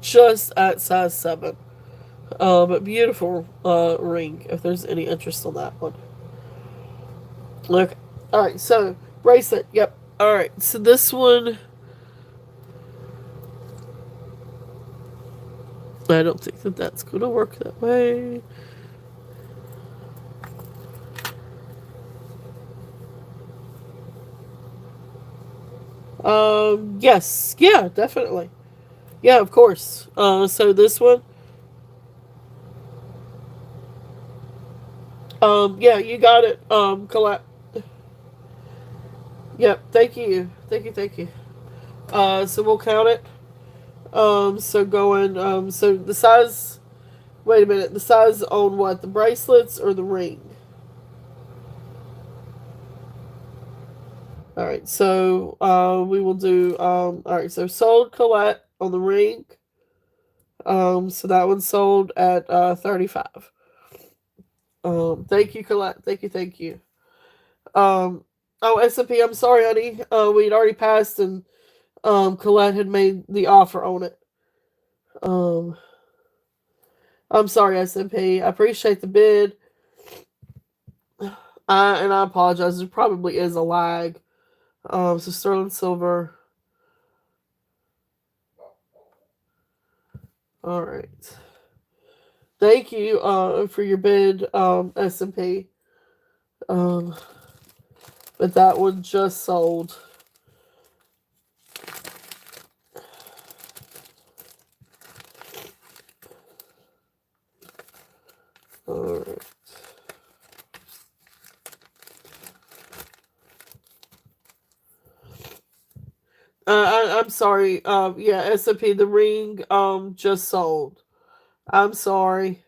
just at size 7. But beautiful ring. If there's any interest on that one. Look, all right. So bracelet. Yep. All right. So this one, I don't think that that's gonna work that way. Yes. Yeah. Definitely. Yeah. Of course. So this one. Yeah. You got it. Colette. Yep. Thank you. Thank you. Thank you. So we'll count it. So going. So the size. Wait a minute. The size on what? The bracelets or the ring? All right. So we will do. All right. So sold Colette on the ring. So that one sold at 35. Thank you, Colette. Thank you. Thank you. Um. Oh, S&P. I'm sorry, honey. We'd already passed, and Colette had made the offer on it. Um. I'm sorry, S&P. I appreciate the bid. I apologize. There probably is a lag. So sterling silver. All right. Thank you for your bid, S&P. Um, but that one just sold. All right. I'm sorry. Yeah, S&P, the ring just sold. I'm sorry.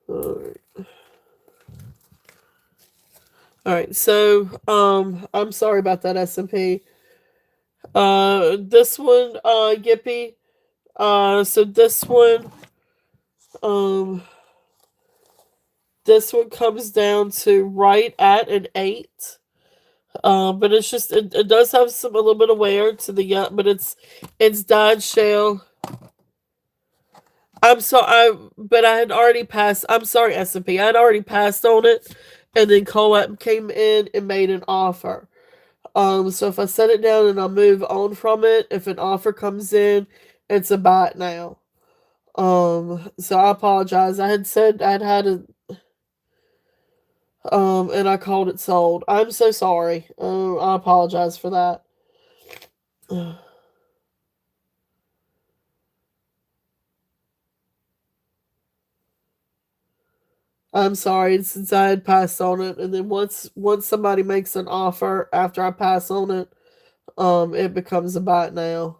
All right. All right. So I'm sorry about that, S&P. This one, Yippee. So um this one comes down to right at an 8. But it's just it does have some a little bit of wear to the but it's dyed shale. But I had already passed. I'm sorry, S&P. I had already passed on it, and then Colette came in and made an offer. So if I set it down and I move on from it, if an offer comes in, it's a buy it now. So I apologize. I had said I'd had a and I called it sold. I'm so sorry. I apologize for that. I'm sorry since I had passed on it, and then once somebody makes an offer after I pass on it, it becomes a buy it now.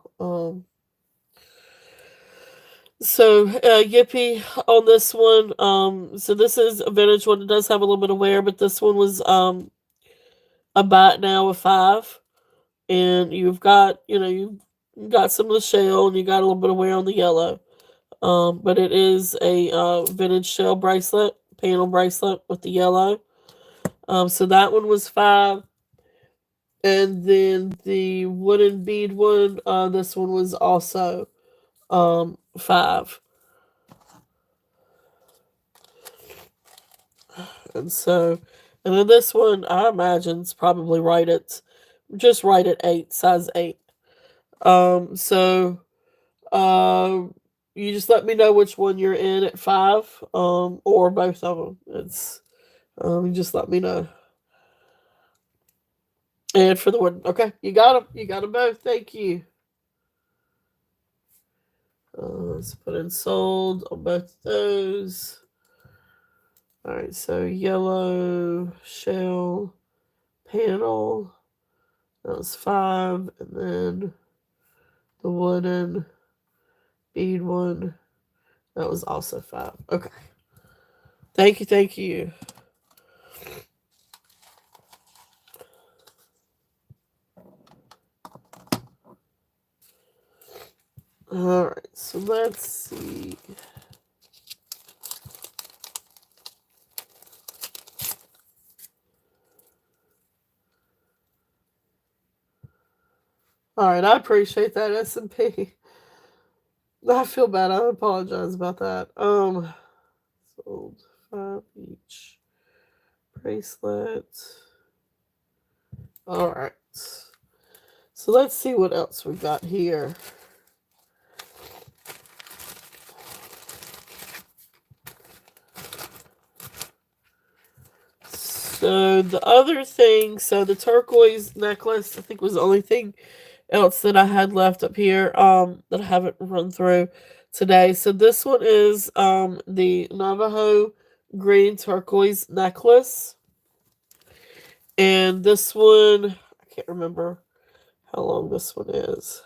So Yippee on this one. So this is a vintage one. It does have a little bit of wear, but this one was a buy it now of 5, and you've got some of the shell, and you got a little bit of wear on the yellow. But it is a vintage shell bracelet, panel bracelet with the yellow. So that one was 5. And then the wooden bead one, this one was also 5. And so, and then this one, I imagine it's probably just right at 8, size 8. So, you just let me know which one you're in at 5, or both of them. You just let me know. And for the one, okay, you got them. You got them both. Thank you. Let's put in sold on both of those. All right, so yellow shell panel That was 5. And then the wooden bead one, that was also 5. Okay. Thank you, thank you. Alright, so let's see. Alright, I appreciate that, S&P. I feel bad. I apologize about that. Sold 5 each. Bracelet. Alright. So let's see what else we got here. So the other thing, so the turquoise necklace, I think was the only thing else that I had left up here that I haven't run through today. So this one is the Navajo green turquoise necklace. And this one, I can't remember how long this one is.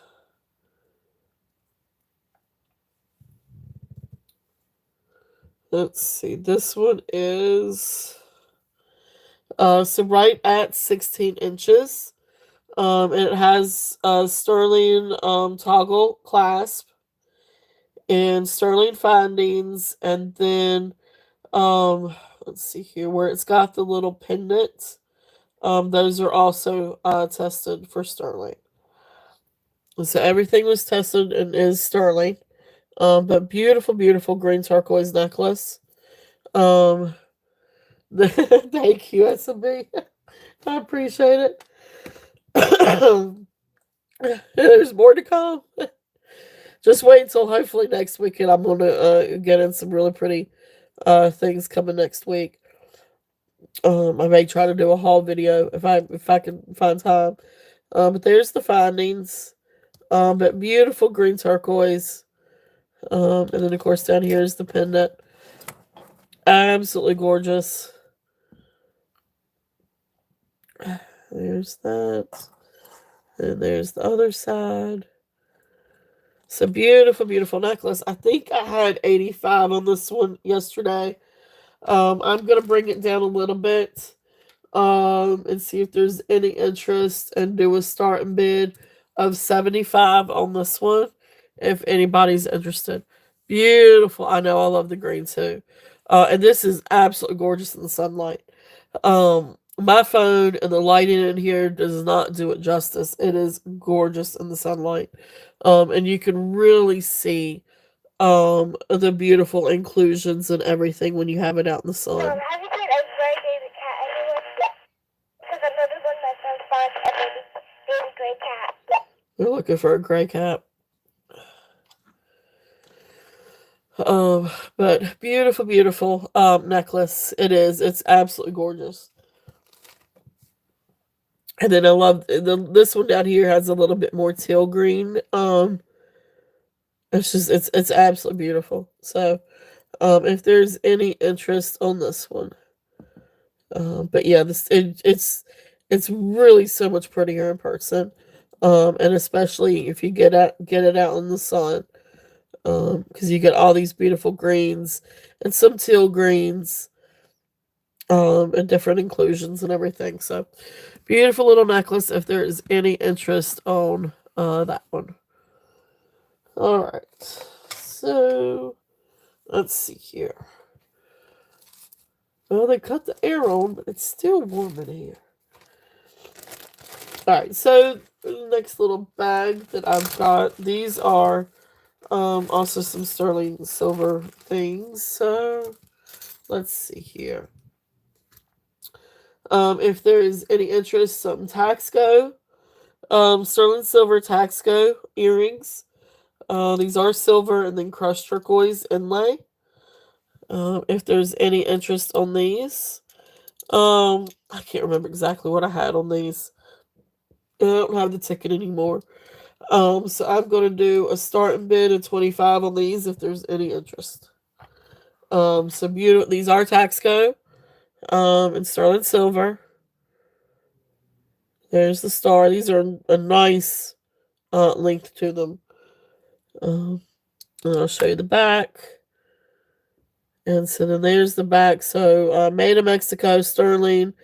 Let's see. This one is so right at 16 inches. And it has a sterling toggle clasp and sterling findings, and then let's see here where it's got the little pendants. Those are also tested for sterling. So everything was tested and is sterling. But beautiful, beautiful green turquoise necklace. Um, thank you, SMB. I appreciate it. There's more to come. Just wait until hopefully next weekend. I'm gonna get in some really pretty things coming next week. I may try to do a haul video if I can find time. But there's the findings. But beautiful green turquoise. And then of course down here is the pendant. Absolutely gorgeous. There's that. And there's the other side. It's a beautiful, beautiful necklace. I think I had 85 on this one yesterday. I'm gonna bring it down a little bit, and see if there's any interest and do a starting bid of 75 on this one. If anybody's interested, beautiful. I know I love the green too, and this is absolutely gorgeous in the sunlight. My phone and the lighting in here does not do it justice. It is gorgeous in the sunlight, and you can really see the beautiful inclusions and everything when you have it out in the sun. Have you seen a gray baby cat anywhere? Because another one that sounds fun, a baby gray cat. We're looking for a gray cat. But beautiful, beautiful necklace. It is. It's absolutely gorgeous. And then I love this one down here has a little bit more teal green. It's absolutely beautiful. So, if there's any interest on this one, but yeah, it's really so much prettier in person, and especially if you get it out in the sun, because you get all these beautiful greens and some teal greens, and different inclusions and everything. So, beautiful little necklace. If there is any interest on that one. All right, so let's see here. Well, they cut the air on, but it's still warm in here. Alright, so the next little bag that I've got, these are also some sterling silver things. So let's see here. If there is any interest, some Taxco, sterling silver Taxco earrings. These are silver and then crushed turquoise inlay. If there's any interest on these. I can't remember exactly what I had on these. I don't have the ticket anymore. So I'm going to do a starting bid of 25 on these if there's any interest. So beautiful. These are Taxco, and sterling silver. There's the star. These are a nice length to them. Um, and I'll show you the back. And so then there's the back. So made in Mexico, sterling,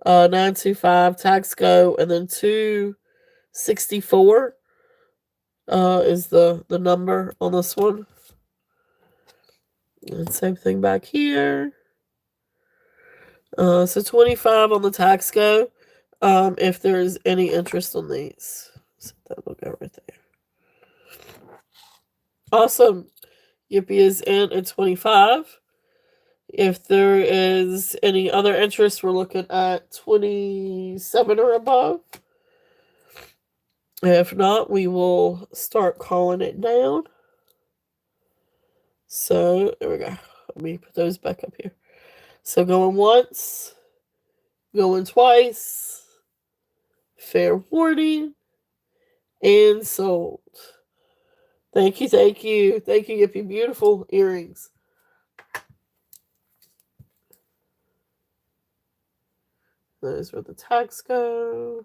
925, Taxco, and then 264 is the number on this one. And same thing back here. So 25 on the Taxco. If there's any interest on these. Set that logo right there. Awesome. Yippee is in at 25. If there is any other interest, we're looking at 27 or above. If not, we will start calling it down. So, there we go. Let me put those back up here. So, going once, going twice, fair warning, and sold. Thank you, thank you. Thank you, Yippee. Beautiful earrings. Those where the tags go.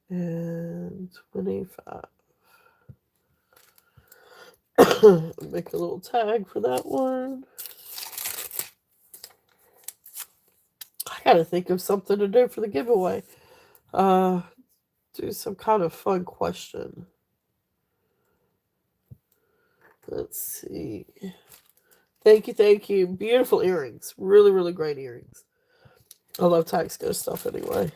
And 25. Make a little tag for that one. I gotta think of something to do for the giveaway. Do some kind of fun question. Let's see. Thank you, thank you. Beautiful earrings. Really, really great earrings. I love Taxco stuff anyway.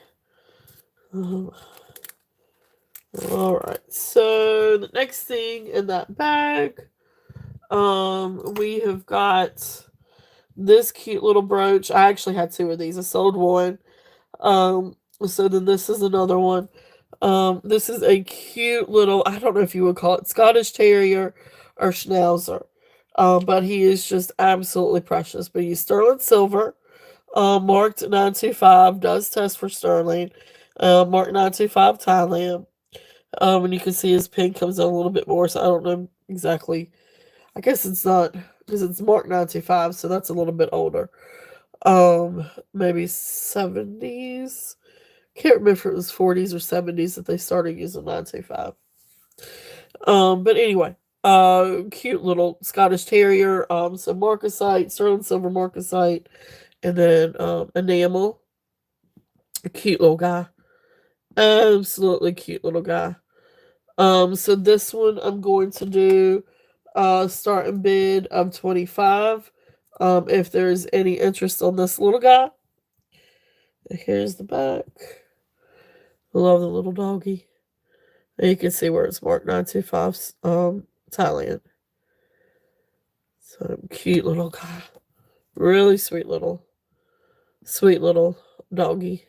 Alright, so the next thing in that bag, we have got this cute little brooch. I actually had two of these. I sold one. So then this is another one. This is a cute little, I don't know if you would call it Scottish Terrier or Schnauzer. But he is just absolutely precious. But he's sterling silver. Marked 925, does test for sterling. Marked 925 Thailand. And you can see his pin comes out a little bit more, so I don't know exactly. I guess it's not, because it's marked 925, so that's a little bit older. Maybe 70s. Can't remember if it was 40s or 70s that they started using 925. But anyway, cute little Scottish Terrier, some marcasite, sterling silver marcasite, and then enamel. A cute little guy. Absolutely cute little guy. So this one I'm going to do starting bid of 25. If there's any interest on this little guy. Here's the back. I love the little doggy. And you can see where it's marked 925 Thailand. So cute little guy. Really sweet little doggy.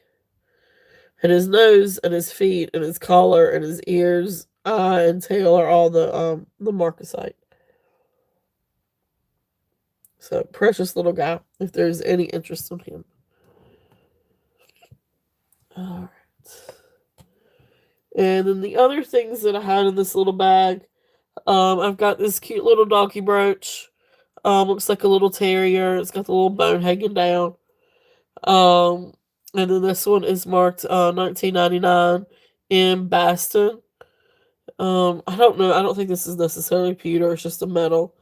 And his nose and his feet and his collar and his ears, eye and tail are all the marcasite. So precious little guy. If there's any interest in him. All right. And then the other things that I had in this little bag, I've got this cute little doggy brooch. Looks like a little terrier. It's got the little bone hanging down. And then this one is marked 1999 in Baston. I don't know. I don't think this is necessarily pewter. It's just a metal.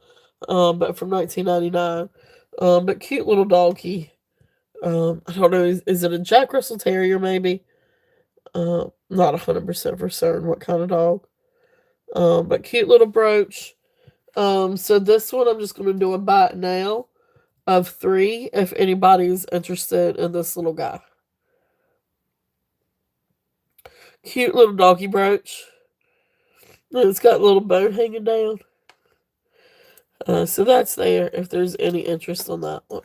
But from 1999. But cute little doggy. I don't know. Is it a Jack Russell Terrier maybe? Not 100% for certain what kind of dog. But cute little brooch. So this one I'm just going to do a buy now of 3 if anybody's interested in this little guy. Cute little doggy brooch. And it's got a little bone hanging down. So that's there if there's any interest on that one.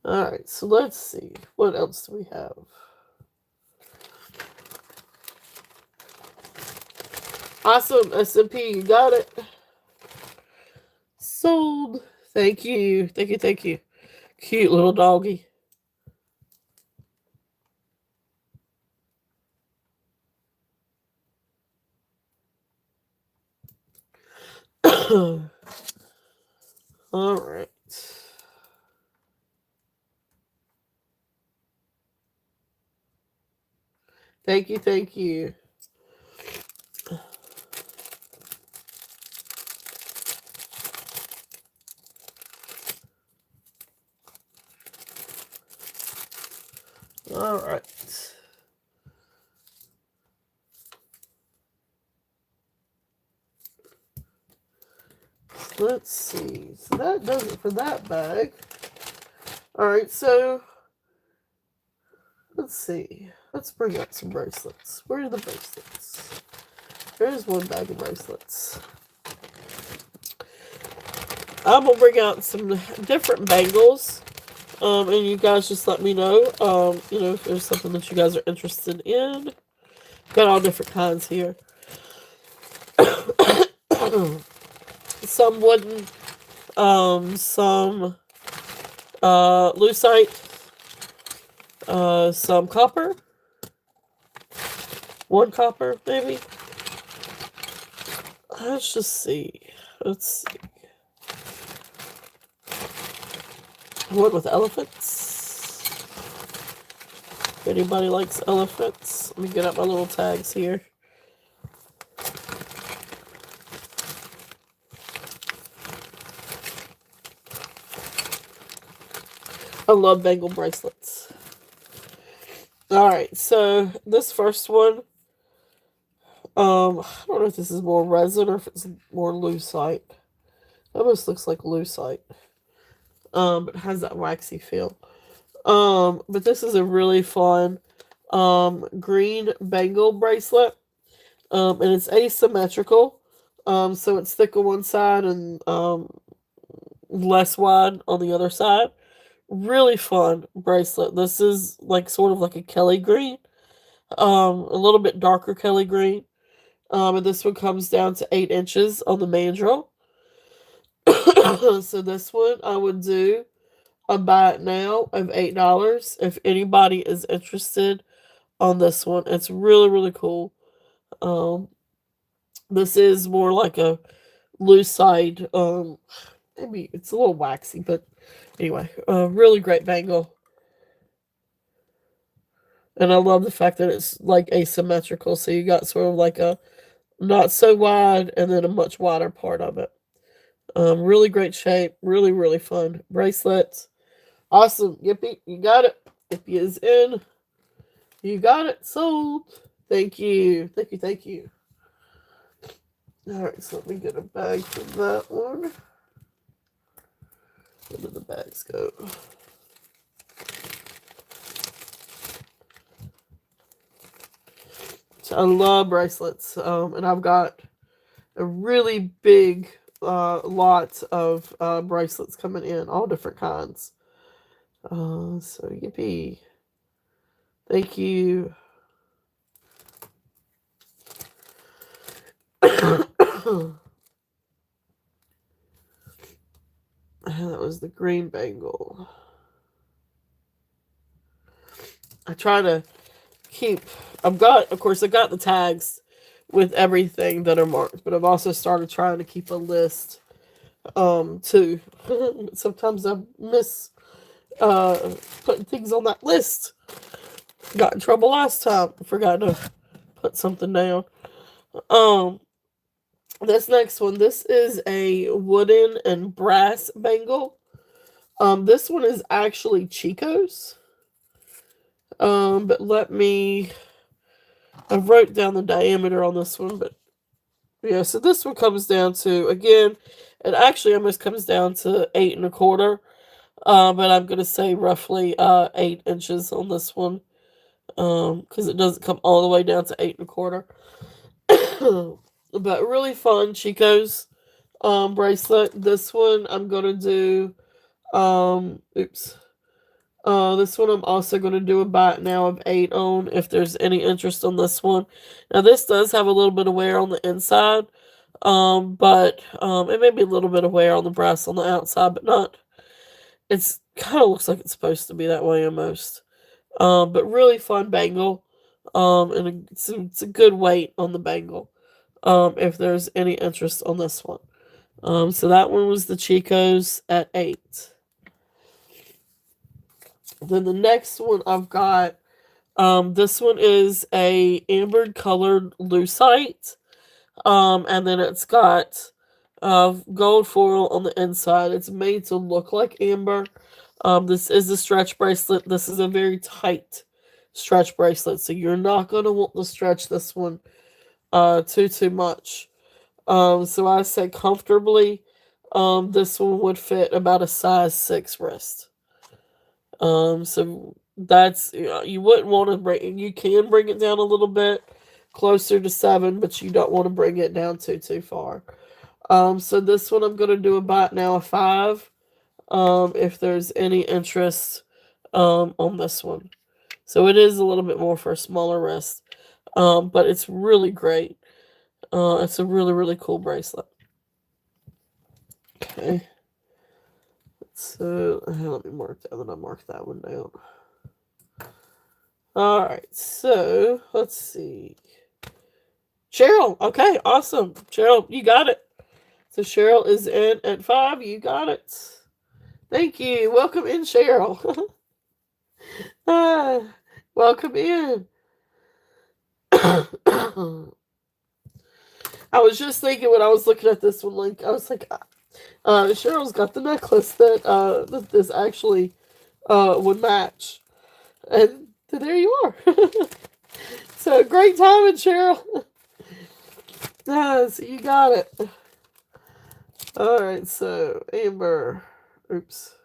Alright, so let's see. What else do we have? Awesome, SMP, you got it. Sold. Thank you. Thank you, thank you. Cute little doggy. Alright. Thank you, thank you. All right. Let's see. So that does it for that bag. All right, so let's see. Let's bring out some bracelets. Where are the bracelets? There's one bag of bracelets. I'm gonna bring out some different bangles. And you guys just let me know, if there's something that you guys are interested in. Got all different kinds here. Some wooden, some lucite, some copper, one copper maybe. Let's just see. Let's see. One with elephants. If anybody likes elephants, let me get out my little tags here. I love bangle bracelets. Alright, so this first one, I don't know if this is more resin or if it's more lucite. It almost looks like lucite. But it has that waxy feel. But this is a really fun, green bangle bracelet. And it's asymmetrical. So it's thick on one side and, less wide on the other side. Really fun bracelet. This is like sort of like a Kelly green. A little bit darker Kelly green. And this one comes down to 8 inches on the mandrel. So this one I would do a buy it now of $8 if anybody is interested on this one. It's really, really cool. This is more like a loose side. Maybe it's a little waxy, but anyway, really great bangle. And I love the fact that it's like asymmetrical, so you got sort of like a not so wide and then a much wider part of it. Really great shape, really, really fun. Bracelets. Awesome. Yippee, you got it. Yippee is in. You got it sold. Thank you. Thank you, thank you. Alright, so let me get a bag for that one. Where did the bags go? So I love bracelets. And I've got a really big lot of bracelets coming in, all different kinds. So yippee. Thank you. That was the green bangle. I try to keep. Of course, I got the tags with everything that are marked, but I've also started trying to keep a list, too. Sometimes I miss putting things on that list. Got in trouble last time. Forgot to put something down. This next one, this is a wooden and brass bangle. This one is actually Chico's. But I wrote down the diameter on this one, but yeah, so this one comes down to, again, it actually almost comes down to 8 1/4. But I'm gonna say roughly 8 inches on this one. Because it doesn't come all the way down to 8 1/4. But really fun Chico's bracelet. This one I'm gonna do oops. This one I'm also going to do a buy it now of 8 on if there's any interest on this one. Now this does have a little bit of wear on the inside, but it may be a little bit of wear on the brass on the outside, but not. It's kind of looks like it's supposed to be that way almost. But really fun bangle, and it's a good weight on the bangle. If there's any interest on this one. So that one was the Chico's at 8. Then the next one I've got This one is a amber colored lucite. And then it's got gold foil on the inside. It's made to look like amber. This is a stretch bracelet. This is a very tight stretch bracelet, so you're not gonna want to stretch this one too much. So I say comfortably, this one would fit about a size 6 wrist. So that's, you wouldn't want to bring. You can bring it down a little bit closer to 7, but you don't want to bring it down too far. So this one I'm gonna do about now a 5. If there's any interest on this one. So it is a little bit more for a smaller wrist. But it's really great. It's a really cool bracelet. Okay. So let me mark that. Then I mark that one down. All right. So let's see. Cheryl. Okay. Awesome. Cheryl, you got it. So Cheryl is in at 5. You got it. Thank you. Welcome in, Cheryl. Welcome in. I was just thinking when I was looking at this one, like I was like, Cheryl's got the necklace that this actually would match, and there you are. So great timing, Cheryl. So you got it. All right, so Amber. Oops.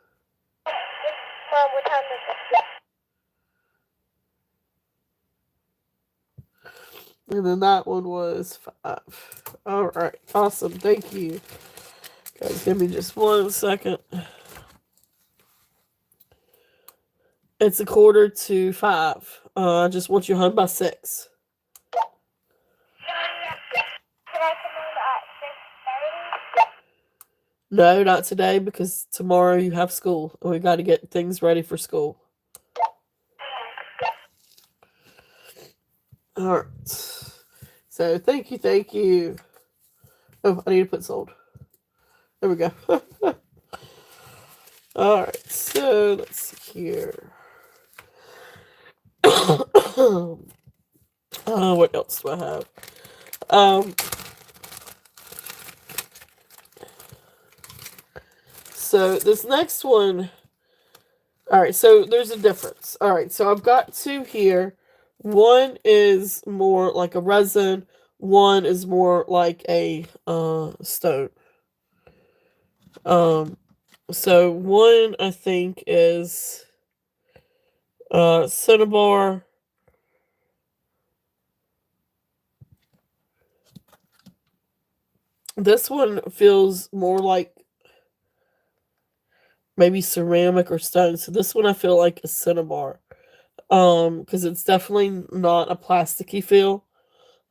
Mom, what time is it? And then that one was 5. All right, awesome. Thank you. Guys, give me just 1 second. It's 4:45. I just want you home by 6. Can I come in at 6:30? No, not today because tomorrow you have school and we got to get things ready for school. All right. So thank you. Oh, I need to put sold. There we go. All right. So let's see here. What else do I have? So this next one. All right. So there's a difference. All right. So I've got 2 here. One is more like a resin. One is more like a stone. So one I think is cinnabar. This one feels more like maybe ceramic or stone. So this one I feel like is cinnabar. Because it's definitely not a plasticky feel.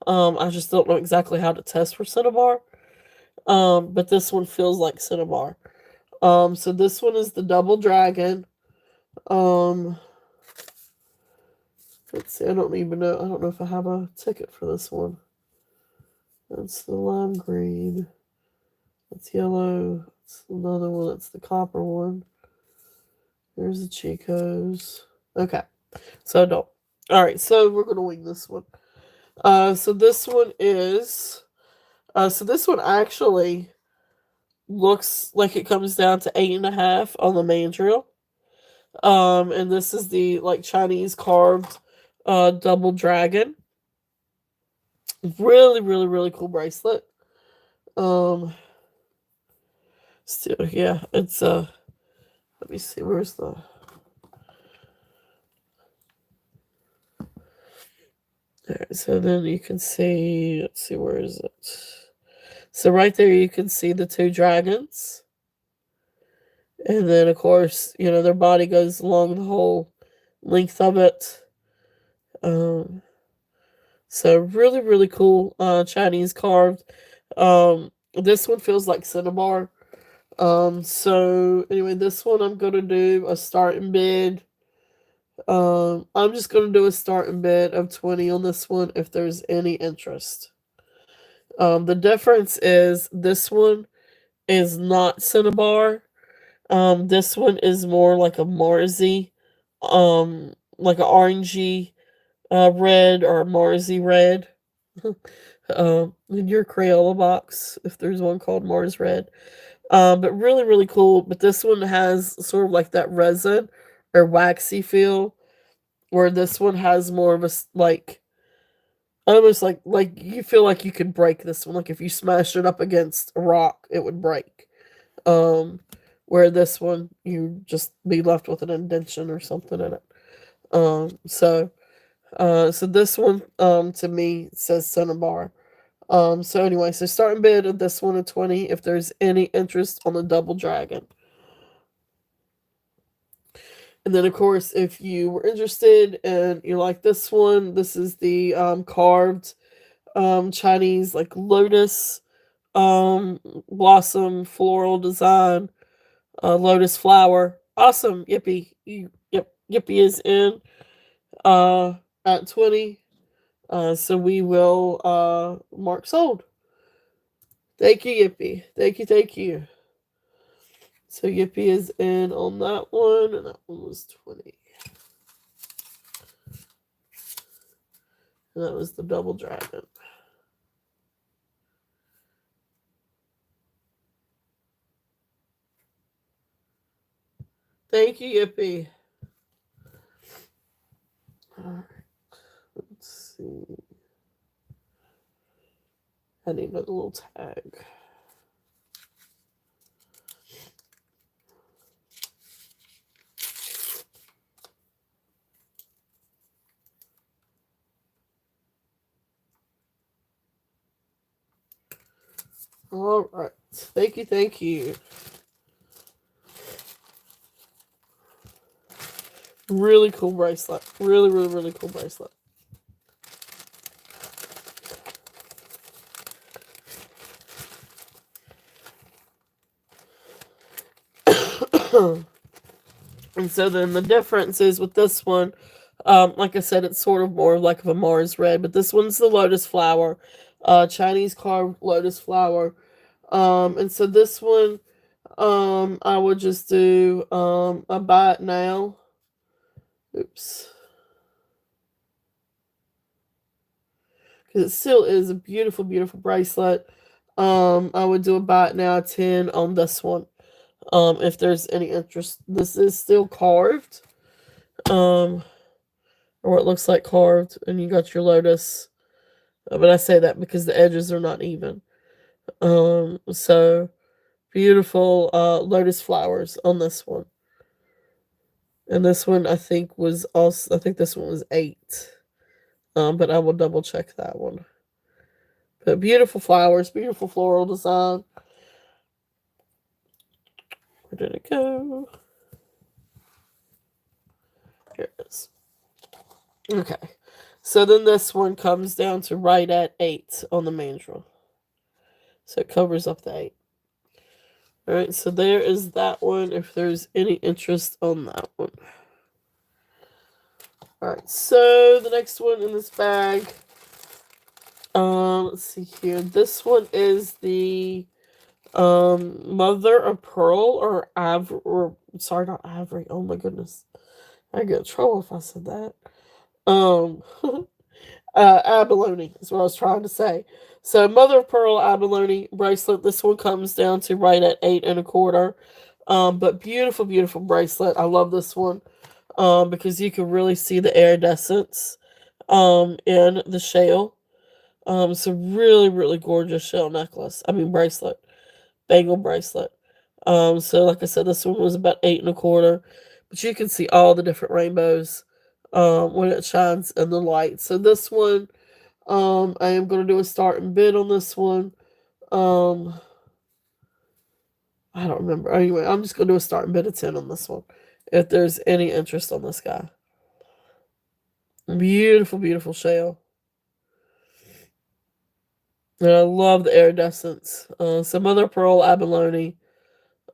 I just don't know exactly how to test for cinnabar. But this one feels like cinnabar. So this one is the double dragon. Um, let's see. I don't even know. I don't know if I have a ticket for this one. That's the lime green. That's yellow. That's another one. That's the copper one. There's the Chico's. Okay. So I don't. All right. So we're gonna wing this one. So this one is. So this one actually looks like it comes down to 8.5 on the mandrel. And this is the like Chinese carved double dragon. Really cool bracelet. Still, yeah, it's let me see, where's the there, so then you can see, let's see, where is it? So right there you can see the 2 dragons. And then of course, their body goes along the whole length of it. So really cool Chinese carved. This one feels like cinnabar. So anyway, this one I'm gonna do a starting bid. I'm just gonna do a starting bid of 20 on this one if there's any interest. The difference is this one is not cinnabar. This one is more like a Marzi, like an orangey, red or Marsy red. In your Crayola box, if there's one called Mars Red. But really, really cool. But this one has sort of like that resin or waxy feel, where this one has more of a like almost like you feel like you could break this one. Like if you smashed it up against a rock, it would break. Um, where this one you just be left with an indentation or something in it. So this one to me says Cinnabar. So anyway, so starting bid of this one at 20 if there's any interest on the double dragon. And then of course if you were interested and you like this one, this is the carved Chinese like lotus blossom floral design, lotus flower. Awesome, Yippee. Yep, Yippee is in at 20. So we will mark sold. Thank you, Yippee. Thank you, thank you. So Yippee is in on that one, and that one was 20. And that was the double dragon. Thank you, Yippee. Alright. Let's see. I need another little tag. All right. Thank you. Thank you. Really cool bracelet. Really, really, really cool bracelet. And so then the difference is with this one, like I said, it's sort of more like of a Mars red, but this one's the lotus flower, Chinese carved lotus flower. And so this one, I would just do a buy it now. Oops. Because it still is a beautiful, beautiful bracelet. I would do a buy it now 10 on this one. If there's any interest. This is still carved. Or what looks like carved, and you got your lotus. But I say that because the edges are not even. So beautiful lotus flowers on this one. And this one I think was also, I think this one was 8. But I will double check that one. But beautiful flowers, beautiful floral design. Where did it go? Here it is. Okay. So then this one comes down to right at 8 on the mandrel. So it covers up the 8. Alright, so there is that one if there's any interest on that one. Alright, so the next one in this bag. Let's see here. This one is the mother of pearl or sorry, not ivory. Oh my goodness. I get in trouble if I said that. Abalone is what I was trying to say. So mother of pearl abalone bracelet. This one comes down to right at 8 1/4. But beautiful, beautiful bracelet. I love this one. Because you can really see the iridescence in the shell. So really, really gorgeous shell necklace. I mean bracelet. Bangle bracelet. So like I said, this one was about 8 1/4. But you can see all the different rainbows when it shines in the light. So this one, I am going to do a start and bid on this one. I don't remember. Anyway, I'm just going to do a start and bid of 10 on this one. If there's any interest on this guy. Beautiful, beautiful shell. And I love the iridescence. So mother of pearl abalone.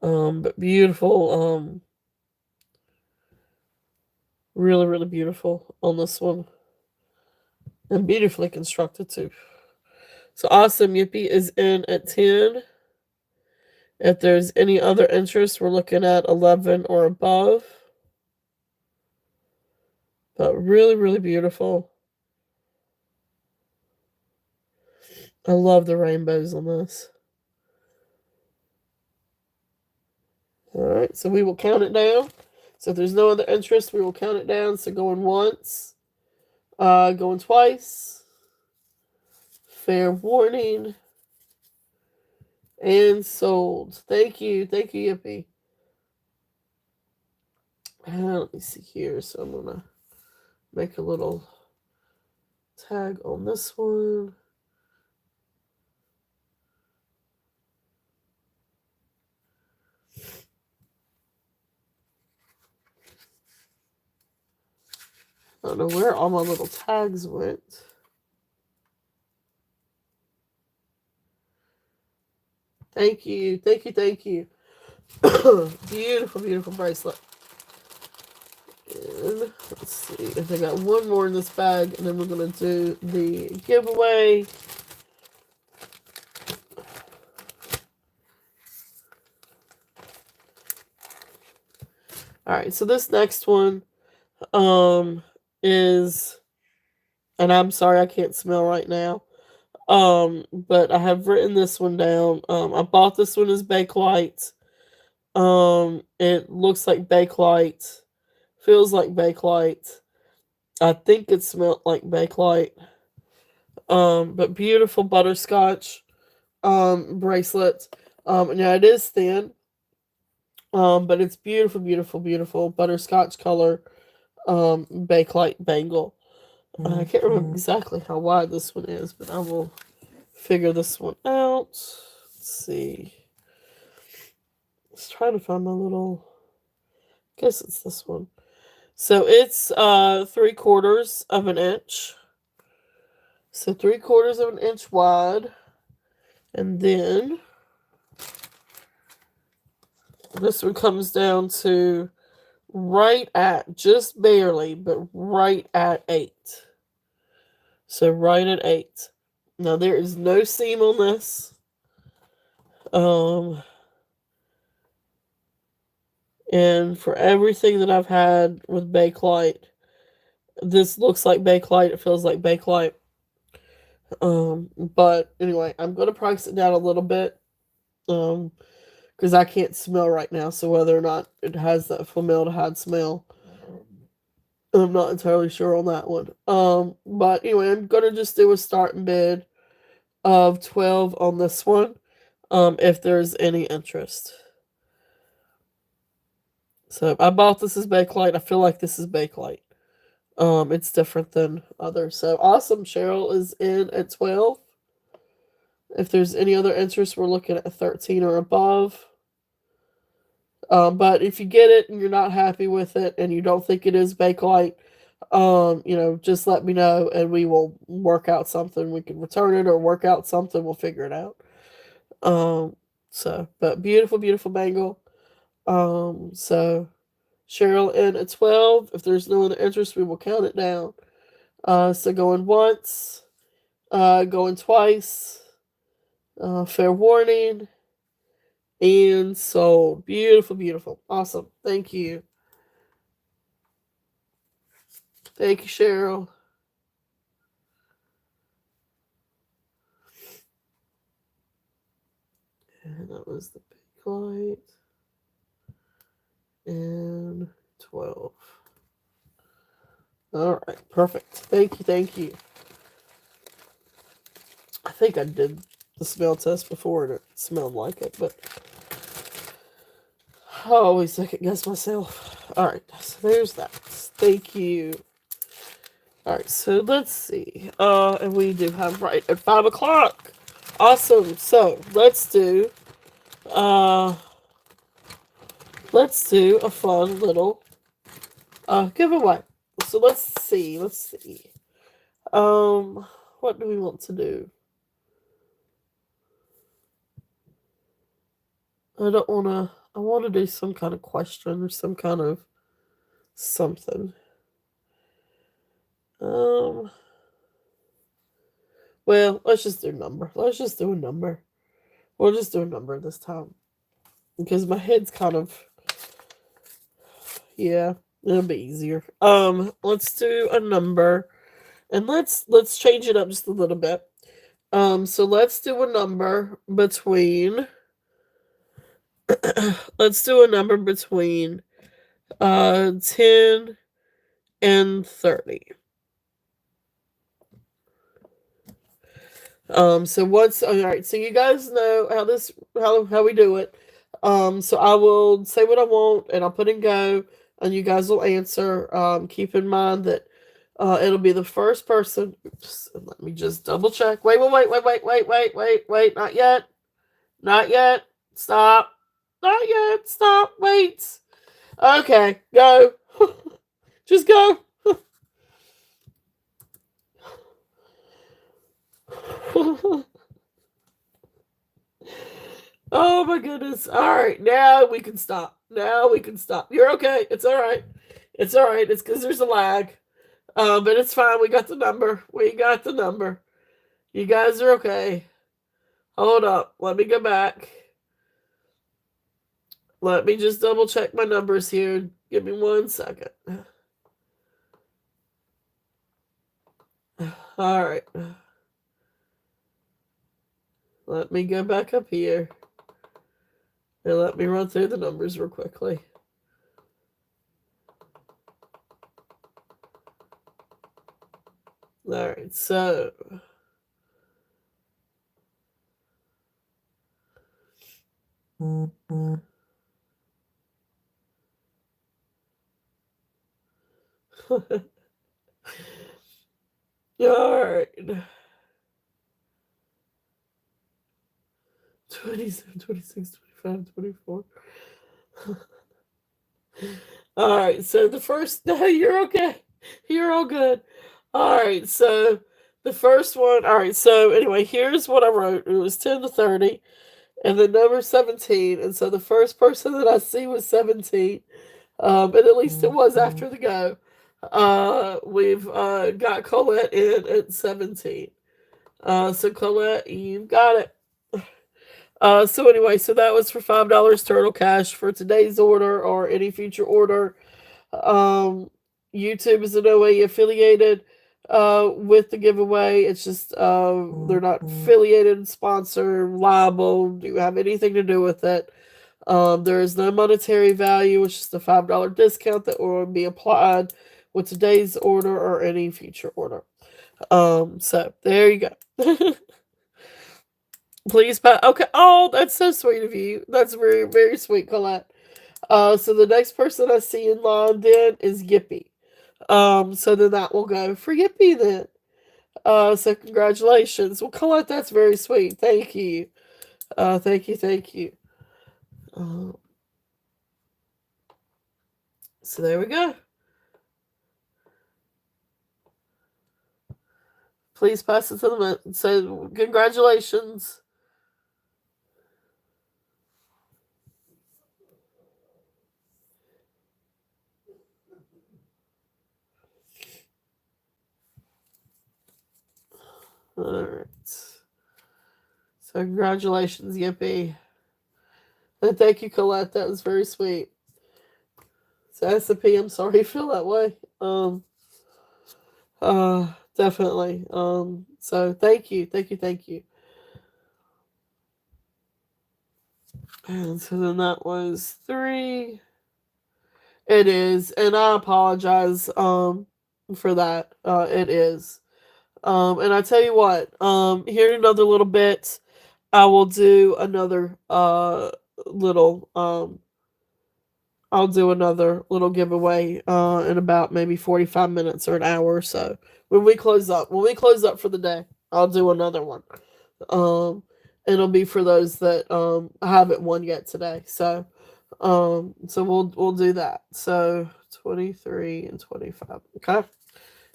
But beautiful. Really, really beautiful on this one. And beautifully constructed too. So awesome. Yippee is in at 10. If there's any other interest, we're looking at 11 or above. But really, really beautiful. I love the rainbows on this. Alright, so we will count it down. So if there's no other interest, we will count it down. So going once, going twice, fair warning, and sold. Thank you, Yippee. Let me see here. So I'm gonna make a little tag on this one. I don't know where all my little tags went. Thank you, thank you. Beautiful, beautiful bracelet. And let's see. I think I got one more in this bag, and then we're gonna do the giveaway. Alright, so this next one is, and I'm sorry I can't smell right now. But I have written this one down. I bought this one as Bakelite. It looks like Bakelite, feels like Bakelite. I think it smelled like Bakelite. But beautiful butterscotch bracelet. Now it is thin. But it's beautiful, beautiful, beautiful butterscotch color Bakelite bangle. I can't remember exactly how wide this one is, but I will figure this one out. Let's see. Let's try to find my little. I guess it's this one. So it's 3/4 of an inch. So 3/4 of an inch wide, and then this one comes down to right at, just barely, but right at 8. So right at 8. Now there is no seam on this. And for everything that I've had with Bakelite, this looks like Bakelite. It feels like Bakelite. But anyway, I'm gonna price it down a little bit. Because I can't smell right now. So whether or not it has that formaldehyde smell, I'm not entirely sure on that one. But anyway, I'm gonna just do a starting bid of 12 on this one. If there's any interest. So I bought this as Bakelite. I feel like this is Bakelite. It's different than others. So awesome. Cheryl is in at 12. If there's any other interest, we're looking at 13 or above. But if you get it and you're not happy with it and you don't think it is Bakelite, just let me know and we will work out something. We can return it or work out something. We'll figure it out. But beautiful, beautiful bangle. So Cheryl in at 12. If there's no other interest, we will count it down. So going once, going twice, fair warning, and sold. Beautiful, beautiful. Awesome. Thank you. Thank you, Cheryl. And that was the big light. And 12. All right, perfect. Thank you, thank you. I think I did the smell test before and it smelled like it, but I always second guess myself. All right, so there's that. Thank you. All right, so let's see. And we do have right at 5 o'clock. Awesome. So let's do a fun little giveaway. So let's see. What do we want to do? I want to do some kind of question or some kind of something. Well, let's just do a number. We'll just do a number this time. Because my head's kind of, yeah, it'll be easier. Let's do a number. And let's change it up just a little bit. So let's do a number between let's do a number between 10 and 30. So what's all right, so you guys know how we do it. So I will say what I want and I'll put in go and you guys will answer. Keep in mind that it'll be the first person. Oops, let me just double check. Wait, not yet. Not yet. Stop. Not yet. Stop. Wait. Okay, go. Just go. Oh my goodness. All right, now we can stop. Now we can stop. You're okay. It's all right. It's all right. It's because there's a lag. But it's fine. We got the number. We got the number. You guys are okay. Hold up. Let me go back. Let me just double check my numbers here. Give me 1 second. All right. Let me go back up here. And let me run through the numbers real quickly. All right, so all right. 27, 26, 25, 24. All right, so the first, no, you're okay. You're all good. All right, so the first one, all right, so anyway, here's what I wrote. It was 10 to 30, and the number 17. And so the first person that I see was 17. And at least it was after the go. We've got Colette in at 17. So Colette, you've got it. So anyway, so that was for $5 Turtle Cash for today's order or any future order. YouTube is in no way affiliated with the giveaway. It's just they're not affiliated, sponsor, liable, do have anything to do with it. There is no monetary value, which is the $5 discount that will be applied with today's order or any future order. So there you go. Please buy. Okay. Oh, that's so sweet of you. That's very, very sweet, Colette. So the next person I see in line then is Yippee. So then that will go for Yippee then. So congratulations. Well, Colette, that's very sweet. Thank you. Thank you. So there we go. Please pass it to them. So congratulations. All right. So congratulations, Yippee. And thank you, Colette. That was very sweet. So S&P, I'm sorry you feel that way. Definitely. So thank you. And so then that was 3. It is, and I apologize for that. It is. And I tell you what, here in another little bit, I will do another little I'll do another little giveaway in about maybe 45 minutes or an hour or so. When we close up for the day, I'll do another one. It'll be for those that haven't won yet today. So we'll do that. So 23 and 25. Okay.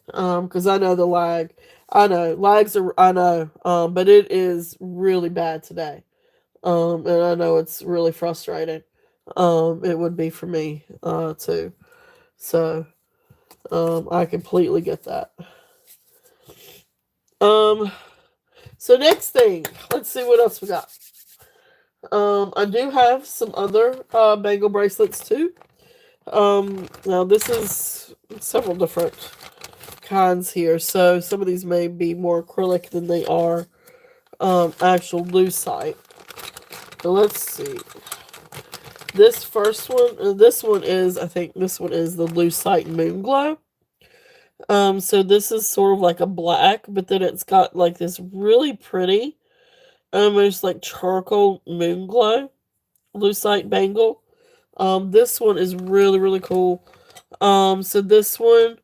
Because I know the lag. I know lags are. I know. But it is really bad today. And I know it's really frustrating. It would be for me, too. So, I completely get that. So next thing, let's see what else we got. I do have some other bangle bracelets too. Now this is several different kinds here, so some of these may be more acrylic than they are actual lucite. So let's see. This first one, this one is, I think this one is the lucite moon glow. So this is sort of like a black, but then it's got like this really pretty, almost like charcoal moon glow lucite bangle. This one is really, really cool. So this one,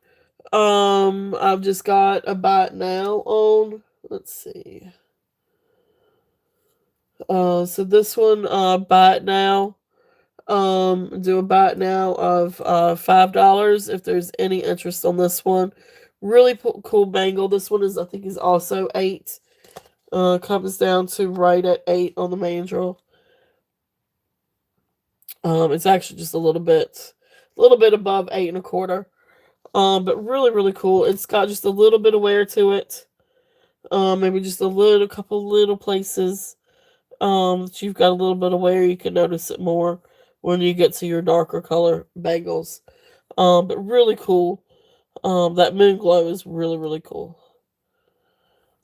I've just got a bite now on. Let's see. So this one, bite now. Do a bite now of $5 if there's any interest on this one. Really cool bangle. This one is, I think, is also 8. Comes down to right at 8 on the mandrel. It's actually just a little bit above 8 1/4. But really, really cool. It's got just a little bit of wear to it. Maybe just a little, couple little places. That you've got a little bit of wear. You can notice it more when you get to your darker color bangles. But really cool. That moon glow is really, really cool.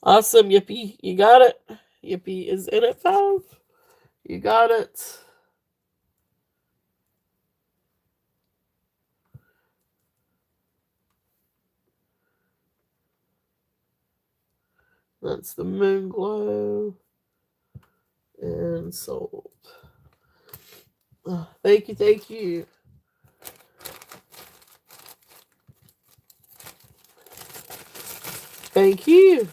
Awesome, Yippee. You got it. Yippee is in at 5. You got it. That's the moon glow. And sold. Thank you, thank you. Thank you.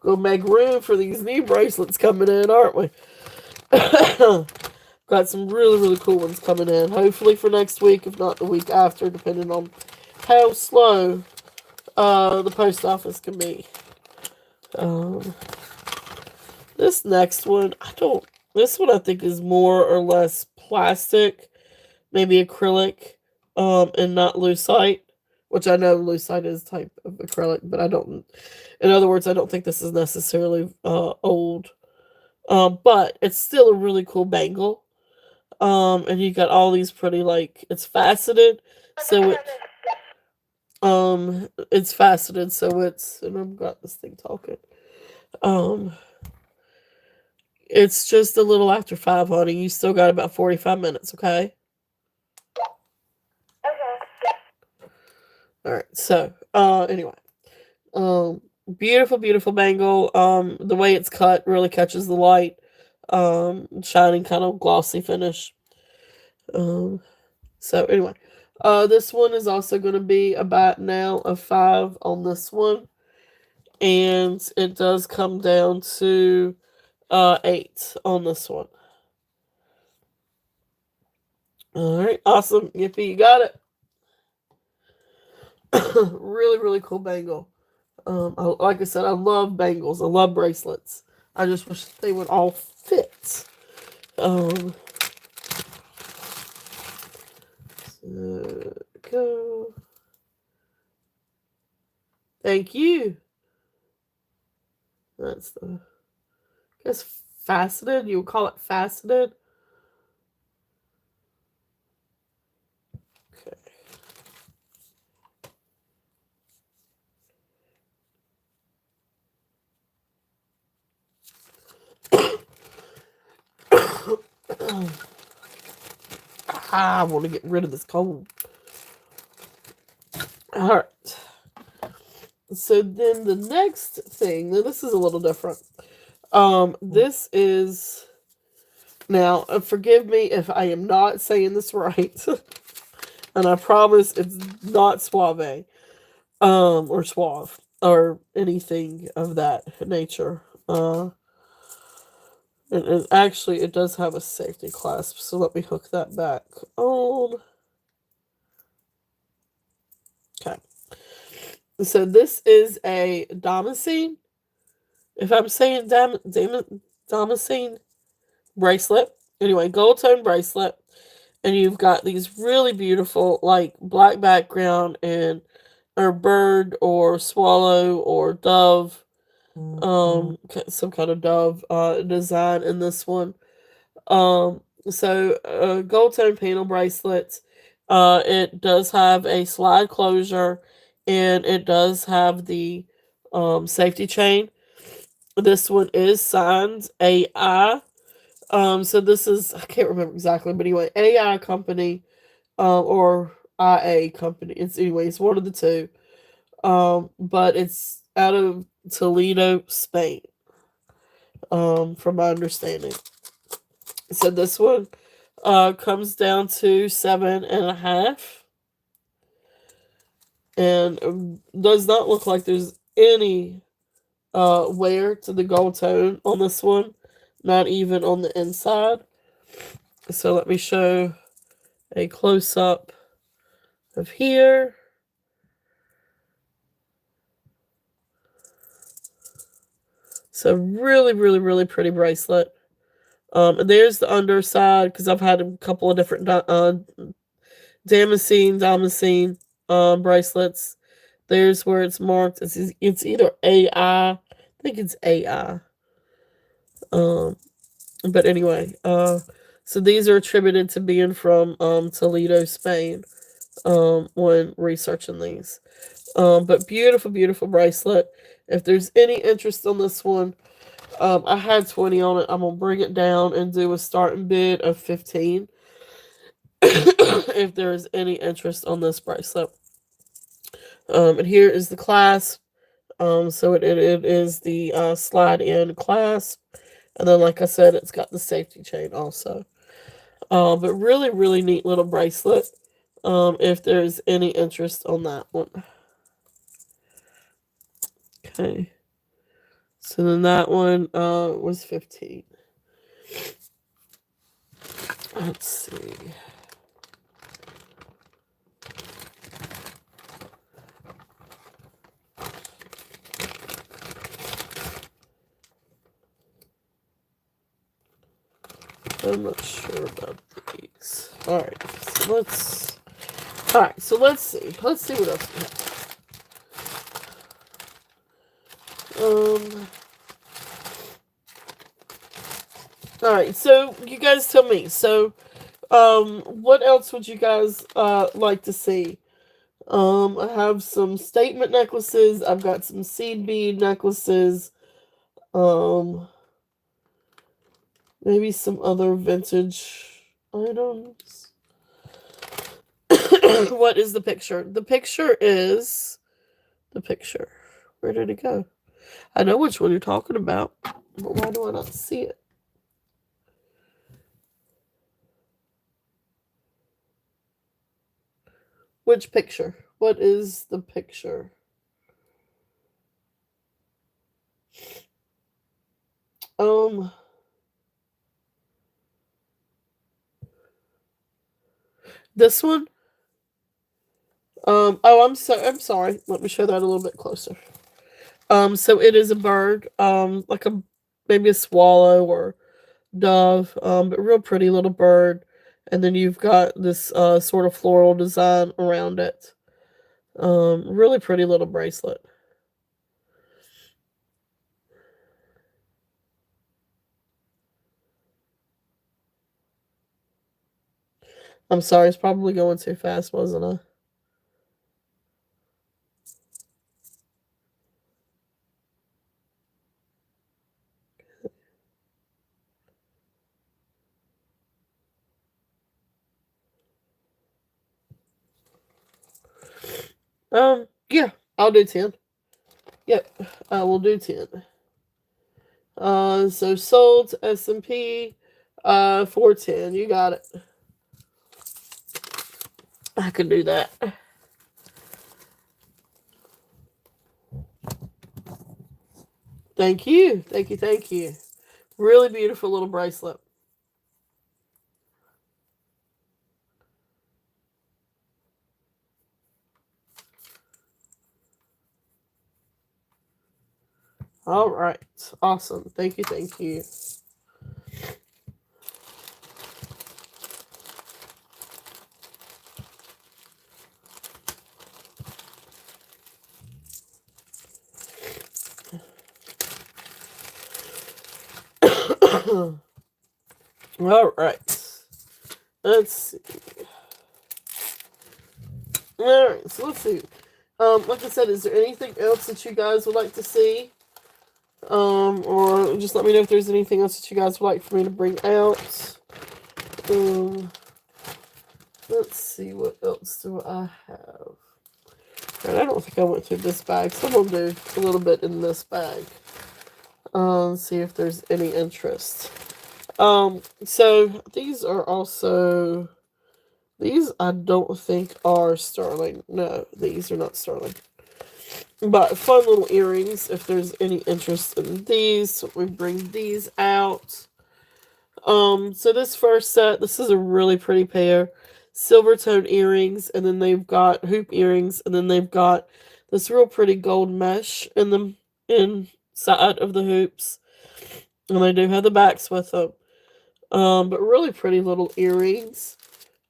Gonna make room for these new bracelets coming in, aren't we? Got some really, really cool ones coming in. Hopefully for next week, if not the week after, depending on how slow the post office can be. This next one, this one I think is more or less plastic, maybe acrylic, and not lucite, which I know lucite is a type of acrylic, but I don't, in other words, I don't think this is necessarily old. But it's still a really cool bangle. And you got all these pretty, like, it's faceted, so it's faceted, so it's, and I've got this thing talking. Um, it's just a little after 5, honey. You still got about 45 minutes, okay? Okay. Alright, so, anyway. Beautiful, beautiful bangle. The way it's cut really catches the light. Shining kind of glossy finish. So anyway, this one is also going to be about now a 5 on this one, and it does come down to 8 on this one. All right, awesome, Yippee, you got it. Really, really cool bangle. Like I said, I love bangles. I love bracelets. I just wish they would all fit. Go. Thank you. That's the, I guess, faceted. You would call it faceted. I want to get rid of this cold. All right. So then the next thing, now this is a little different. This is, now forgive me if I am not saying this right, and I promise it's not suave, or suave, or anything of that nature. And actually, it does have a safety clasp, so let me hook that back on. Okay. So this is a Damascene. If I'm saying Damascene bracelet. Anyway, gold tone bracelet. And you've got these really beautiful, like, black background and or bird or swallow or dove, some kind of dove design in this one. So gold tone panel bracelets. It does have a slide closure, and it does have the safety chain. This one is signed AI. So this is, I can't remember exactly, but anyway, AI company, or IA company. It's one of the two. But it's out of Toledo, Spain. From my understanding. So this one comes down to 7.5, and does not look like there's any wear to the gold tone on this one, not even on the inside. So let me show a close up of here. So really, really, really pretty bracelet. And there's the underside, because I've had a couple of different damascene bracelets. There's where it's marked. It's either AI. I think it's AI. Um, but anyway, so these are attributed to being from Toledo, Spain. When researching these, but beautiful, beautiful bracelet. If there's any interest on this one, I had 20 on it. I'm gonna bring it down and do a starting bid of 15. If there is any interest on this bracelet. And here is the clasp. So it is the slide in clasp, and then like I said, it's got the safety chain also. But really, really neat little bracelet. If there's any interest on that one. Okay. So then that one was 15. Let's see. I'm not sure about these. Alright, so let's see. Let's see what else we have. Alright, so you guys tell me. So, what else would you guys like to see? I have some statement necklaces. I've got some seed bead necklaces. Maybe some other vintage items. What is the picture? The picture is the picture. Where did it go? I know which one you're talking about, but why do I not see it? Which picture? What is the picture? This one. Oh, I'm sorry. Let me show that a little bit closer. So it is a bird, like maybe a swallow or dove, but real pretty little bird. And then you've got this sort of floral design around it. Really pretty little bracelet. I'm sorry, it's probably going too fast, wasn't I? Yeah, I'll do 10. Yep, I will do 10. So sold to S&P, 410. You got it. I can do that. Thank you. Thank you. Thank you. Really beautiful little bracelet. All right. Awesome. Thank you. Thank you. All right. Let's see. Alright, so let's see. Like I said, is there anything else that you guys would like to see? Or just let me know if there's anything else that you guys would like for me to bring out. Um, let's see, what else do I have? And I don't think I went through this bag, so I'm going to do a little bit in this bag. See if there's any interest. So these are also, these I don't think are sterling. No, these are not sterling. But fun little earrings, if there's any interest in these. So we bring these out. So this first set, this is a really pretty pair. Silver tone earrings, and then they've got hoop earrings, and then they've got this real pretty gold mesh in the inside of the hoops. And they do have the backs with them. But really pretty little earrings.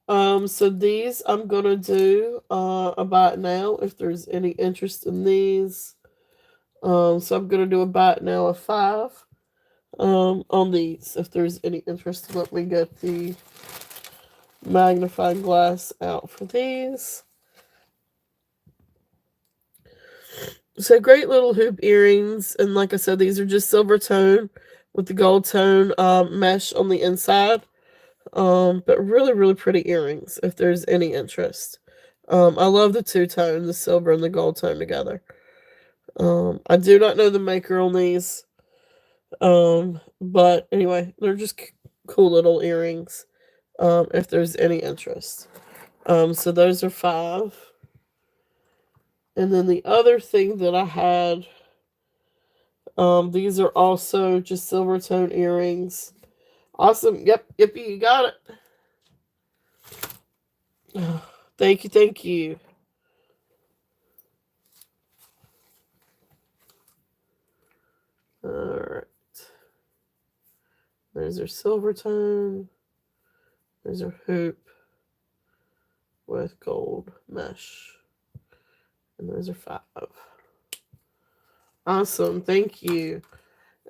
So these I'm gonna do a buy it now if there's any interest in these. So I'm gonna do a buy it now of 5. On these if there's any interest. Let me get the magnifying glass out for these. So great little hoop earrings, and like I said, these are just silver tone with the gold tone mesh on the inside. But really, really pretty earrings if there's any interest. I love the two-tone, the silver and the gold tone together. I do not know the maker on these. But anyway, they're just cool little earrings. If there's any interest. So those are 5. And then the other thing that I had, these are also just silver tone earrings. Awesome. Yep, yippee, you got it. Thank you, thank you. Alright. There's our silver tone. There's our hoop with gold mesh. And those are 5. Awesome, thank you.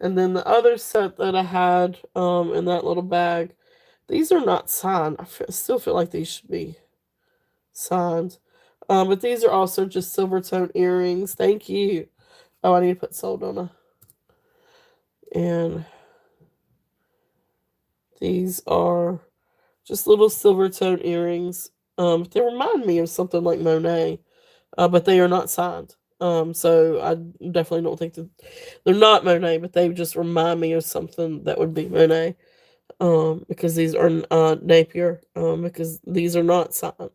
And then the other set that I had in that little bag, these are not signed. Still feel like these should be signed. But these are also just silver tone earrings. Thank you. Oh, I need to put sold on it. And these are just little silver tone earrings. They remind me of something like Monet, but they are not signed. So I definitely don't think that they're not Monet, but they just remind me of something that would be Monet. Because these are Napier. Because these are not signed.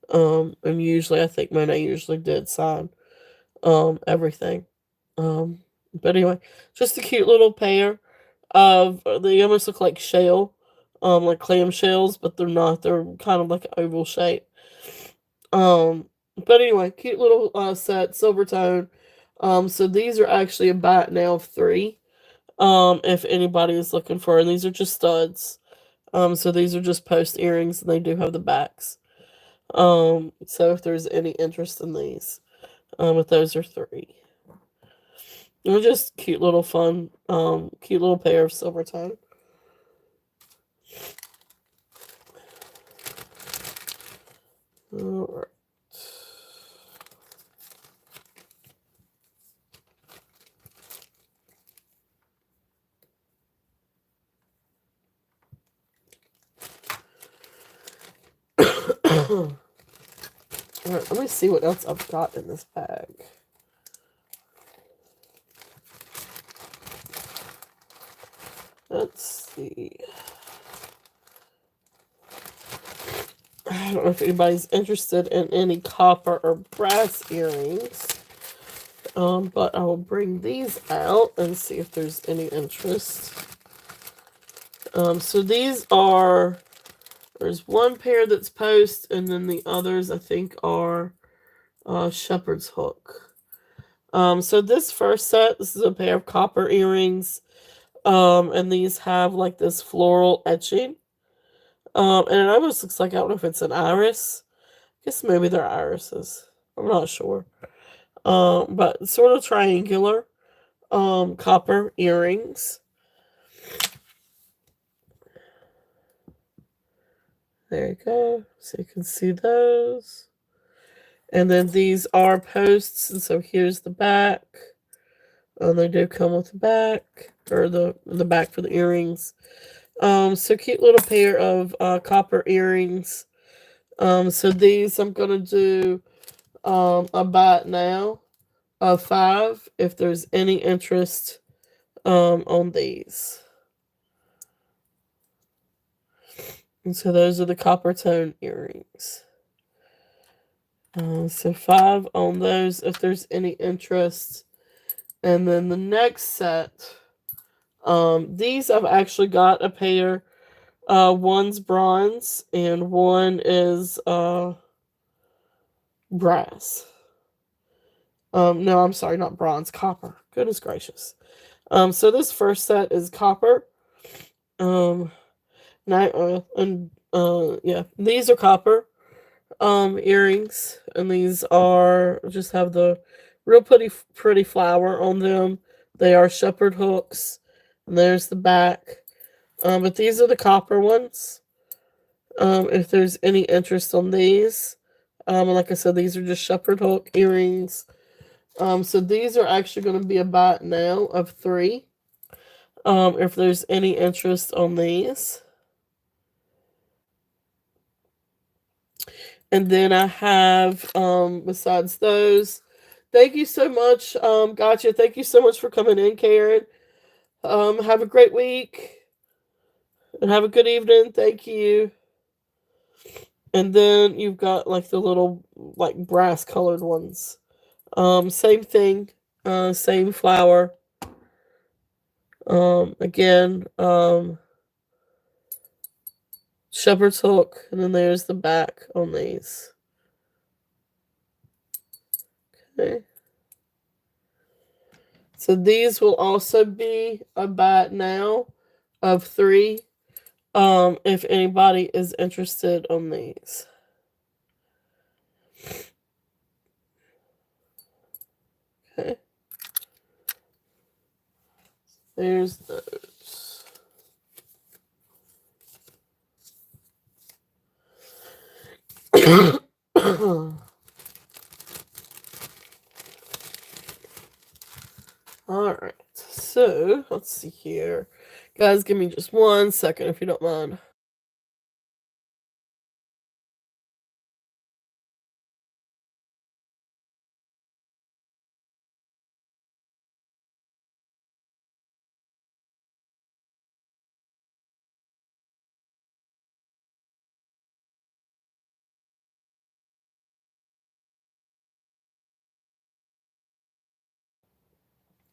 And usually I think Monet usually did sign everything. But anyway, just a cute little pair of they almost look like shell, like clam shells, but they're not. They're kind of like an oval shape. Um, but anyway, cute little set, silver tone. So these are actually a buy it now of 3. If anybody is looking for, and these are just studs. So these are just post earrings, and they do have the backs. So if there's any interest in these, but those are 3. They're just cute little fun, cute little pair of silver tone. Alright. Alright, let me see what else I've got in this bag. Let's see. I don't know if anybody's interested in any copper or brass earrings. But I will bring these out and see if there's any interest. So these are, there's one pair that's post, and then the others I think are shepherd's hook. So this first set, this is a pair of copper earrings. And these have like this floral etching. And it almost looks like, I don't know if it's an iris. I guess maybe they're irises. I'm not sure. But sort of triangular, copper earrings. There you go. So you can see those. And then these are posts, and so here's the back. They do come with the back, or the back for the earrings. So cute little pair of copper earrings. So these I'm gonna do a buy it now of 5 if there's any interest on these. And so those are the copper tone earrings. So 5 on those if there's any interest. And then the next set, these I've actually got a pair. One's bronze and one is brass. No, I'm sorry, not bronze, copper. Goodness gracious. So this first set is copper. Yeah, these are copper earrings, and these are just have the real pretty flower on them. They are shepherd hooks, and there's the back. But these are the copper ones. If there's any interest on these, and like I said, these are just shepherd hook earrings. So these are actually going to be a buy it now of 3. If there's any interest on these. And then I have, besides those, thank you so much. Gotcha. Thank you so much for coming in, Karen. Have a great week and have a good evening. Thank you. And then you've got like the little like brass colored ones. Same thing. Same flower. Again, shepherd's hook, and then there's the back on these. Okay. So these will also be a buy it now of 3. If anybody is interested on these. Okay. There's those. Alright, so let's see here. Guys, give me just 1 second if you don't mind.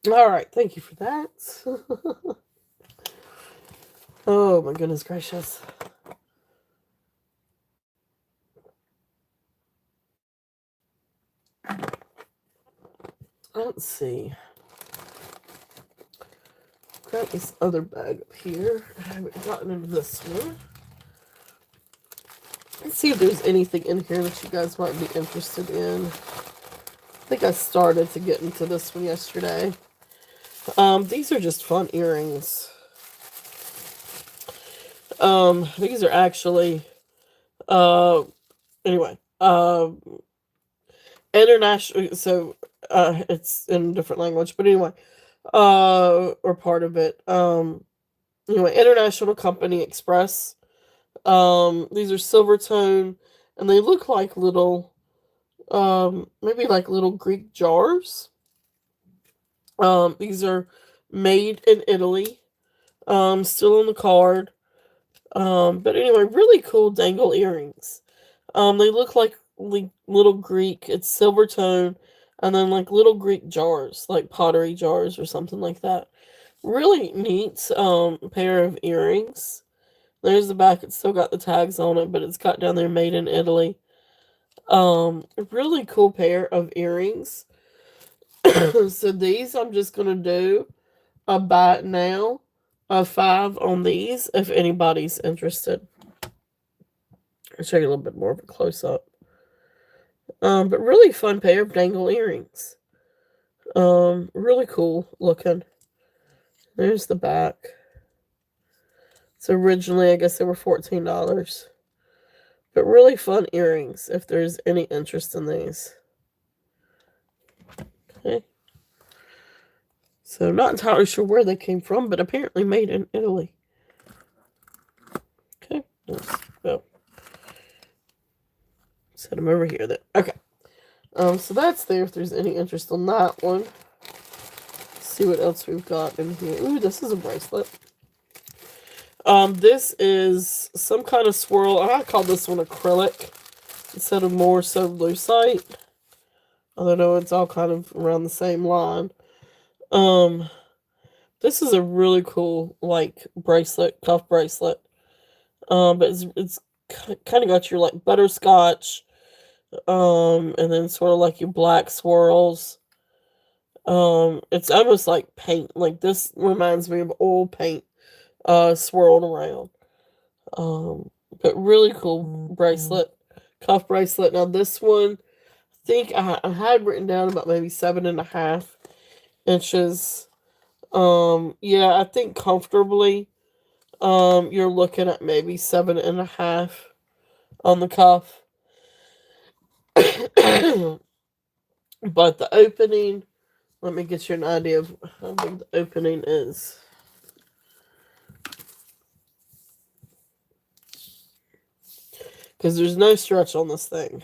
Alright, thank you for that. Oh my goodness gracious. Let's see. Got this other bag up here. I haven't gotten into this one. Let's see if there's anything in here that you guys might be interested in. I think I started to get into this one yesterday. These are just fun earrings. These are actually, anyway, international, so, it's in a different language, but anyway, or part of it, anyway, International Company Express. These are silver tone, and they look like little, maybe like little Greek jars. These are made in Italy. Still on the card. But anyway, really cool dangle earrings. They look like little Greek. It's silver tone, and then like little Greek jars, like pottery jars or something like that. Really neat pair of earrings. There's the back. It's still got the tags on it, but it's got down there made in Italy. A really cool pair of earrings. So these I'm just gonna do a buy it now of 5 on these if anybody's interested. I'll show you a little bit more of a close up. But really fun pair of dangle earrings. Really cool looking. There's the back. So originally, I guess they were $14. But really fun earrings if there's any interest in these. Okay. So not entirely sure where they came from, but apparently made in Italy. Okay. Well, set them over here then. Okay. So that's there if there's any interest on that one. Let's see what else we've got in here. Ooh, this is a bracelet. This is some kind of swirl. I call this one acrylic instead of more so lucite. Although it's all kind of around the same line. This is a really cool like bracelet, cuff bracelet. But it's kind of got your like butterscotch, and then sort of like your black swirls. It's almost like paint. Like this reminds me of oil paint, swirled around. But really cool bracelet, cuff bracelet. Now this one, I think I had written down about maybe 7.5 inches. Yeah, I think comfortably, you're looking at maybe 7.5 on the cuff. But the opening, let me get you an idea of how big the opening is. Because there's no stretch on this thing,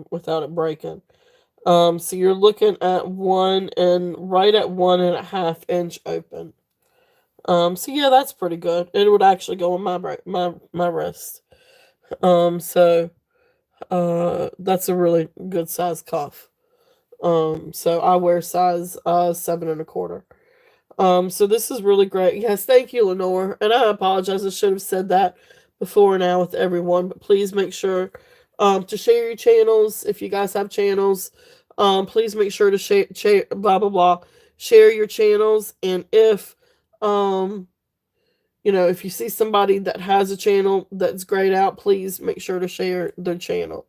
without it breaking. So you're looking at right at 1.5 inch open. So yeah, that's pretty good. It would actually go on my wrist. So that's a really good size cuff. So I wear size 7.25. So this is really great. Yes, thank you, Lenore. And I apologize. I should have said that before now with everyone. But please make sure to share your channels if you guys have channels. Please make sure to share blah blah blah. Share your channels, and if if you see somebody that has a channel that's grayed out, please make sure to share their channel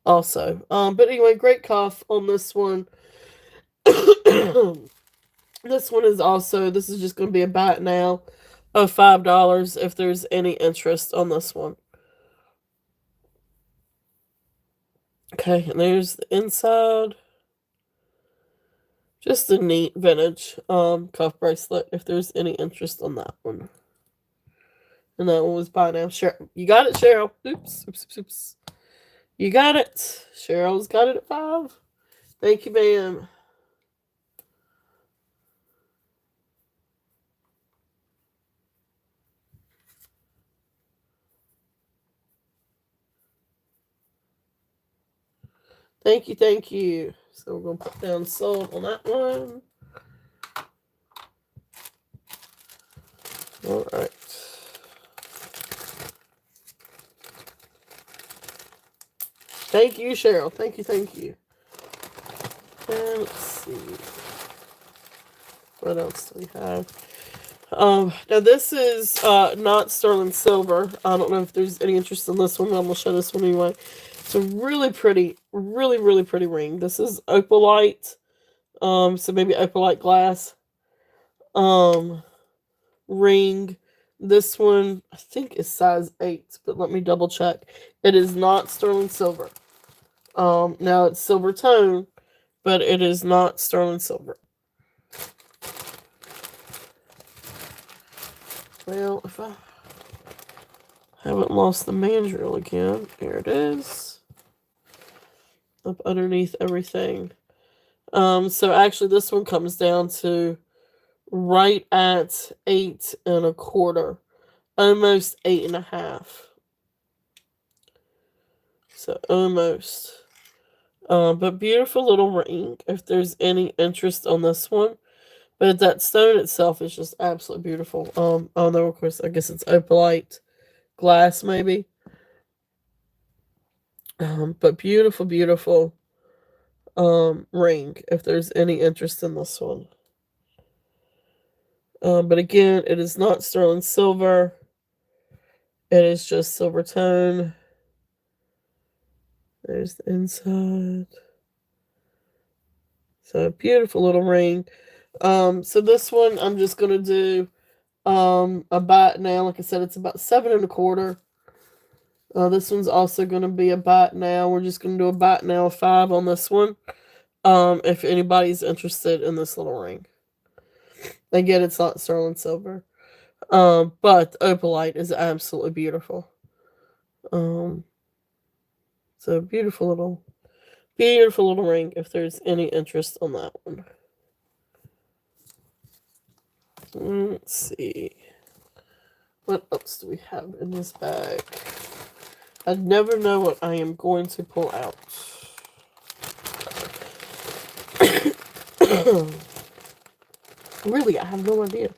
also. But anyway, great cuff on this one. This one is also, this is just going to be a buy it now of $5 if there's any interest on this one. Okay, and there's the inside. Just a neat vintage cuff bracelet if there's any interest on that one. And that one was buy now. Cheryl, you got it, Cheryl. Oops. You got it. Cheryl's got it at 5. Thank you, ma'am. Thank you. So we're going to put down sold on that one. All right. Thank you, Cheryl. Thank you. And let's see. What else do we have? Now this is not sterling silver. I don't know if there's any interest in this one, but I'm going to show this one anyway. It's a really pretty, really pretty ring. This is opalite. So maybe opalite glass. Ring. This one, I think, is size 8, but let me double check. It is not sterling silver. Now it's silver tone, but it is not sterling silver. Well, if I haven't lost the mandrel again, here it is. Up underneath everything. So actually this one comes down to right at 8.25. Almost 8.5. So almost. But beautiful little ring if there's any interest on this one. But that stone itself is just absolutely beautiful. Although of course I guess it's opalite glass maybe. But beautiful ring if there's any interest in this one. But again, it is not sterling silver. It is just silver tone. There's the inside. So beautiful little ring. So this one I'm just gonna do a buy it now. Like I said, it's about 7.25. This one's also going to be a bite now. We're just going to do a bite now 5 on this one. If anybody's interested in this little ring. Again, it's not sterling silver. But opalite is absolutely beautiful. Um, so beautiful little ring. If there's any interest on that one, let's see. What else do we have in this bag? I never know what I am going to pull out. Really, I have no idea.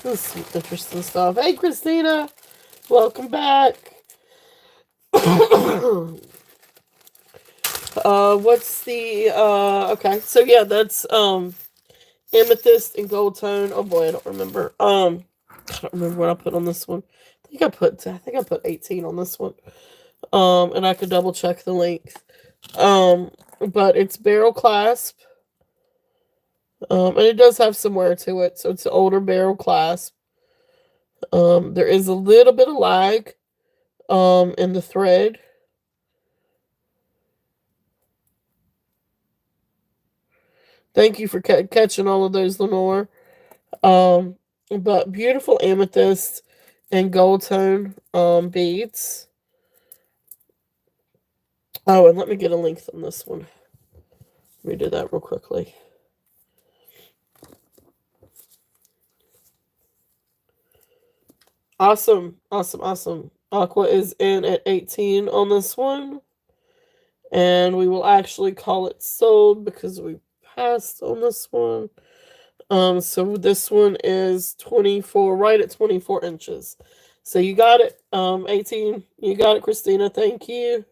This is some interesting stuff. Hey, Christina, welcome back. What's the okay, so yeah, that's amethyst and gold tone. Oh boy, I don't remember. I don't remember what I put on this one. I think I put 18 on this one. And I could double check the length. But it's barrel clasp. And it does have some wear to it, so it's an older barrel clasp. There is a little bit of lag in the thread. Thank you for catching all of those, Lenore. But beautiful amethyst and gold tone beads. Oh, and let me get a length on this one. Let me do that real quickly. Awesome. Aqua is in at 18 on this one. And we will actually call it sold because we passed on this one. So this one is 24, right at 24 inches. So you got it, 18. You got it, Christina. Thank you.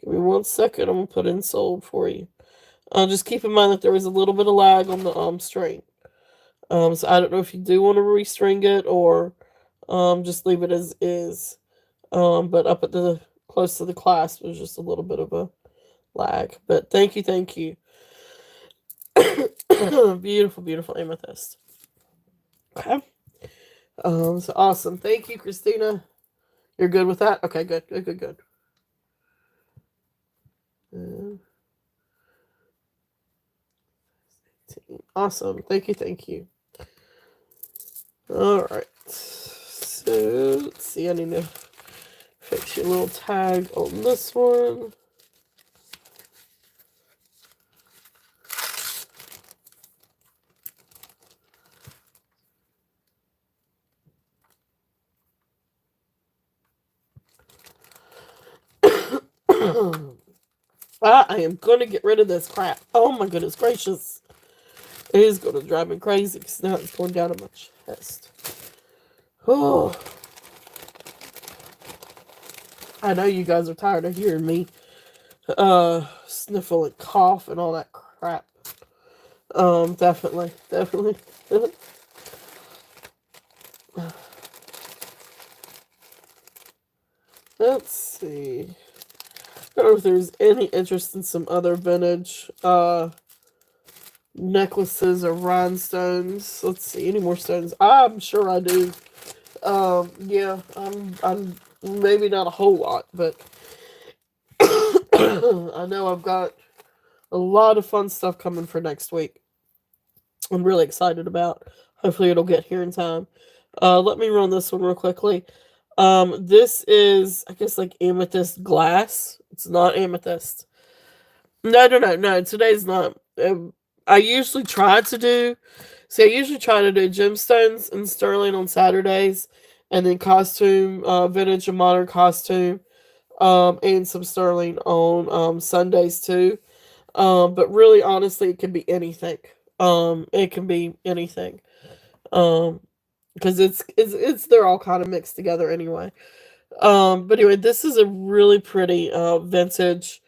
Give me 1 second. I'm gonna put in sold for you. Just keep in mind that there is a little bit of lag on the string. So I don't know if you do want to restring it or just leave it as is. But up at the close to the clasp, there's just a little bit of a lag. But thank you. Beautiful amethyst. Okay. So awesome. Thank you, Christina. You're good with that? Okay, good. Awesome. Thank you. All right. So let's see. I need to fix your little tag on this one. I am going to get rid of this crap. Oh my goodness gracious. It is going to drive me crazy because now it's going down on my chest. Oh. I know you guys are tired of hearing me sniffle and cough and all that crap. Definitely. Let's see. I don't know if there's any interest in some other vintage necklaces or rhinestones. Let's see, any more stones? I'm sure I do. Yeah, I'm maybe not a whole lot, but I know I've got a lot of fun stuff coming for next week. I'm really excited about. Hopefully it'll get here in time. Let me run this one real quickly. This is, I guess, like amethyst glass. It's not amethyst. No. Today's not. I usually try to do. See, I usually try to do gemstones and sterling on Saturdays, and then costume, vintage and modern costume, and some sterling on Sundays too. But really, honestly, it can be anything. It can be anything. Because it's they're all kind of mixed together anyway. But anyway, this is a really pretty vintage.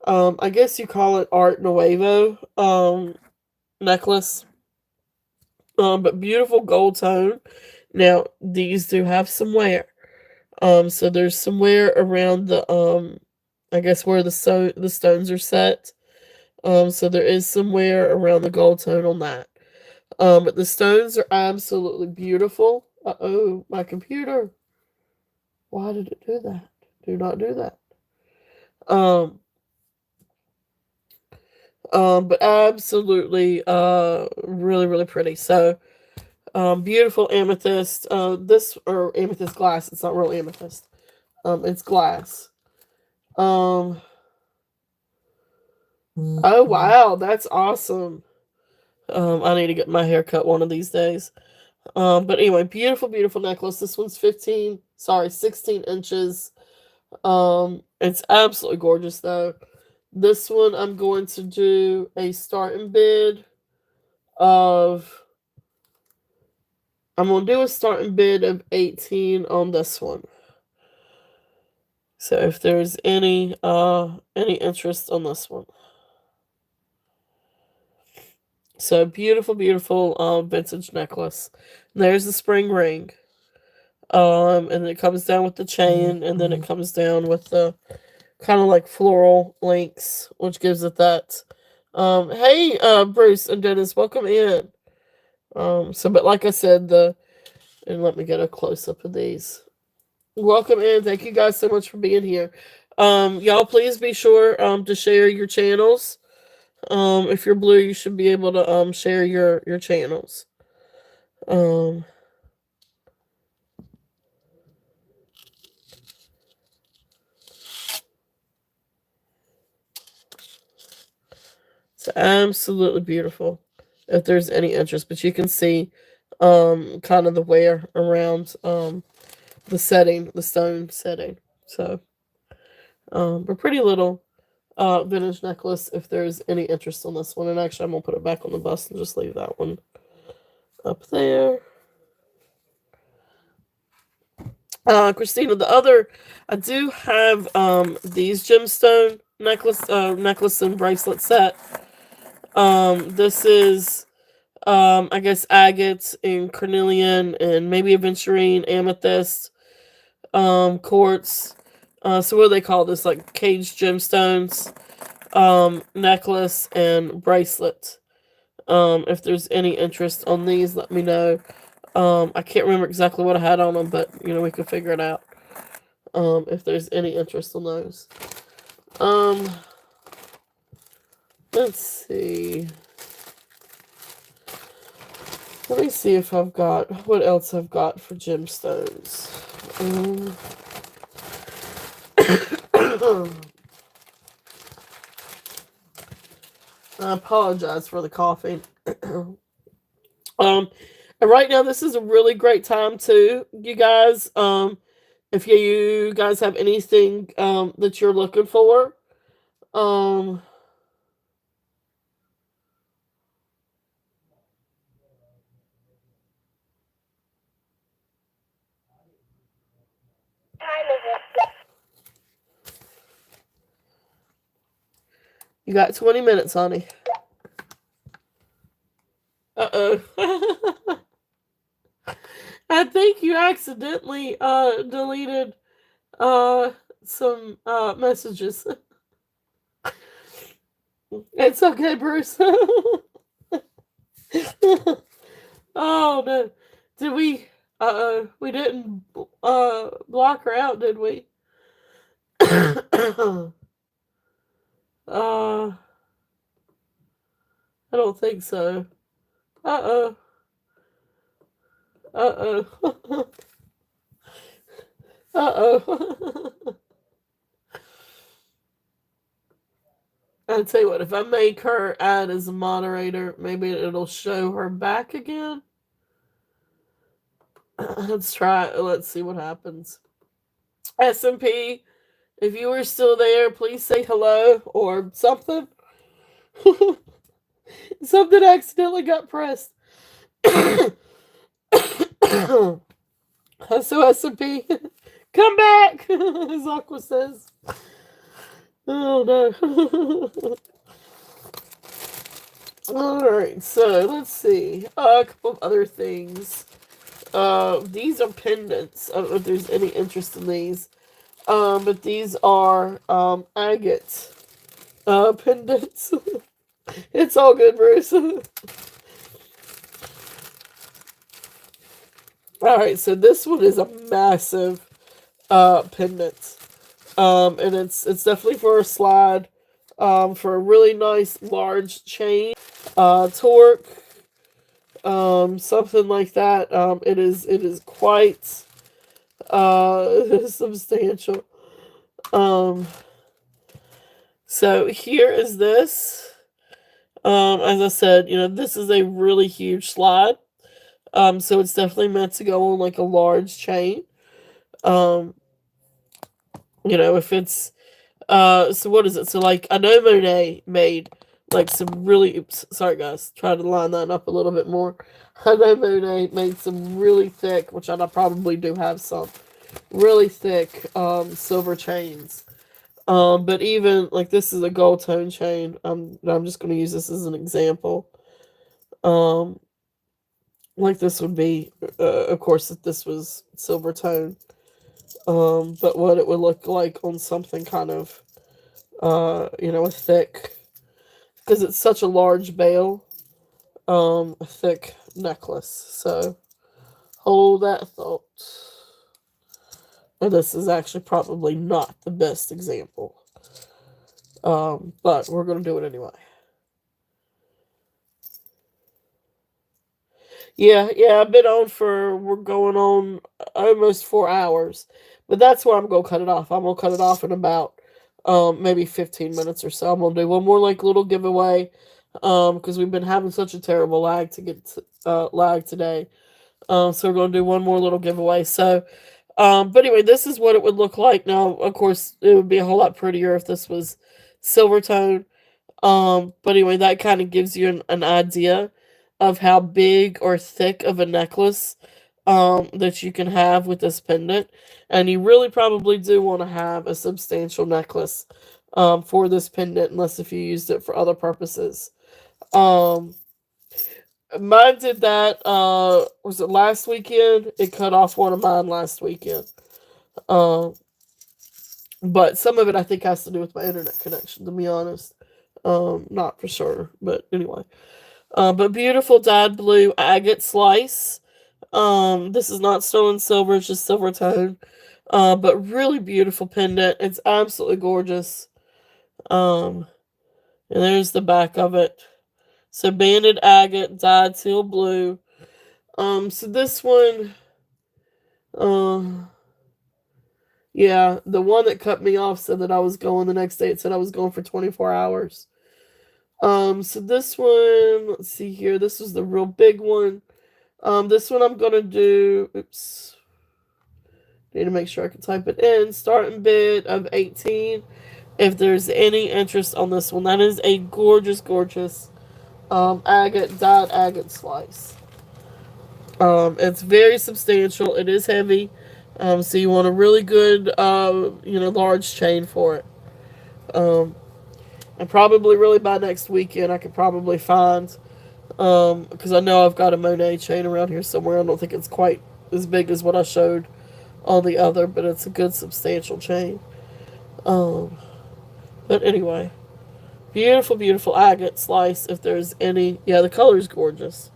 I guess you call it Art Nuevo necklace. But beautiful gold tone. Now these do have some wear. So there's some wear around the I guess where the stones are set. So there is some wear around the gold tone on that. But the stones are absolutely beautiful. Uh-oh, my computer. Why did it do that? Do not do that. Um, but absolutely, really, really pretty. So, beautiful amethyst. This or amethyst glass. It's not real amethyst. It's glass. Um, oh wow, that's awesome. I need to get my hair cut one of these days. But anyway, beautiful, beautiful necklace. This one's 16 inches. It's absolutely gorgeous though. This one I'm going to do a starting bid of I'm gonna do a starting bid of 18 on this one. So if there's any interest on this one. So beautiful, beautiful vintage necklace. There's the spring ring. And it comes down with the chain, and then it comes down with the kind of like floral links, which gives it that. Hey, Bruce and Dennis, welcome in. But like I said, and let me get a close up of these. Welcome in. Thank you guys so much for being here. Y'all, please be sure to share your channels. If you're blue, you should be able to share your channels. It's absolutely beautiful. If there's any interest, but you can see kind of the wear around the setting, the stone setting. So a pretty little vintage necklace if there's any interest on this one. And actually I'm gonna put it back on the bust and just leave that one up there. Christina, I do have these gemstone necklace and bracelet set. This is I guess agate and carnelian and maybe aventurine, amethyst, quartz. So what do they call this? Like caged gemstones, necklace and bracelet. If there's any interest on these, let me know. I can't remember exactly what I had on them, but we can figure it out. If there's any interest on those. Let's see. Let me see if I've got what else I've got for gemstones. I apologize for the coughing. And right now this is a really great time too, you guys. If you guys have anything that you're looking for, um, Time is it? you got 20 minutes, honey. Uh-oh. I think you accidentally deleted some messages. It's okay, Bruce. Oh no. Did we we didn't block her out, did we? I don't think so. Uh-oh. Uh-oh. Uh-oh. I'll tell you what, if I make her add as a moderator, maybe it'll show her back again. Let's try. Let's see what happens. SMP, if you are still there, please say hello or something. Something accidentally got pressed. So SMP, come back, as Aqua says. Oh no. Alright, so let's see. A couple of other things. These are pendants. I don't know if there's any interest in these. But these are agate pendants. It's all good, Bruce. All right, so this one is a massive pendant. And it's definitely for a slide, for a really nice large chain, torque, something like that. It is quite substantial. Um, so here is this. As I said, this is a really huge slide. So it's definitely meant to go on like a large chain. Um, if it's so what is it? So like I know Monet made like some really oops, sorry guys, try to line that up a little bit more. I know Monet made some really thick, which I probably do have some really thick silver chains. But even like this is a gold tone chain. I'm just gonna use this as an example. Um like this would be of course if this was silver tone. But what it would look like on something kind of a thick, because it's such a large bale, a thick necklace. So hold that thought. And this is actually probably not the best example. But we're gonna do it anyway. Yeah, I've been on for we're going on almost 4 hours. But that's where I'm gonna cut it off. I'm gonna cut it off in about maybe 15 minutes or so. I'm gonna do one more like little giveaway. Because we've been having such a terrible lag today. So we're gonna do one more little giveaway. So but anyway, this is what it would look like. Now, of course, it would be a whole lot prettier if this was silver tone. But anyway, that kind of gives you an idea of how big or thick of a necklace that you can have with this pendant. And you really probably do want to have a substantial necklace for this pendant, unless if you used it for other purposes. Um, Mine did that, was it last weekend? It cut off one of mine last weekend. Um, but some of it I think has to do with my internet connection, to be honest. Not for sure, but anyway. But beautiful dyed blue agate slice. This is not sterling silver, it's just silver tone. But really beautiful pendant. It's absolutely gorgeous. Um, and there's the back of it. So banded agate, dyed teal blue. So this one, uh, yeah, the one that cut me off said that I was going the next day. It said I was going for 24 hours. So this one, let's see here. This was the real big one. This one I'm gonna do. Oops. Need to make sure I can type it in. Starting bid of 18. If there's any interest on this one, that is a gorgeous, gorgeous dyed agate slice. It's very substantial. It is heavy. So you want a really good, large chain for it. Um, and probably really by next weekend, I could probably find, because I know I've got a Monet chain around here somewhere. I don't think it's quite as big as what I showed on the other, but it's a good substantial chain. Um, but anyway, beautiful, beautiful agate slice. If there's any, yeah, the color is gorgeous.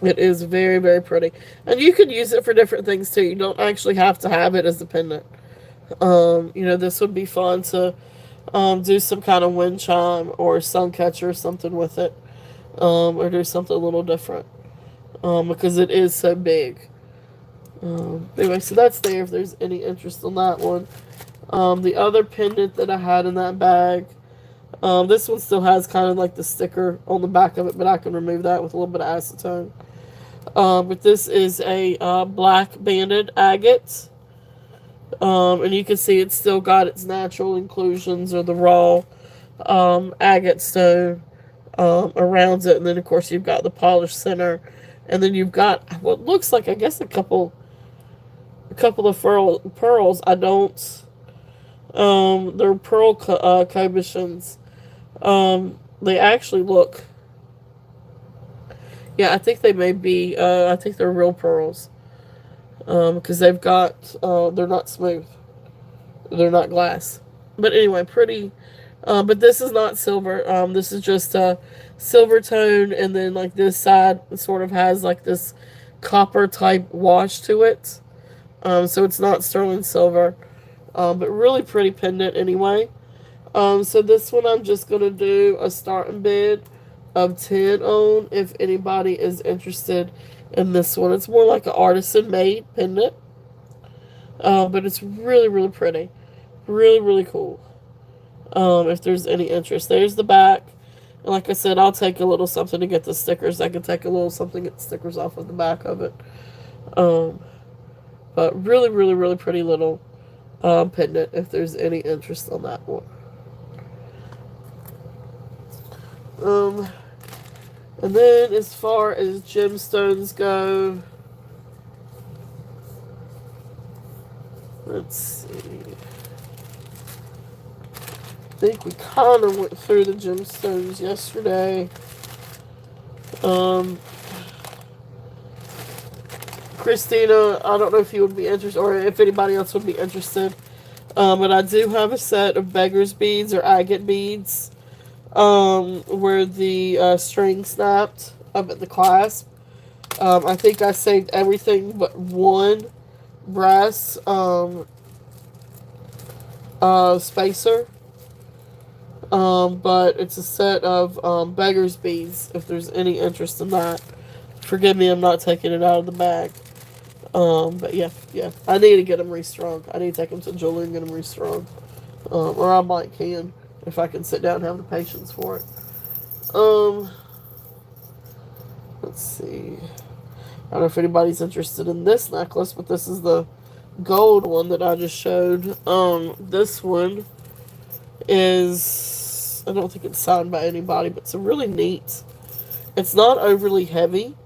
It is very, very pretty. And you can use it for different things too. You don't actually have to have it as a pendant. This would be fun to do some kind of wind chime or sun catcher or something with it. Or do something a little different. Because it is so big. Anyway, so that's there if there's any interest in that one. The other pendant that I had in that bag, this one still has kind of like the sticker on the back of it, but I can remove that with a little bit of acetone. But this is a black banded agate. And you can see it's still got its natural inclusions or the raw agate stone around it. And then, of course, you've got the polished center. And then you've got what looks like, I guess, a couple of pearls. I don't. They're pearl cobitions. They actually look. Yeah, I think they may be. I think they're real pearls. Because they've got. They're not smooth. They're not glass. But anyway, pretty, But this is not silver. This is just a silver tone, and then like this side sort of has like this copper type wash to it. So it's not sterling silver, but really pretty pendant anyway. So this one I'm just gonna do a starting bid of 10 on if anybody is interested in this one. It's more like an artisan made pendant, but it's really really pretty, really really cool. If there's any interest, there's the back. And like I said, I'll take a little something to get the stickers. I can take a little something to get the stickers off of the back of it. Um, but really really really pretty little pendant if there's any interest on that one. Um, and then as far as gemstones go, let's see. I think we kind of went through the gemstones yesterday. Um, Christina, I don't know if you would be interested or if anybody else would be interested. But I do have a set of beggar's beads or agate beads. Where the string snapped up at the clasp. I think I saved everything but one brass spacer. But it's a set of beggar's beads if there's any interest in that. Forgive me, I'm not taking it out of the bag. But yeah. I need to get them restrung. I need to take them to jewelry and get them restrung. Or I might can if I can sit down and have the patience for it. Let's see. I don't know if anybody's interested in this necklace, but this is the gold one that I just showed. This one is, I don't think it's signed by anybody, but it's a really neat. It's not overly heavy.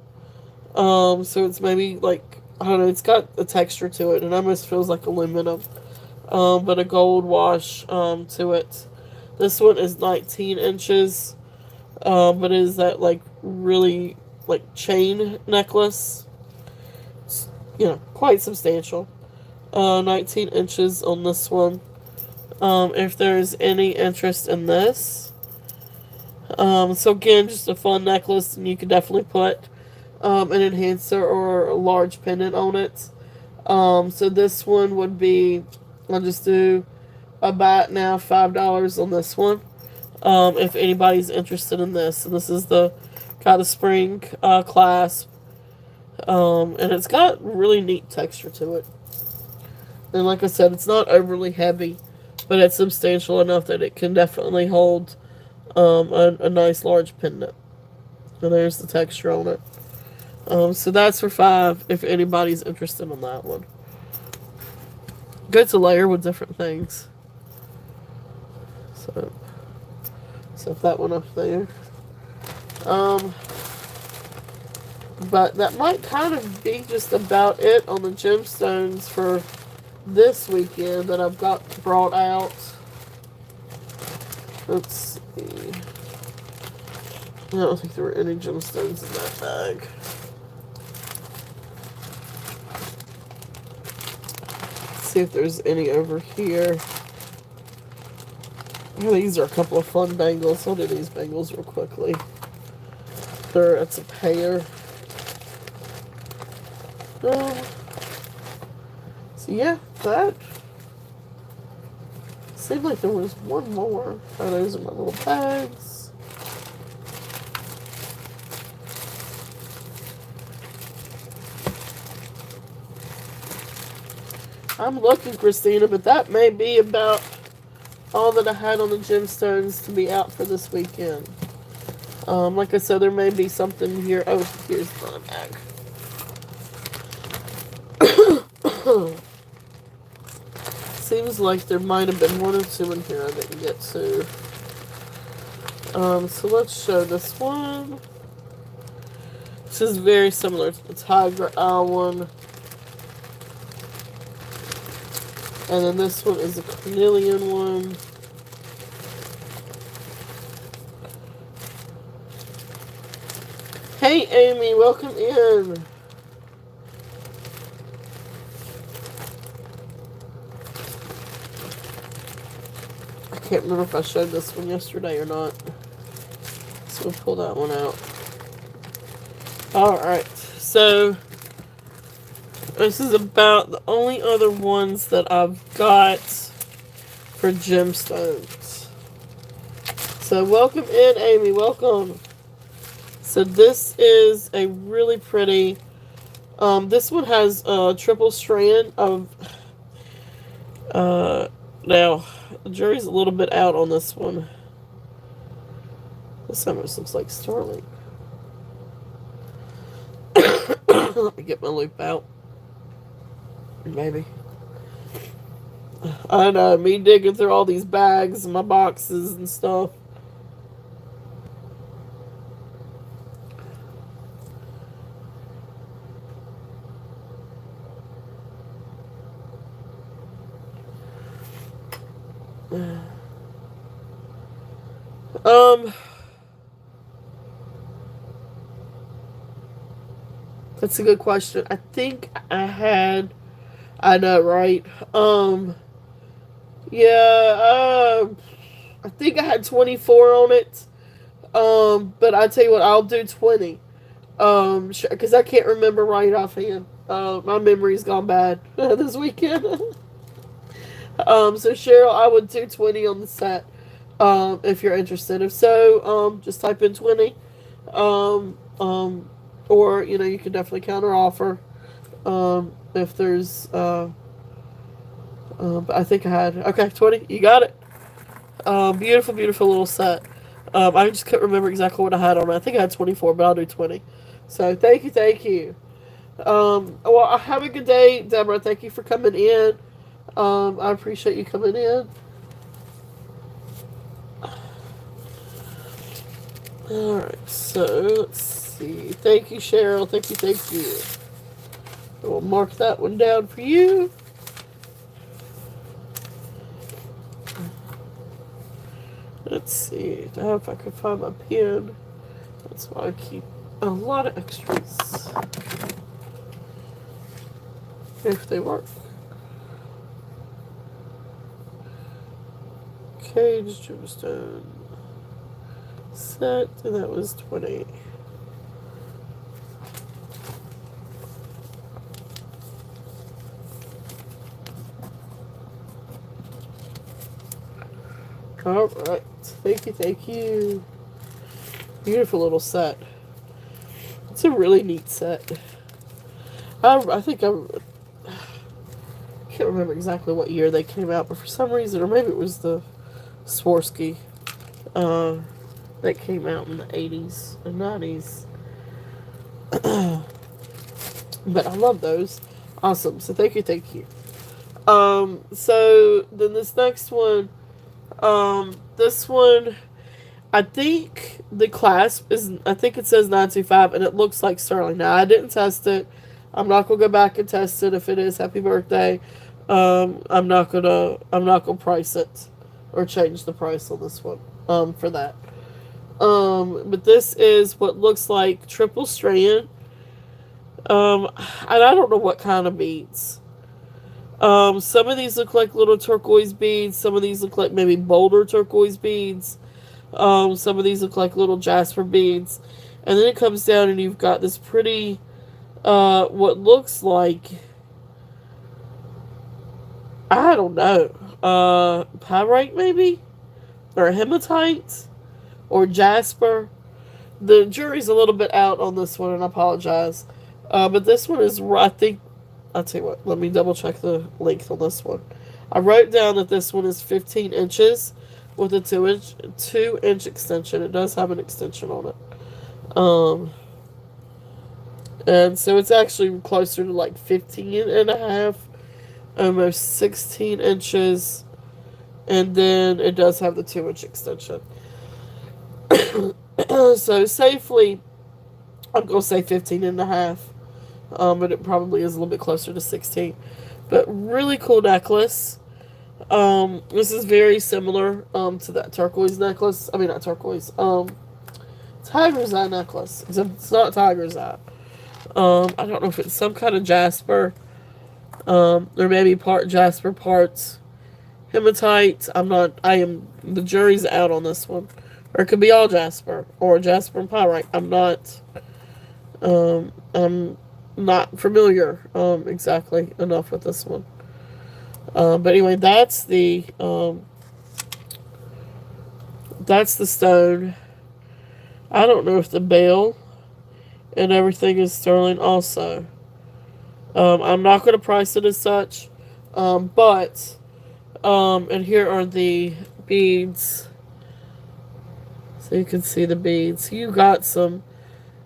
So it's maybe like, I don't know, it's got a texture to it. It almost feels like aluminum. But a gold wash to it. This one is 19 inches, but it is that like really like chain necklace. It's, quite substantial. 19 inches on this one. If there's any interest in this. So again, just a fun necklace, and you could definitely put an enhancer or a large pendant on it. So this one would be, I'll just do about now $5 on this one. If anybody's interested in this. So this is the got a spring clasp. And it's got really neat texture to it. And like I said, it's not overly heavy, but it's substantial enough that it can definitely hold a nice large pendant. And there's the texture on it. So that's for $5 if anybody's interested in that one. Good to layer with different things. So set that one up there. But that might kind of be just about it on the gemstones for this weekend that I've got brought out. Let's see. I don't think there were any gemstones in that bag. Let's see if there's any over here. Oh, these are a couple of fun bangles. I'll do these bangles real quickly. It's a pair. So yeah, that seemed like there was one more. Oh, those are my little bags. I'm looking, Christina, but that may be about all that I had on the gemstones to be out for this weekend. Like I said, there may be something here. Oh, here's my bag. Seems like there might have been one or two in here I didn't get to. So let's show this one. This is very similar to the Tiger Eye one. And then this one is a Cornelian one. Hey Amy, welcome in. I can't remember if I showed this one yesterday or not. So we'll pull that one out. Alright, so this is about the only other ones that I've got for gemstones. So welcome in, Amy. Welcome. So this is a really pretty. This one has a triple strand of. Now the jury's a little bit out on this one. This almost looks like sterling. Let me get my loop out. Maybe. I know, me digging through all these bags and my boxes and stuff. That's a good question. I think I know, right? Yeah, I think I had 24 on it. But I tell you what, I'll do 20. Because I can't remember right offhand. My memory's gone bad this weekend. So Cheryl, I would do 20 on the set. If you're interested. If so, just type in 20. Um, um, or, you can definitely counter offer. If there's, but I think I had, okay, 20. You got it. Beautiful, beautiful little set. I just couldn't remember exactly what I had on it. I think I had 24, but I'll do 20. So thank you, thank you. Well, have a good day, Deborah. Thank you for coming in. I appreciate you coming in. Alright, so let's see. Thank you, Cheryl. Thank you, thank you. We'll mark that one down for you. Let's see. Now if I can find my pen. That's why I keep a lot of extras. If they work. Cage gemstone set, and that was 20. Alright. Thank you, thank you. Beautiful little set. It's a really neat set. I think I can't remember exactly what year they came out, but for some reason, or maybe it was the Swarovski that came out in the 80s and 90s. But I love those. Awesome. So thank you, thank you. So then this next one, this one, I think the clasp is, I think it says 925 and it looks like sterling. Now I didn't test it. I'm not gonna go back and test it if it is happy birthday. I'm not gonna price it or change the price on this one, for that. But this is what looks like triple strand. And I don't know what kind of beads. Some of these look like little turquoise beads. Some of these look like maybe bolder turquoise beads. Some of these look like little jasper beads. And then it comes down and you've got this pretty, what looks like, I don't know, pyrite maybe? Or hematite? Or jasper? The jury's a little bit out on this one, and I apologize. But this one is, I think, I'll tell you what, let me double check the length on this one. I wrote down that this one is 15 inches with a 2-inch extension. It does have an extension on it. And so it's actually closer to like 15 and a half, almost 16 inches. And then it does have the 2-inch extension. So safely, I'm going to say 15 and a half. But it probably is a little bit closer to 16. But really cool necklace. This is very similar to that turquoise necklace. I mean, not turquoise. Tiger's eye necklace. Except it's not tiger's eye. I don't know if it's some kind of jasper. Or maybe part jasper, parts hematite. The jury's out on this one. Or it could be all jasper, or jasper and pyrite. I'm not familiar, exactly enough with this one. But anyway, that's the stone. I don't know if the bale and everything is sterling also. I'm not going to price it as such, but and here are the beads, so you can see the beads. You got some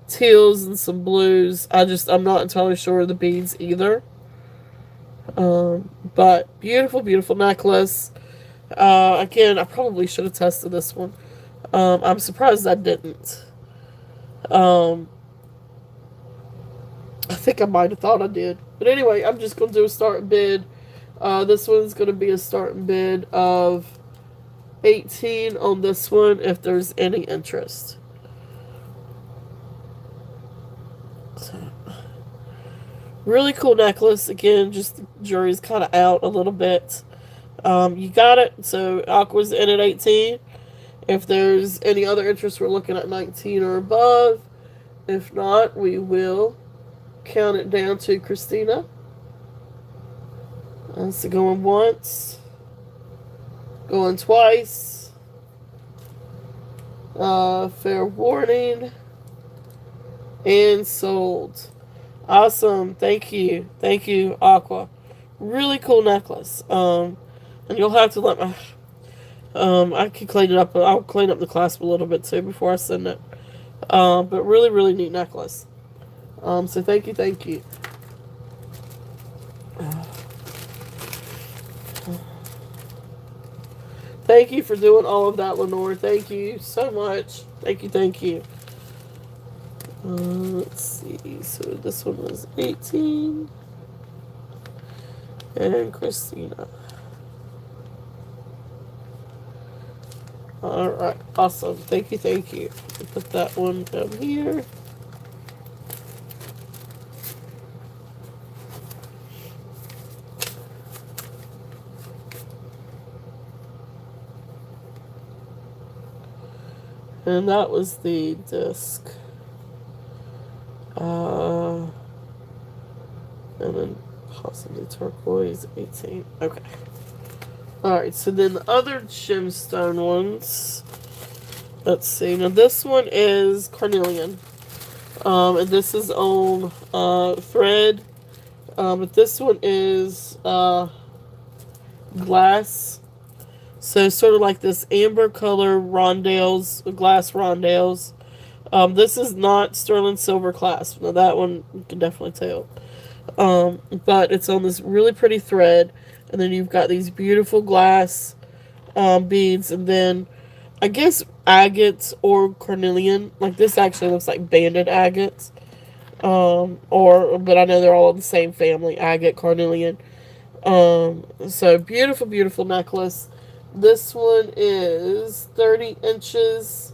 teals and some blues. I'm not entirely sure of the beads either. But beautiful, beautiful necklace. Again, I probably should have tested this one. I'm surprised I didn't. Um, I think I might have thought I did. But anyway, I'm just going to do a starting bid. This one's going to be a starting bid of 18 on this one if there's any interest. So, really cool necklace. Again, just the jury's kind of out a little bit. You got it. So Aqua's in at 18. If there's any other interest, we're looking at 19 or above. If not, we will count it down to Christina. So going once, going twice. Fair warning. And sold. Awesome. Thank you. Thank you, Aqua. Really cool necklace. And you'll have to let my... I can clean it up. I'll clean up the clasp a little bit too before I send it. But really, really neat necklace. So thank you, thank you. Thank you for doing all of that, Lenore. Thank you so much. Thank you, thank you. Let's see. So this one was 18. And Christina. Alright, awesome. Thank you, thank you. Put that one down here. And that was the disc. And then possibly turquoise 18. Okay. Alright, so then the other gemstone ones. Let's see. Now this one is carnelian. And this is on thread. But this one is glass. So sort of like this amber color rondelles, glass rondelles. This is not sterling silver clasp. Now that one you can definitely tell. But it's on this really pretty thread. And then you've got these beautiful glass beads. And then I guess agates or carnelian. Like this actually looks like banded agates. But I know they're all in the same family. Agate, carnelian. So beautiful, beautiful necklace. This one is 30 inches.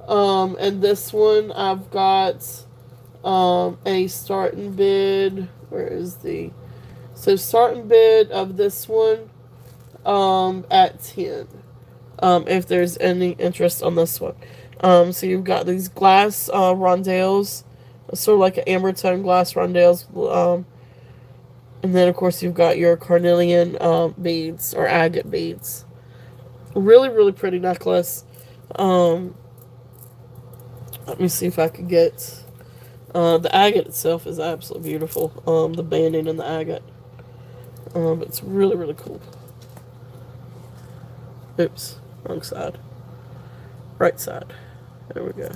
And this one I've got a starting bid. Where is the... So starting bid of this one at 10. If there's any interest on this one. So you've got these glass rondelles. Sort of like an amber tone glass rondelles. And then of course you've got your carnelian beads or agate beads. Really, really pretty necklace. Let me see if I can get... the agate itself is absolutely beautiful. The banding in the agate. It's really, really cool. Oops. Wrong side. Right side. There we go.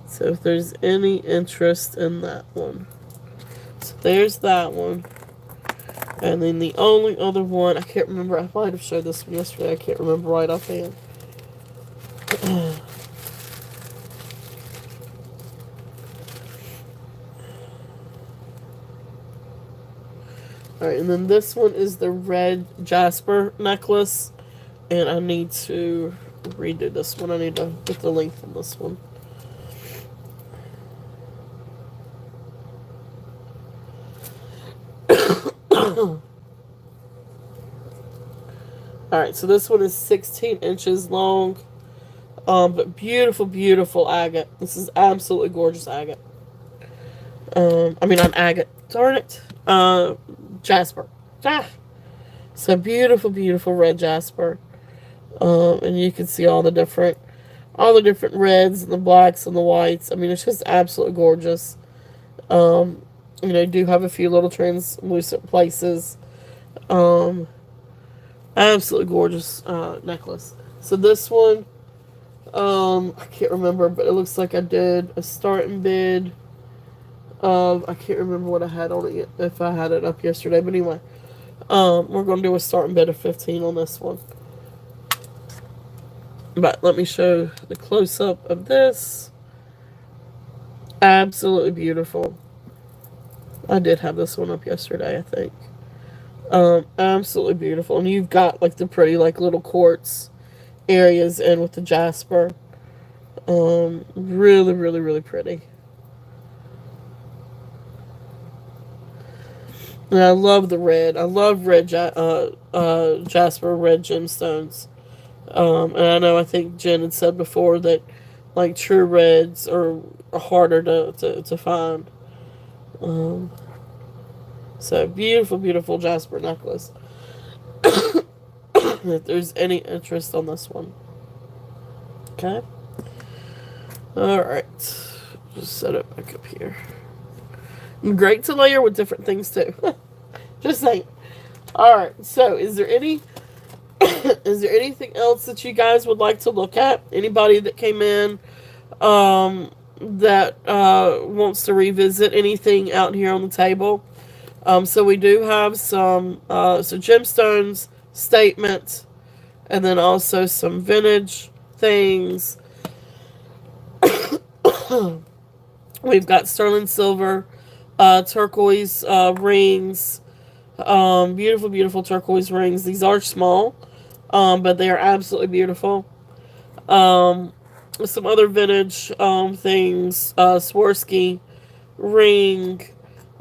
So if there's any interest in that one. So there's that one. And then the only other one, I can't remember, I might have showed this one yesterday, I can't remember right offhand. Alright, and then this one is the red jasper necklace. And I need to redo this one. I need to get the length on this one. Alright, so this one is 16 inches long. But beautiful, beautiful agate. This is absolutely gorgeous agate. I mean, not agate. Darn it. Jasper. Ah. So beautiful, beautiful red jasper. And you can see all the different reds and the blacks and the whites. I mean, it's just absolutely gorgeous. Um, do have a few little translucent places. Um, Absolutely gorgeous necklace. So this one, I can't remember, but it looks like I did a starting bid of, I can't remember what I had on it, if I had it up yesterday, but anyway, we're going to do a starting bid of 15 on this one. But let me show the close-up of this. Absolutely beautiful. I did have this one up yesterday, I think. Absolutely beautiful. And you've got like the pretty like little quartz areas in with the jasper. Really, really, really pretty. And I love the red. I love jasper, red gemstones. And I think Jen had said before that like true reds are harder to find. Um, so beautiful, beautiful jasper necklace. If there's any interest on this one. Okay. Alright. Just set it back up here. Great to layer with different things too. Just saying. Alright, so is there anything else that you guys would like to look at? Anybody that came in that wants to revisit anything out here on the table? So we do have some gemstones, statements, and then also some vintage things. We've got sterling silver, turquoise rings, beautiful, beautiful turquoise rings. These are small, but they are absolutely beautiful. Some other vintage things, Swarovski ring,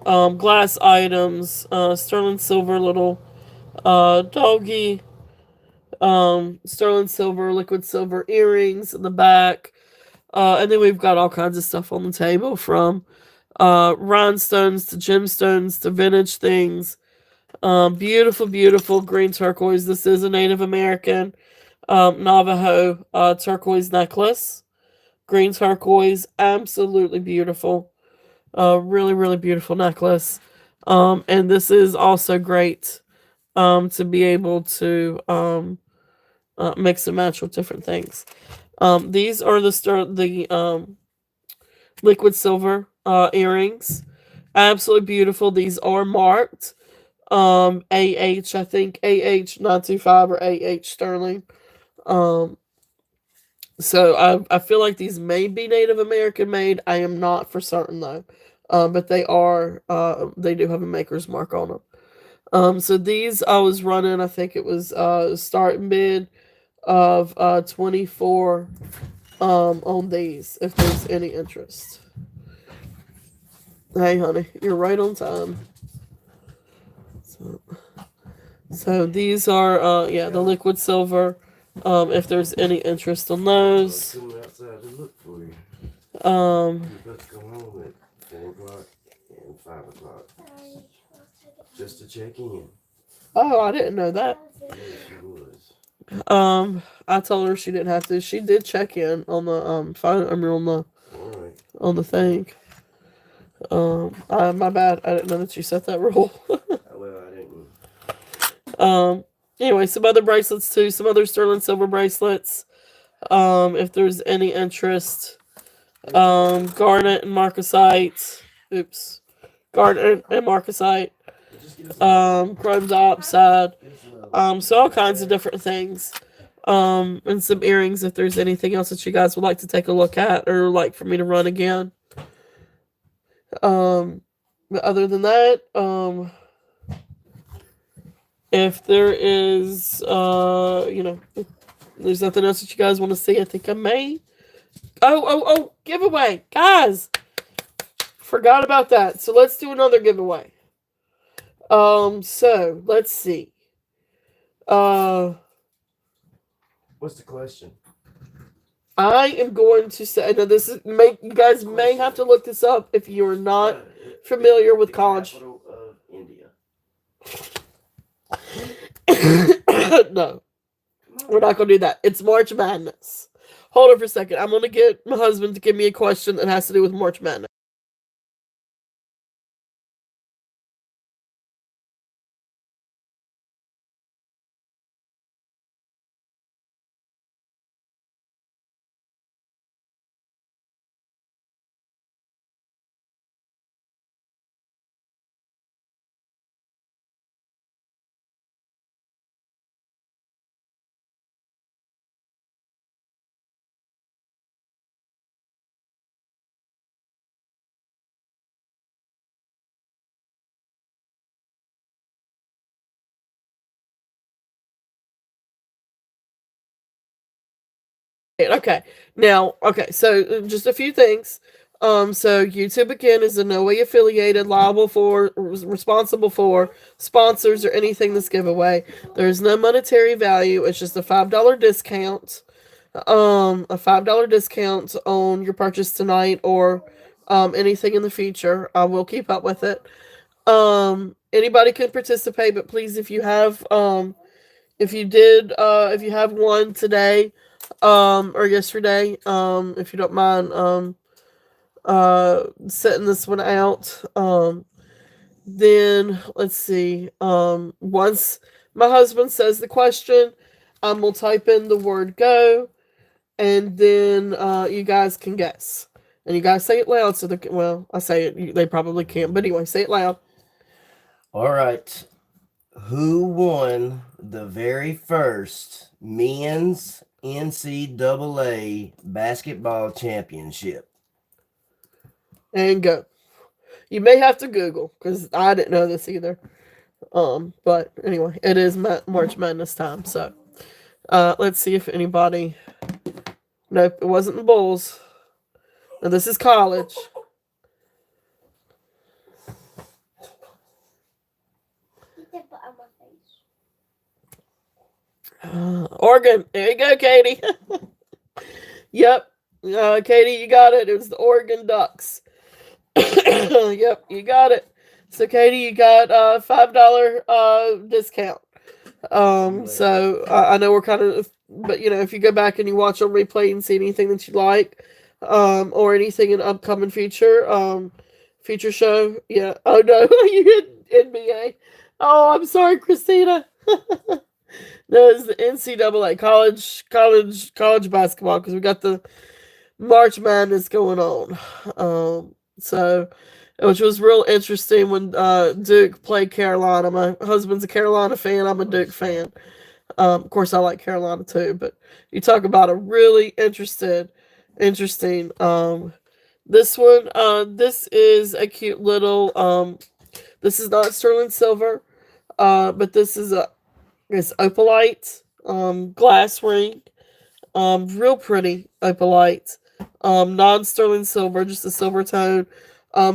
glass items, sterling silver little doggy, sterling silver, liquid silver earrings in the back. And then we've got all kinds of stuff on the table from rhinestones to gemstones to vintage things. Beautiful, beautiful green turquoise. This is a Native American Navajo turquoise necklace. Green turquoise, absolutely beautiful. Really, really beautiful necklace. And this is also great to be able to mix and match with different things. These are the liquid silver earrings. Absolutely beautiful. These are marked AH, I think AH 925 or AH sterling. Um, so I feel like these may be Native American made. I am not for certain though. But they do have a maker's mark on them. So these I was running, I think it was starting bid of 24 on these if there's any interest. Hey honey, you're right on time. So these are the liquid silver. If there's any interest on those. Outside to look for you. Um You're supposed to come home at 4 o'clock and 5 o'clock. Just to check in. oh, I didn't know that. Yes, she was. I told her she didn't have to. She did check in on the phone. I mean All right. on the thing. My bad. I didn't know that you set that rule. Well, I didn't. Anyway, some other bracelets too. Some other sterling silver bracelets. If there's any interest. Garnet and marcasite. Oops. Garnet and marcasite. Chrome diopside. So all kinds of different things. And some earrings if there's anything else that you guys would like to take a look at or like for me to run again. But other than that, if there is, if there's nothing else that you guys want to see, I think I may. Oh, giveaway. Guys, forgot about that. So let's do another giveaway. So let's see. Uh, What's the question? I am going to say now. This is make you guys may have to look this up if you're not familiar with The college. capital of India. No, Come we're on. not gonna do that. It's March Madness. Hold on for a second. I'm gonna get my husband to give me a question that has to do with March Madness. Okay. Now, okay. So just a few things. So YouTube again is in no way affiliated, liable for, responsible for sponsors or anything this giveaway. There's no monetary value. It's just a $5 discount. A $5 discount on your purchase tonight or anything in the future. I will keep up with it. Anybody can participate, but please, if you have one today, or yesterday, if you don't mind, setting this one out, then let's see, once my husband says the question, we'll type in the word go, and then, you guys can guess. And you guys say it loud so they well, I say it, they probably can't, but anyway, say it loud. All right. Who won the very first men's NCAA basketball championship? And go. You may have to Google because I didn't know this either. But anyway, it is March Madness time. So, let's see if anybody. Nope, it wasn't the Bulls. Now this is college. Oregon. There you go, Katie. Yep. Katie, you got it. It was the Oregon Ducks. Yep, you got it. So, Katie, you got a $5 discount. So I know we're kind of, but if you go back and you watch on replay and see anything that you like, or anything in upcoming future show, yeah. Oh no, you hit NBA. Oh, I'm sorry, Christina. No, it's the NCAA college basketball because we got the March Madness going on. So which was real interesting when Duke played Carolina. My husband's a Carolina fan. I'm a Duke fan. Of course, I like Carolina too. But you talk about a really interesting. This one. This is a cute little. This is not sterling silver. But this is it's opalite. Glass ring. Real pretty opalite. Non-sterling silver, just a silver tone.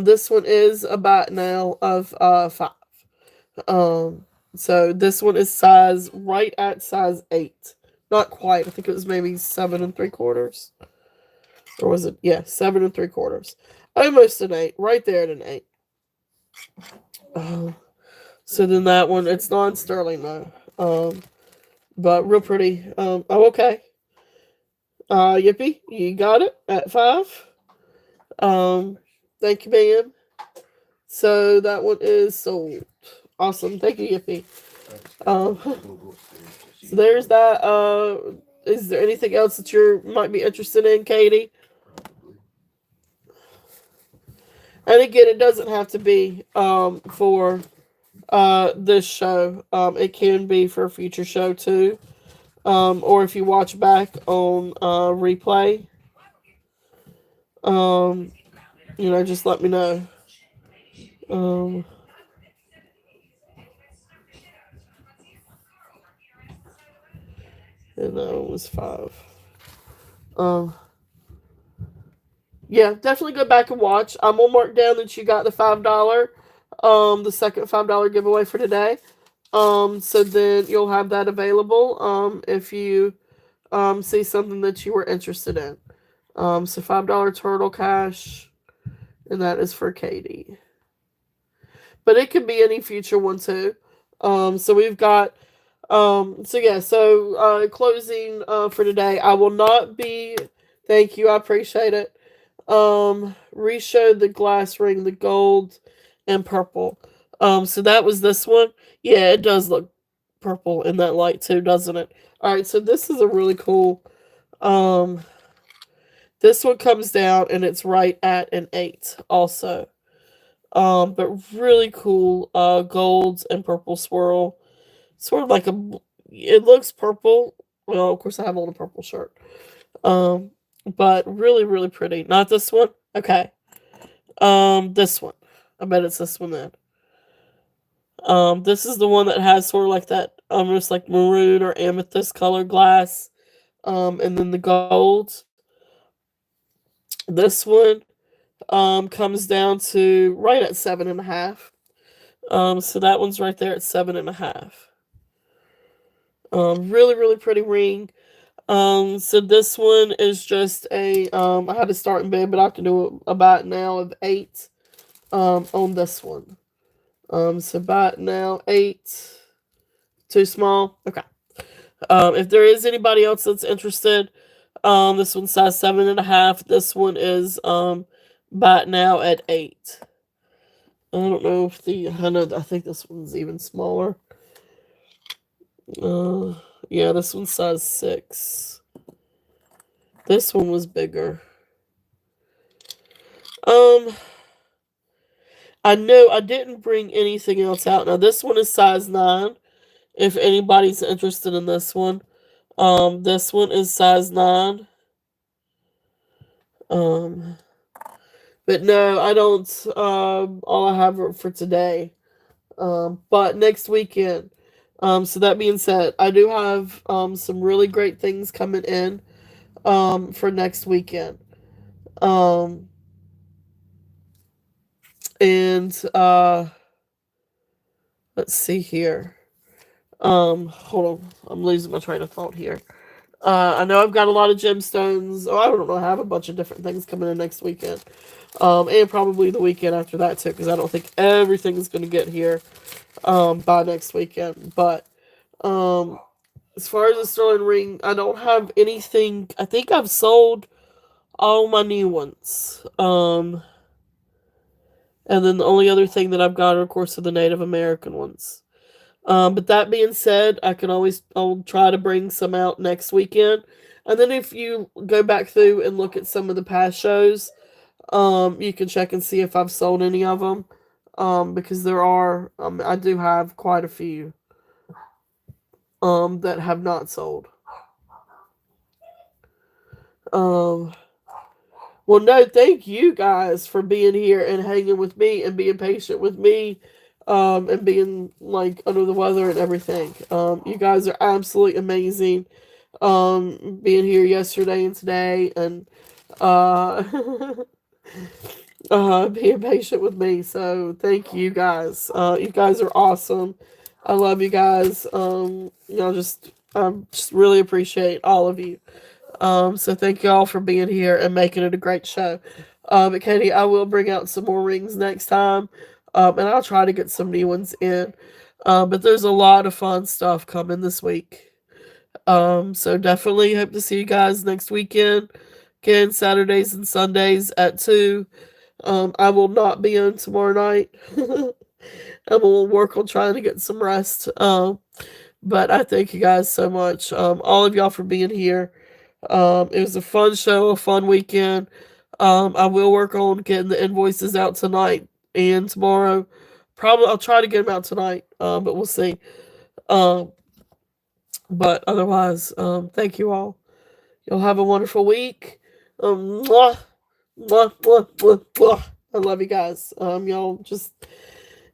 This one is about now of 5. So this one is size right at size 8. Not quite. I think it was maybe 7 3/4. Or was it? Yeah, 7 3/4. Almost an 8. Right there at an 8. So then that one, it's non-sterling though. But real pretty. Oh, okay. Yippee, you got it at 5. Um, Thank you, ma'am. So that one is sold. Awesome. Thank you, Yippee. Um, so there's that. Is there anything else that you might be interested in, Katie? And again, it doesn't have to be for this show. It can be for a future show too. Or if you watch back on replay, um, just let me know. Um, and that one was 5. Um, yeah, definitely go back and watch. I'm gonna mark down that you got the $5 the second $5 giveaway for today. So then you'll have that available if you see something that you were interested in. So $5 turtle cash, and that is for Katie. But it could be any future one too. So we've got closing for today. I will not be. Thank you, I appreciate it. Re-showed the glass ring, the gold and purple. So that was this one. Yeah, it does look purple in that light too, doesn't it? All right, so this is a really cool. Um, this one comes down and it's right at an 8 also. But really cool. Golds and purple swirl. Sort of like a. It looks purple. Well, of course, I have on a purple shirt. Um, but really, really pretty. Not this one. Okay. This one. I bet it's this one then. This is the one that has sort of like that, almost like maroon or amethyst colored glass. And then the gold. This one, comes down to right at 7.5. So that one's right there at 7.5. Really, really pretty ring. So this one is just I had to start in bed, but I can do a bat now of 8, on this one. So bat now 8, too small. Okay. If there is anybody else that's interested, this one's size 7.5. This one is, bat now at 8. I don't know if I think this one's even smaller. Uh, yeah, this one's size 6. This one was bigger. Um, I know I didn't bring anything else out. Now this one is size 9. If anybody's interested in this one, this one is size 9. Um, but no, I don't. All I have for today. But next weekend. So that being said, I do have some really great things coming in for next weekend. Um, and let's see here. Hold on, I'm losing my train of thought here. I know I've got a lot of gemstones. Oh, I don't know. I have a bunch of different things coming in next weekend. And probably the weekend after that too, because I don't think everything's going to get here by next weekend. But as far as the sterling ring, I don't have anything. I think I've sold all my new ones. And then the only other thing that I've got are, of course, are the Native American ones. But that being said, I'll try to bring some out next weekend. And then if you go back through and look at some of the past shows, you can check and see if I've sold any of them. Because I do have quite a few, that have not sold. Um, well, no, thank you guys for being here and hanging with me and being patient with me, and being like under the weather and everything. You guys are absolutely amazing. Being here yesterday and today, and uh, being patient with me. So thank you guys. You guys are awesome. I love you guys. I just really appreciate all of you. So thank you all for being here and making it a great show. But Katie, I will bring out some more rings next time. And I'll try to get some new ones in. But there's a lot of fun stuff coming this week. So definitely hope to see you guys next weekend. Again, Saturdays and Sundays at 2. I will not be on tomorrow night. I will work on trying to get some rest. But I thank you guys so much. All of y'all for being here. It was a fun show, a fun weekend. I will work on getting the invoices out tonight and tomorrow. Probably I'll try to get them out tonight, but we'll see. Um, but otherwise, thank you all. You'll have a wonderful week. Mwah, mwah, mwah, mwah, mwah. I love you guys.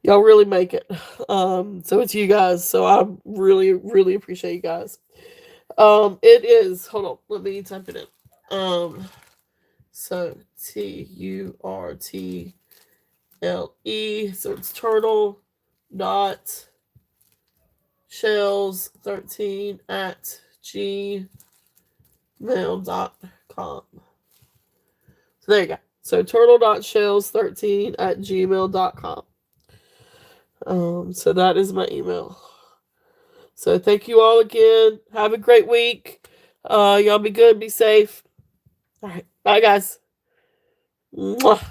Y'all really make it. So it's you guys. So I really, really appreciate you guys. It is. Hold on. Let me type it in. So TURT So it's turtle dot shells13 at gmail.com. So there you go. So turtle.shells13 at gmail.com. So that is my email. So thank you all again. Have a great week. Y'all be good, be safe. All right. Bye, guys. Mwah.